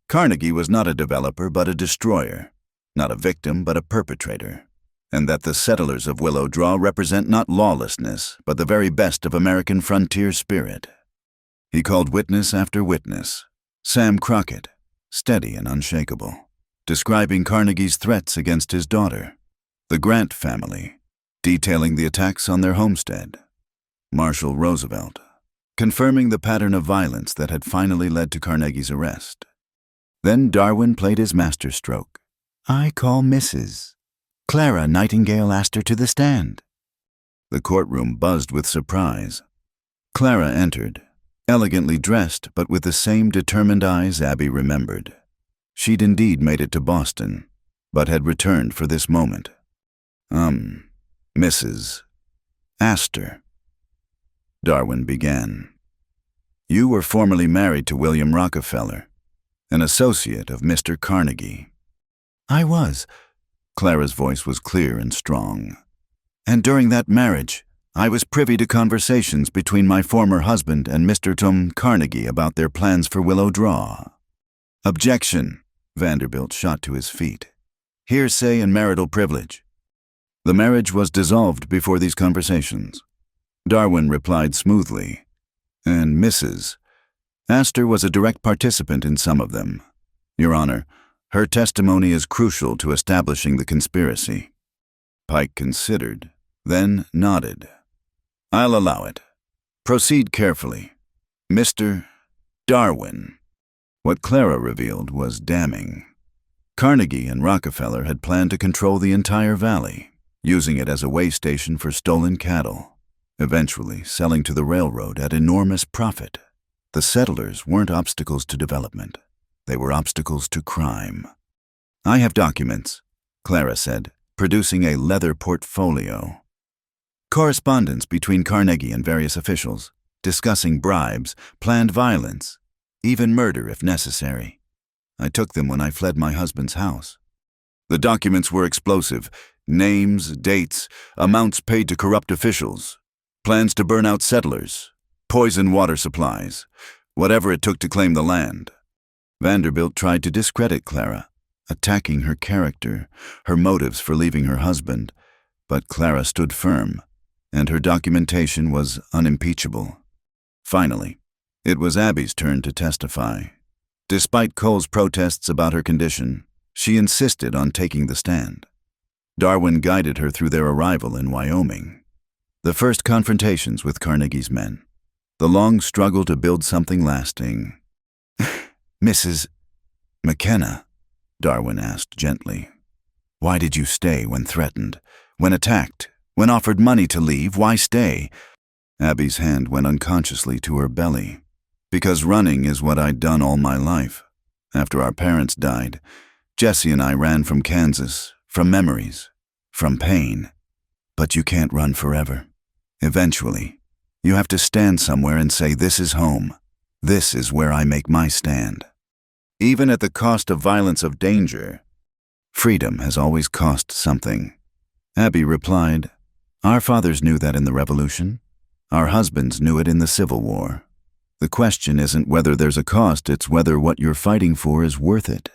Carnegie was not a developer but a destroyer, not a victim but a perpetrator, and that the settlers of Willow Draw represent not lawlessness but the very best of American frontier spirit." He called witness after witness, Sam Crockett, steady and unshakable, describing Carnegie's threats against his daughter, the Grant family, detailing the attacks on their homestead, Marshall Roosevelt, confirming the pattern of violence that had finally led to Carnegie's arrest. Then Darwin played his masterstroke. "I call Mrs. Clara Nightingale asked her to the stand." The courtroom buzzed with surprise. Clara entered, elegantly dressed but with the same determined eyes Abby remembered. She'd indeed made it to Boston, but had returned for this moment. Mrs. Astor," Darwin began. "You were formerly married to William Rockefeller, an associate of Mr. Carnegie." "I was." Clara's voice was clear and strong. "And during that marriage, I was privy to conversations between my former husband and Mr. Tom Carnegie about their plans for Willow Draw." "Objection!" Vanderbilt shot to his feet. hearsay and marital privilege. The marriage was dissolved before these conversations. Darwin replied smoothly, and Mrs. Astor was a direct participant in some of them. Your Honor, her testimony is crucial to establishing the conspiracy. Pike considered, then nodded. I'll allow it. Proceed carefully. Mr. Darwin. What Clara revealed was damning. Carnegie and Rockefeller had planned to control the entire valley, using it as a way station for stolen cattle, eventually selling to the railroad at enormous profit. The settlers weren't obstacles to development. They were obstacles to crime. I have documents, Clara said, producing a leather portfolio. Correspondence between Carnegie and various officials, discussing bribes, planned violence, even murder if necessary. I took them when I fled my husband's house. The documents were explosive. Names, dates, amounts paid to corrupt officials, plans to burn out settlers, poison water supplies, whatever it took to claim the land. Vanderbilt tried to discredit Clara, attacking her character, her motives for leaving her husband, but Clara stood firm, and her documentation was unimpeachable. Finally, it was Abby's turn to testify. Despite Cole's protests about her condition, she insisted on taking the stand. Darwin guided her through their arrival in Wyoming. The first confrontations with Carnegie's men. The long struggle to build something lasting. Mrs. McKenna, Darwin asked gently, why did you stay when threatened, when attacked, when offered money to leave? Why stay? Abby's hand went unconsciously to her belly. Because running is what I'd done all my life. After our parents died, Jesse and I ran from Kansas, from memories, from pain. But you can't run forever. Eventually, you have to stand somewhere and say, this is home. This is where I make my stand. Even at the cost of violence of danger, freedom has always cost something. Abby replied, our fathers knew that in the Revolution. Our husbands knew it in the Civil War. The question isn't whether there's a cost, it's whether what you're fighting for is worth it.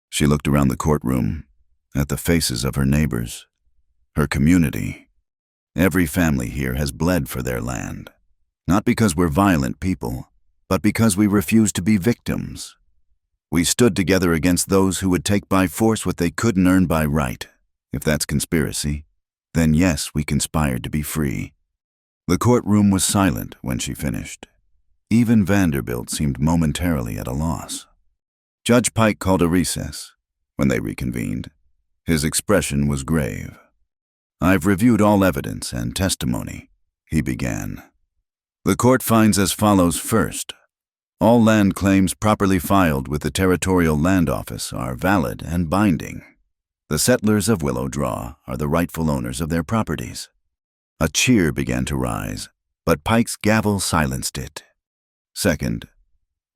She looked around the courtroom, at the faces of her neighbors, her community. Every family here has bled for their land, not because we're violent people, but because we refuse to be victims. We stood together against those who would take by force what they couldn't earn by right. If that's conspiracy, then yes, we conspired to be free. The courtroom was silent when she finished. Even Vanderbilt seemed momentarily at a loss. Judge Pike called a recess. When they reconvened, his expression was grave. I've reviewed all evidence and testimony, he began. The court finds as follows. First, all land claims properly filed with the Territorial Land Office are valid and binding. The settlers of Willow Draw are the rightful owners of their properties. A cheer began to rise, but Pike's gavel silenced it. Second,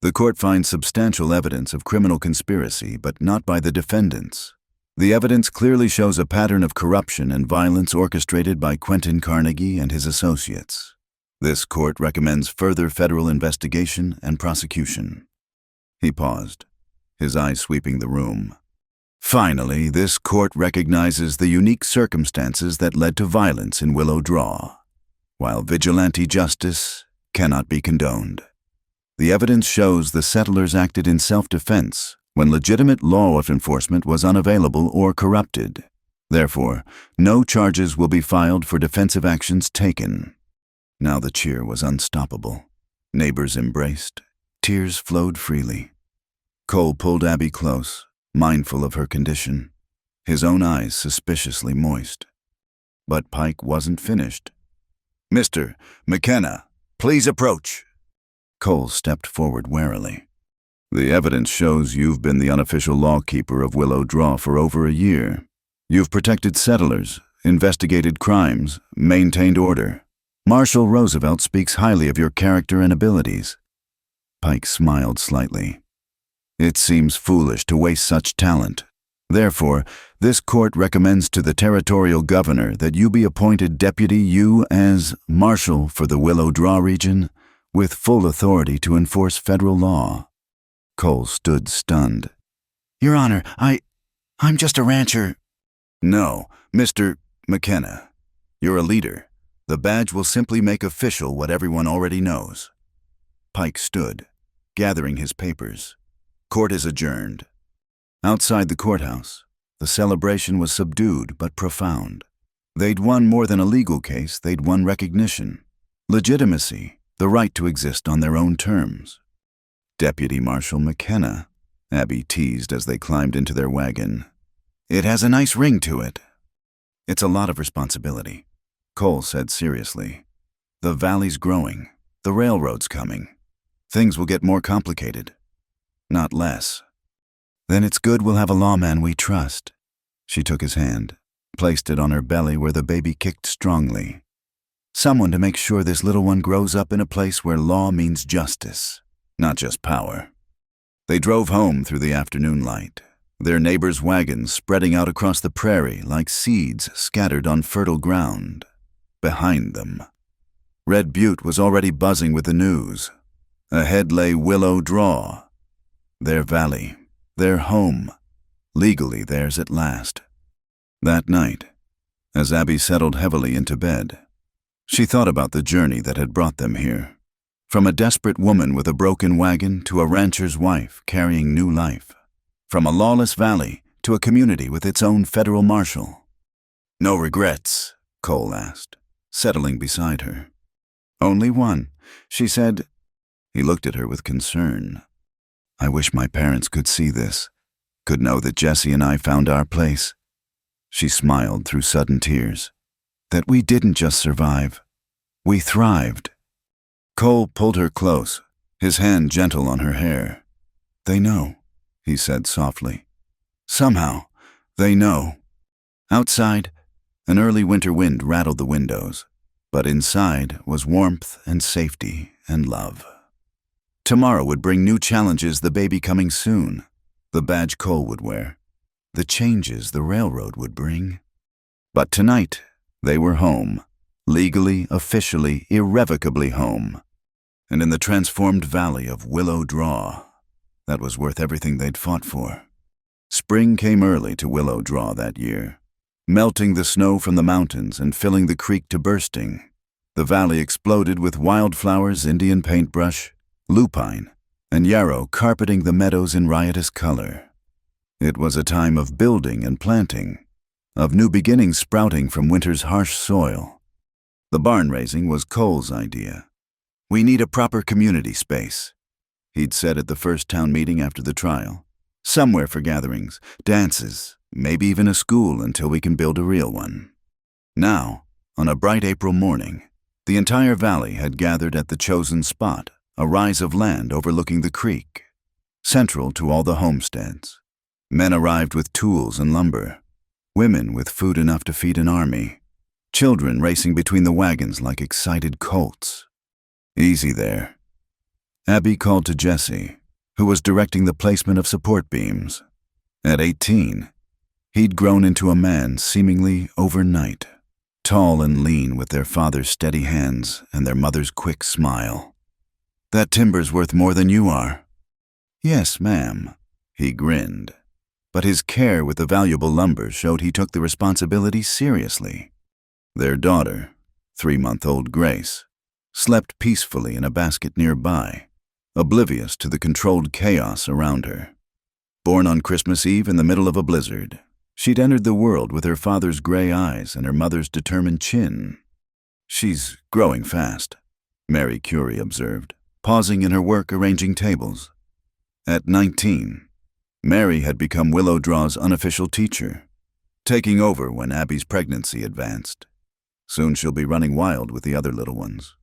the court finds substantial evidence of criminal conspiracy, but not by the defendants. The evidence clearly shows a pattern of corruption and violence orchestrated by Quentin Carnegie and his associates. This court recommends further federal investigation and prosecution. He paused, his eyes sweeping the room. Finally, this court recognizes the unique circumstances that led to violence in Willow Draw, while vigilante justice cannot be condoned. The evidence shows the settlers acted in self-defense when legitimate law enforcement was unavailable or corrupted. Therefore, no charges will be filed for defensive actions taken. Now the cheer was unstoppable. Neighbors embraced. Tears flowed freely. Cole pulled Abby close, mindful of her condition, his own eyes suspiciously moist. But Pike wasn't finished. Mr. McKenna, please approach. Cole stepped forward warily. The evidence shows you've been the unofficial lawkeeper of Willow Draw for over a year. You've protected settlers, investigated crimes, maintained order. Marshall Roosevelt speaks highly of your character and abilities. Pike smiled slightly. It seems foolish to waste such talent. Therefore, this court recommends to the territorial governor that you be appointed deputy U.S. Marshal for the Willow Draw region, with full authority to enforce federal law. Cole stood stunned. Your Honor, I'm just a rancher. No, Mr. McKenna. You're a leader. The badge will simply make official what everyone already knows. Pike stood, gathering his papers. Court is adjourned. Outside the courthouse, the celebration was subdued but profound. They'd won more than a legal case, they'd won recognition, legitimacy, the right to exist on their own terms. Deputy Marshal McKenna, Abby teased as they climbed into their wagon. It has a nice ring to it. It's a lot of responsibility, Cole said seriously. The valley's growing, the railroad's coming. Things will get more complicated, not less. Then it's good we'll have a lawman we trust. She took his hand, placed it on her belly where the baby kicked strongly. Someone to make sure this little one grows up in a place where law means justice, not just power. They drove home through the afternoon light, their neighbors' wagons spreading out across the prairie like seeds scattered on fertile ground. Behind them, Red Butte was already buzzing with the news. Ahead lay Willow Draw, their valley, their home, legally theirs at last. That night, as Abby settled heavily into bed, she thought about the journey that had brought them here. From a desperate woman with a broken wagon to a rancher's wife carrying new life. From a lawless valley to a community with its own federal marshal. No regrets, Cole asked, settling beside her. Only one, she said. He looked at her with concern. I wish my parents could see this, could know that Jesse and I found our place. She smiled through sudden tears. That we didn't just survive, we thrived. Cole pulled her close, his hand gentle on her hair. They know, he said softly. Somehow, they know. Outside, an early winter wind rattled the windows, but inside was warmth and safety and love. Tomorrow would bring new challenges, the baby coming soon, the badge Cole would wear, the changes the railroad would bring. But tonight, they were home, legally, officially, irrevocably home. And in the transformed valley of Willow Draw, that was worth everything they'd fought for. Spring came early to Willow Draw that year, melting the snow from the mountains and filling the creek to bursting. The valley exploded with wildflowers, Indian paintbrush, lupine, and yarrow carpeting the meadows in riotous color. It was a time of building and planting, of new beginnings sprouting from winter's harsh soil. The barn raising was Cole's idea. We need a proper community space, he'd said at the first town meeting after the trial. Somewhere for gatherings, dances, maybe even a school until we can build a real one. Now, on a bright April morning, the entire valley had gathered at the chosen spot, a rise of land overlooking the creek, central to all the homesteads. Men arrived with tools and lumber, women with food enough to feed an army, children racing between the wagons like excited colts. Easy there. Abby called to Jesse, who was directing the placement of support beams. At 18, he'd grown into a man seemingly overnight, tall and lean with their father's steady hands and their mother's quick smile. That timber's worth more than you are. Yes, ma'am, he grinned. But his care with the valuable lumber showed he took the responsibility seriously. Their daughter, 3-month-old Grace, slept peacefully in a basket nearby, oblivious to the controlled chaos around her. Born on Christmas Eve in the middle of a blizzard, she'd entered the world with her father's gray eyes and her mother's determined chin. She's growing fast, Mary Curie observed, pausing in her work arranging tables. At 19, Mary had become Willow Draw's unofficial teacher, taking over when Abby's pregnancy advanced. Soon she'll be running wild with the other little ones.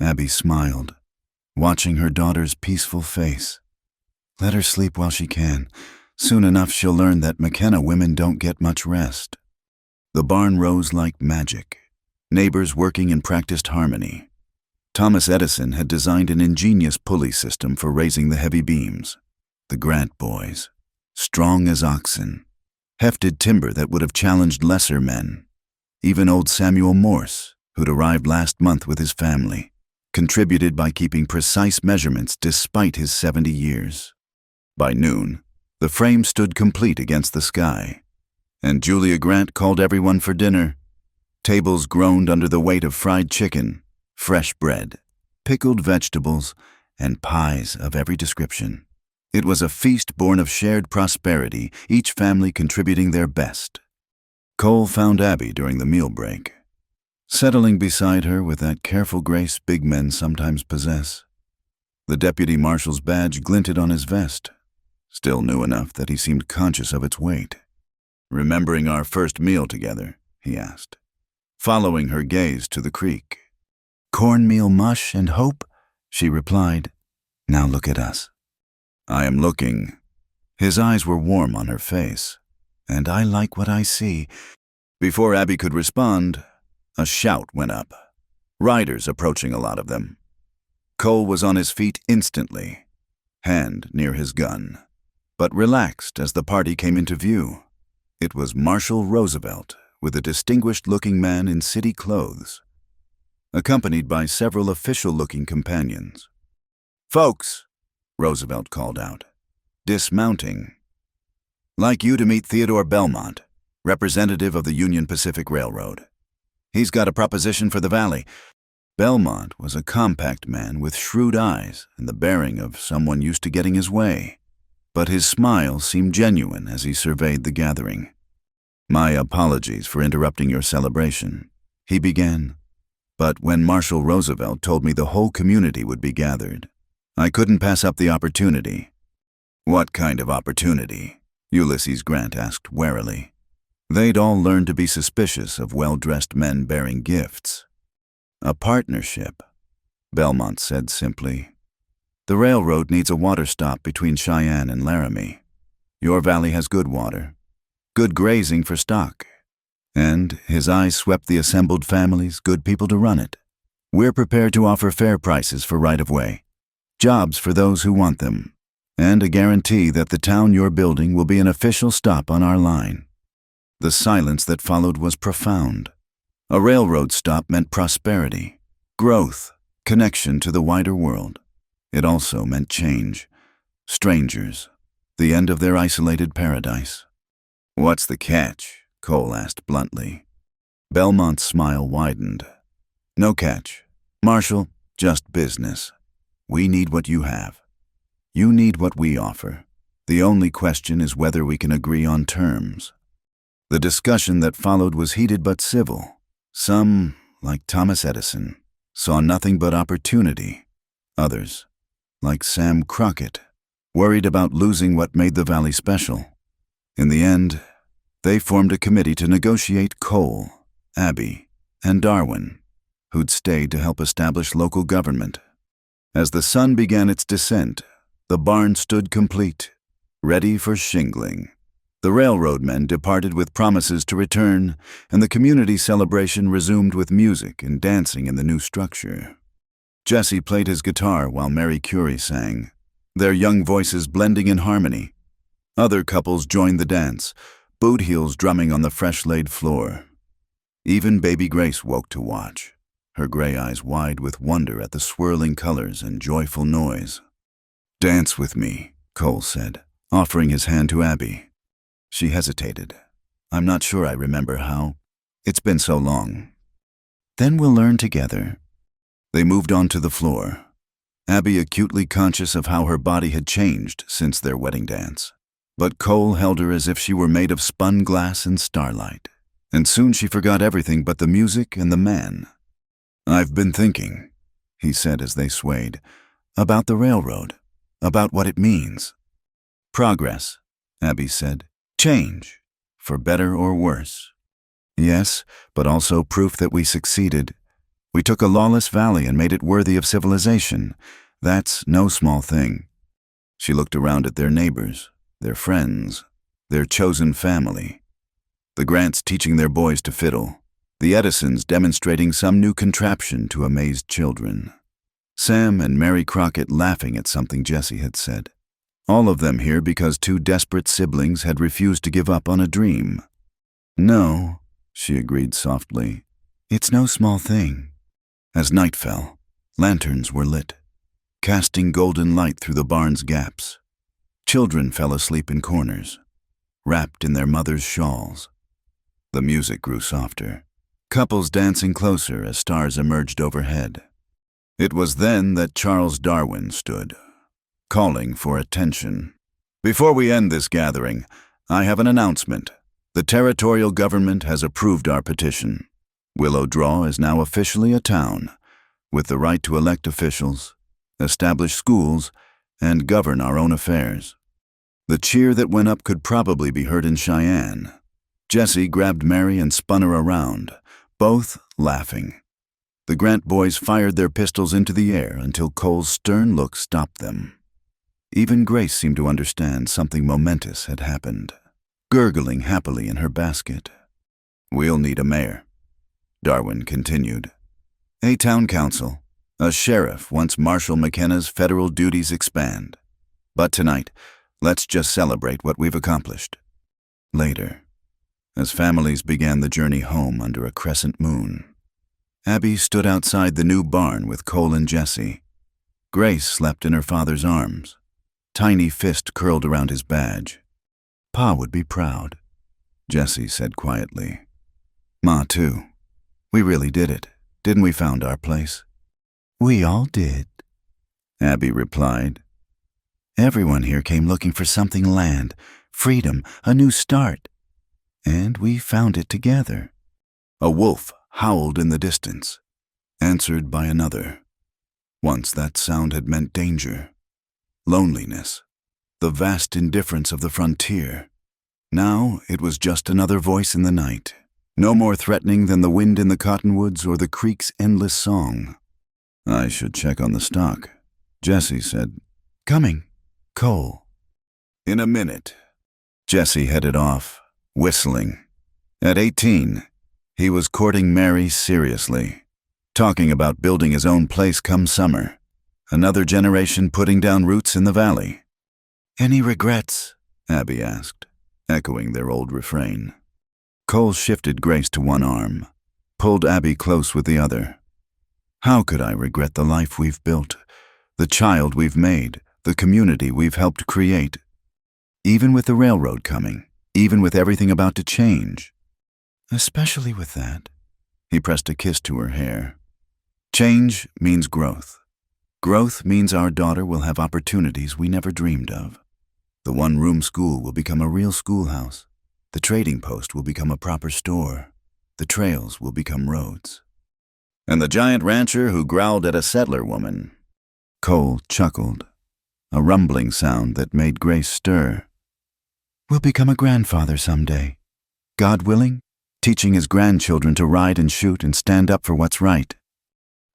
Abby smiled, watching her daughter's peaceful face. Let her sleep while she can. Soon enough she'll learn that McKenna women don't get much rest. The barn rose like magic, neighbors working in practiced harmony. Thomas Edison had designed an ingenious pulley system for raising the heavy beams. The Grant boys, strong as oxen, hefted timber that would have challenged lesser men. Even old Samuel Morse, who'd arrived last month with his family, contributed by keeping precise measurements despite his 70 years. By noon, The frame stood complete against the sky, and Julia Grant called everyone for dinner. Tables groaned under the weight of fried chicken, fresh bread, pickled vegetables, and pies of every description. It was a feast born of shared prosperity, each family contributing their best. Cole found Abby during the meal break, settling beside her with that careful grace big men sometimes possess. The deputy marshal's badge glinted on his vest, still new enough that he seemed conscious of its weight. "Remembering our first meal together?" he asked, following her gaze to the creek. "Cornmeal mush and hope," she replied. "Now look at us." "I am looking." His eyes were warm on her face. "And I like what I see." Before Abby could respond, a shout went up. Riders approaching, a lot of them. Cole was on his feet instantly, hand near his gun, but relaxed as the party came into view. It was Marshal Roosevelt, with a distinguished-looking man in city clothes, accompanied by several official-looking companions. "Folks," Roosevelt called out, dismounting. "Like you to meet Theodore Belmont, representative of the Union Pacific Railroad. He's got a proposition for the valley." Belmont was a compact man with shrewd eyes and the bearing of someone used to getting his way, but his smile seemed genuine as he surveyed the gathering. "My apologies for interrupting your celebration," he began, "but when Marshal Roosevelt told me the whole community would be gathered, I couldn't pass up the opportunity." "What kind of opportunity?" Ulysses Grant asked warily. They'd all learned to be suspicious of well-dressed men bearing gifts. "A partnership," Belmont said simply. "The railroad needs a water stop between Cheyenne and Laramie. Your valley has good water, good grazing for stock, and," his eyes swept the assembled families, "good people to run it. We're prepared to offer fair prices for right-of-way, jobs for those who want them, and a guarantee that the town you're building will be an official stop on our line." The silence that followed was profound. A railroad stop meant prosperity, growth, connection to the wider world. It also meant change, strangers, the end of their isolated paradise. "What's the catch?" Cole asked bluntly. Belmont's smile widened. "No catch. Marshal, just business. We need what you have. You need what we offer. The only question is whether we can agree on terms." The discussion that followed was heated but civil. Some, like Thomas Edison, saw nothing but opportunity. Others, like Sam Crockett, worried about losing what made the valley special. In the end, they formed a committee to negotiate Cole, Abby, and Darwin, who'd stayed to help establish local government. As the sun began its descent, the barn stood complete, ready for shingling. The railroad men departed with promises to return, and the community celebration resumed with music and dancing in the new structure. Jesse played his guitar while Mary Curie sang, their young voices blending in harmony. Other couples joined the dance, boot heels drumming on the fresh-laid floor. Even baby Grace woke to watch, her gray eyes wide with wonder at the swirling colors and joyful noise. "Dance with me," Cole said, offering his hand to Abby. She hesitated. "I'm not sure I remember how. It's been so long." "Then we'll learn together." They moved on to the floor, Abby acutely conscious of how her body had changed since their wedding dance. But Cole held her as if she were made of spun glass and starlight, and soon she forgot everything but the music and the man. "I've been thinking," he said as they swayed, "about the railroad, about what it means." "Progress," Abby said. "Change, for better or worse." "Yes, but also proof that we succeeded. We took a lawless valley and made it worthy of civilization. That's no small thing." She looked around at their neighbors, their friends, their chosen family. The Grants teaching their boys to fiddle, the Edisons demonstrating some new contraption to amazed children, Sam and Mary Crockett laughing at something Jesse had said. All of them here because two desperate siblings had refused to give up on a dream. "No," she agreed softly, "it's no small thing." As night fell, lanterns were lit, casting golden light through the barn's gaps. Children fell asleep in corners, wrapped in their mothers' shawls. The music grew softer, couples dancing closer as stars emerged overhead. It was then that Charles Darwin stood, calling for attention. Before we end this gathering, I have an announcement. The territorial government has approved our petition. Willow Draw is now officially a town, with the right to elect officials, establish schools, and govern our own affairs. The cheer that went up could probably be heard in Cheyenne. Jesse grabbed Mary and spun her around, both laughing. The Grant boys fired their pistols into the air until Cole's stern look stopped them. Even Grace seemed to understand something momentous had happened, gurgling happily in her basket. "We'll need a mayor," Darwin continued. "A town council, a sheriff once Marshal McKenna's federal duties expand. But tonight, let's just celebrate what we've accomplished." Later, as families began the journey home under a crescent moon, Abby stood outside the new barn with Cole and Jesse. Grace slept in her father's arms, tiny fist curled around his badge. "Pa would be proud," Jesse said quietly. "Ma, too. We really did it, didn't we? Found our place." "We all did," Abby replied. "Everyone here came looking for something: land, freedom, a new start. And we found it together." A wolf howled in the distance, answered by another. Once that sound had meant danger, loneliness, the vast indifference of the frontier. Now it was just another voice in the night, no more threatening than the wind in the cottonwoods or the creek's endless song. "I should check on the stock," Jesse said. "Coming, Cole." In a minute, Jesse headed off, whistling. At 18, he was courting Mary seriously, talking about building his own place come summer, another generation putting down roots in the valley. "Any regrets?" Abby asked, echoing their old refrain. Cole shifted Grace to one arm, pulled Abby close with the other. "How could I regret the life we've built, the child we've made, the community we've helped create? Even with the railroad coming, even with everything about to change." "Especially with that." He pressed a kiss to her hair. "Change means growth. Growth means our daughter will have opportunities we never dreamed of. The one-room school will become a real schoolhouse. The trading post will become a proper store. The trails will become roads." "And the giant rancher who growled at a settler woman." Cole chuckled, a rumbling sound that made Grace stir. "Will become a grandfather someday. God willing, teaching his grandchildren to ride and shoot and stand up for what's right."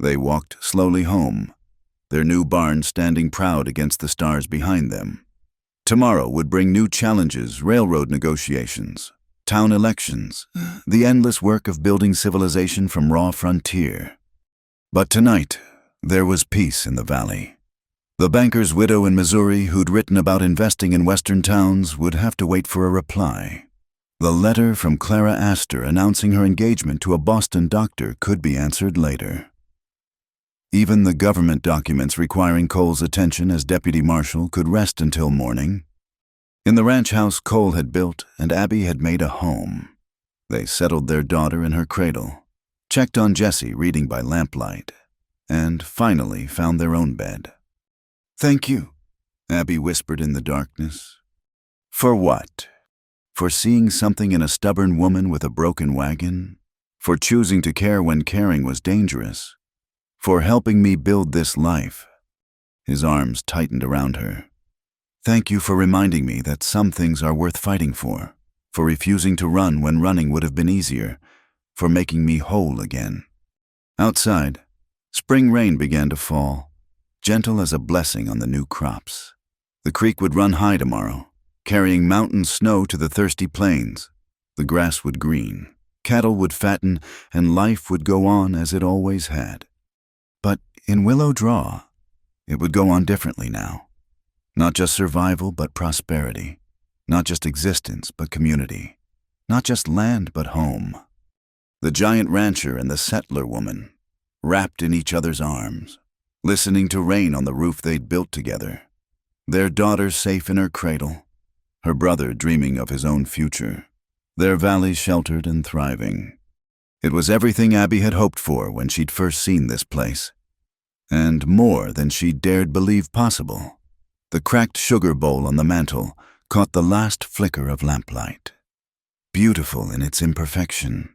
They walked slowly home, their new barn standing proud against the stars behind them. Tomorrow would bring new challenges: railroad negotiations, town elections, the endless work of building civilization from raw frontier. But tonight, there was peace in the valley. The banker's widow in Missouri who'd written about investing in western towns would have to wait for a reply. The letter from Clara Astor announcing her engagement to a Boston doctor could be answered later. Even the government documents requiring Cole's attention as deputy marshal could rest until morning. In the ranch house Cole had built and Abby had made a home. They settled their daughter in her cradle, checked on Jesse reading by lamplight, and finally found their own bed. "Thank you," Abby whispered in the darkness. "For what? For seeing something in a stubborn woman with a broken wagon? For choosing to care when caring was dangerous? For helping me build this life?" His arms tightened around her. "Thank you for reminding me that some things are worth fighting for refusing to run when running would have been easier, for making me whole again." Outside, spring rain began to fall, gentle as a blessing on the new crops. The creek would run high tomorrow, carrying mountain snow to the thirsty plains. The grass would green, cattle would fatten, and life would go on as it always had. But in Willow Draw, it would go on differently now. Not just survival, but prosperity. Not just existence, but community. Not just land, but home. The giant rancher and the settler woman, wrapped in each other's arms, listening to rain on the roof they'd built together, Their daughter safe in her cradle, her brother dreaming of his own future, their valley sheltered and thriving. It was everything Abby had hoped for when she'd first seen this place, and more than she dared believe possible. The cracked sugar bowl on the mantel caught the last flicker of lamplight. Beautiful in its imperfection,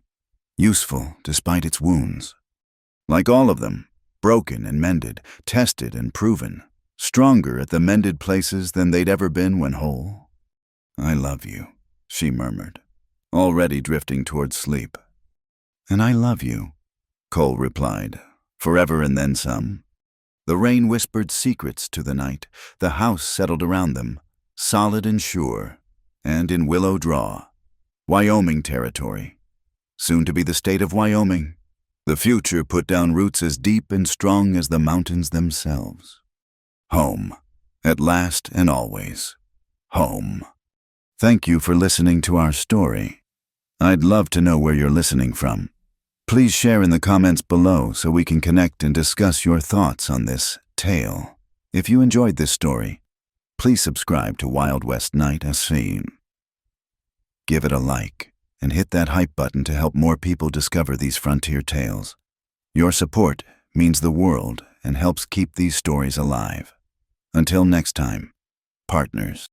useful despite its wounds. Like all of them, broken and mended, tested and proven, stronger at the mended places than they'd ever been when whole. "I love you," she murmured, already drifting toward sleep. "And I love you," Cole replied, forever and then some. The rain whispered secrets to the night. The house settled around them, solid and sure, and in Willow Draw, Wyoming territory, soon to be the state of Wyoming. The future put down roots as deep and strong as the mountains themselves. Home, at last and always. Home. Thank you for listening to our story. I'd love to know where you're listening from. Please share in the comments below so we can connect and discuss your thoughts on this tale. If you enjoyed this story, please subscribe to Wild West Night as seen. Give it a like and hit that hype button to help more people discover these frontier tales. Your support means the world and helps keep these stories alive. Until next time, partners.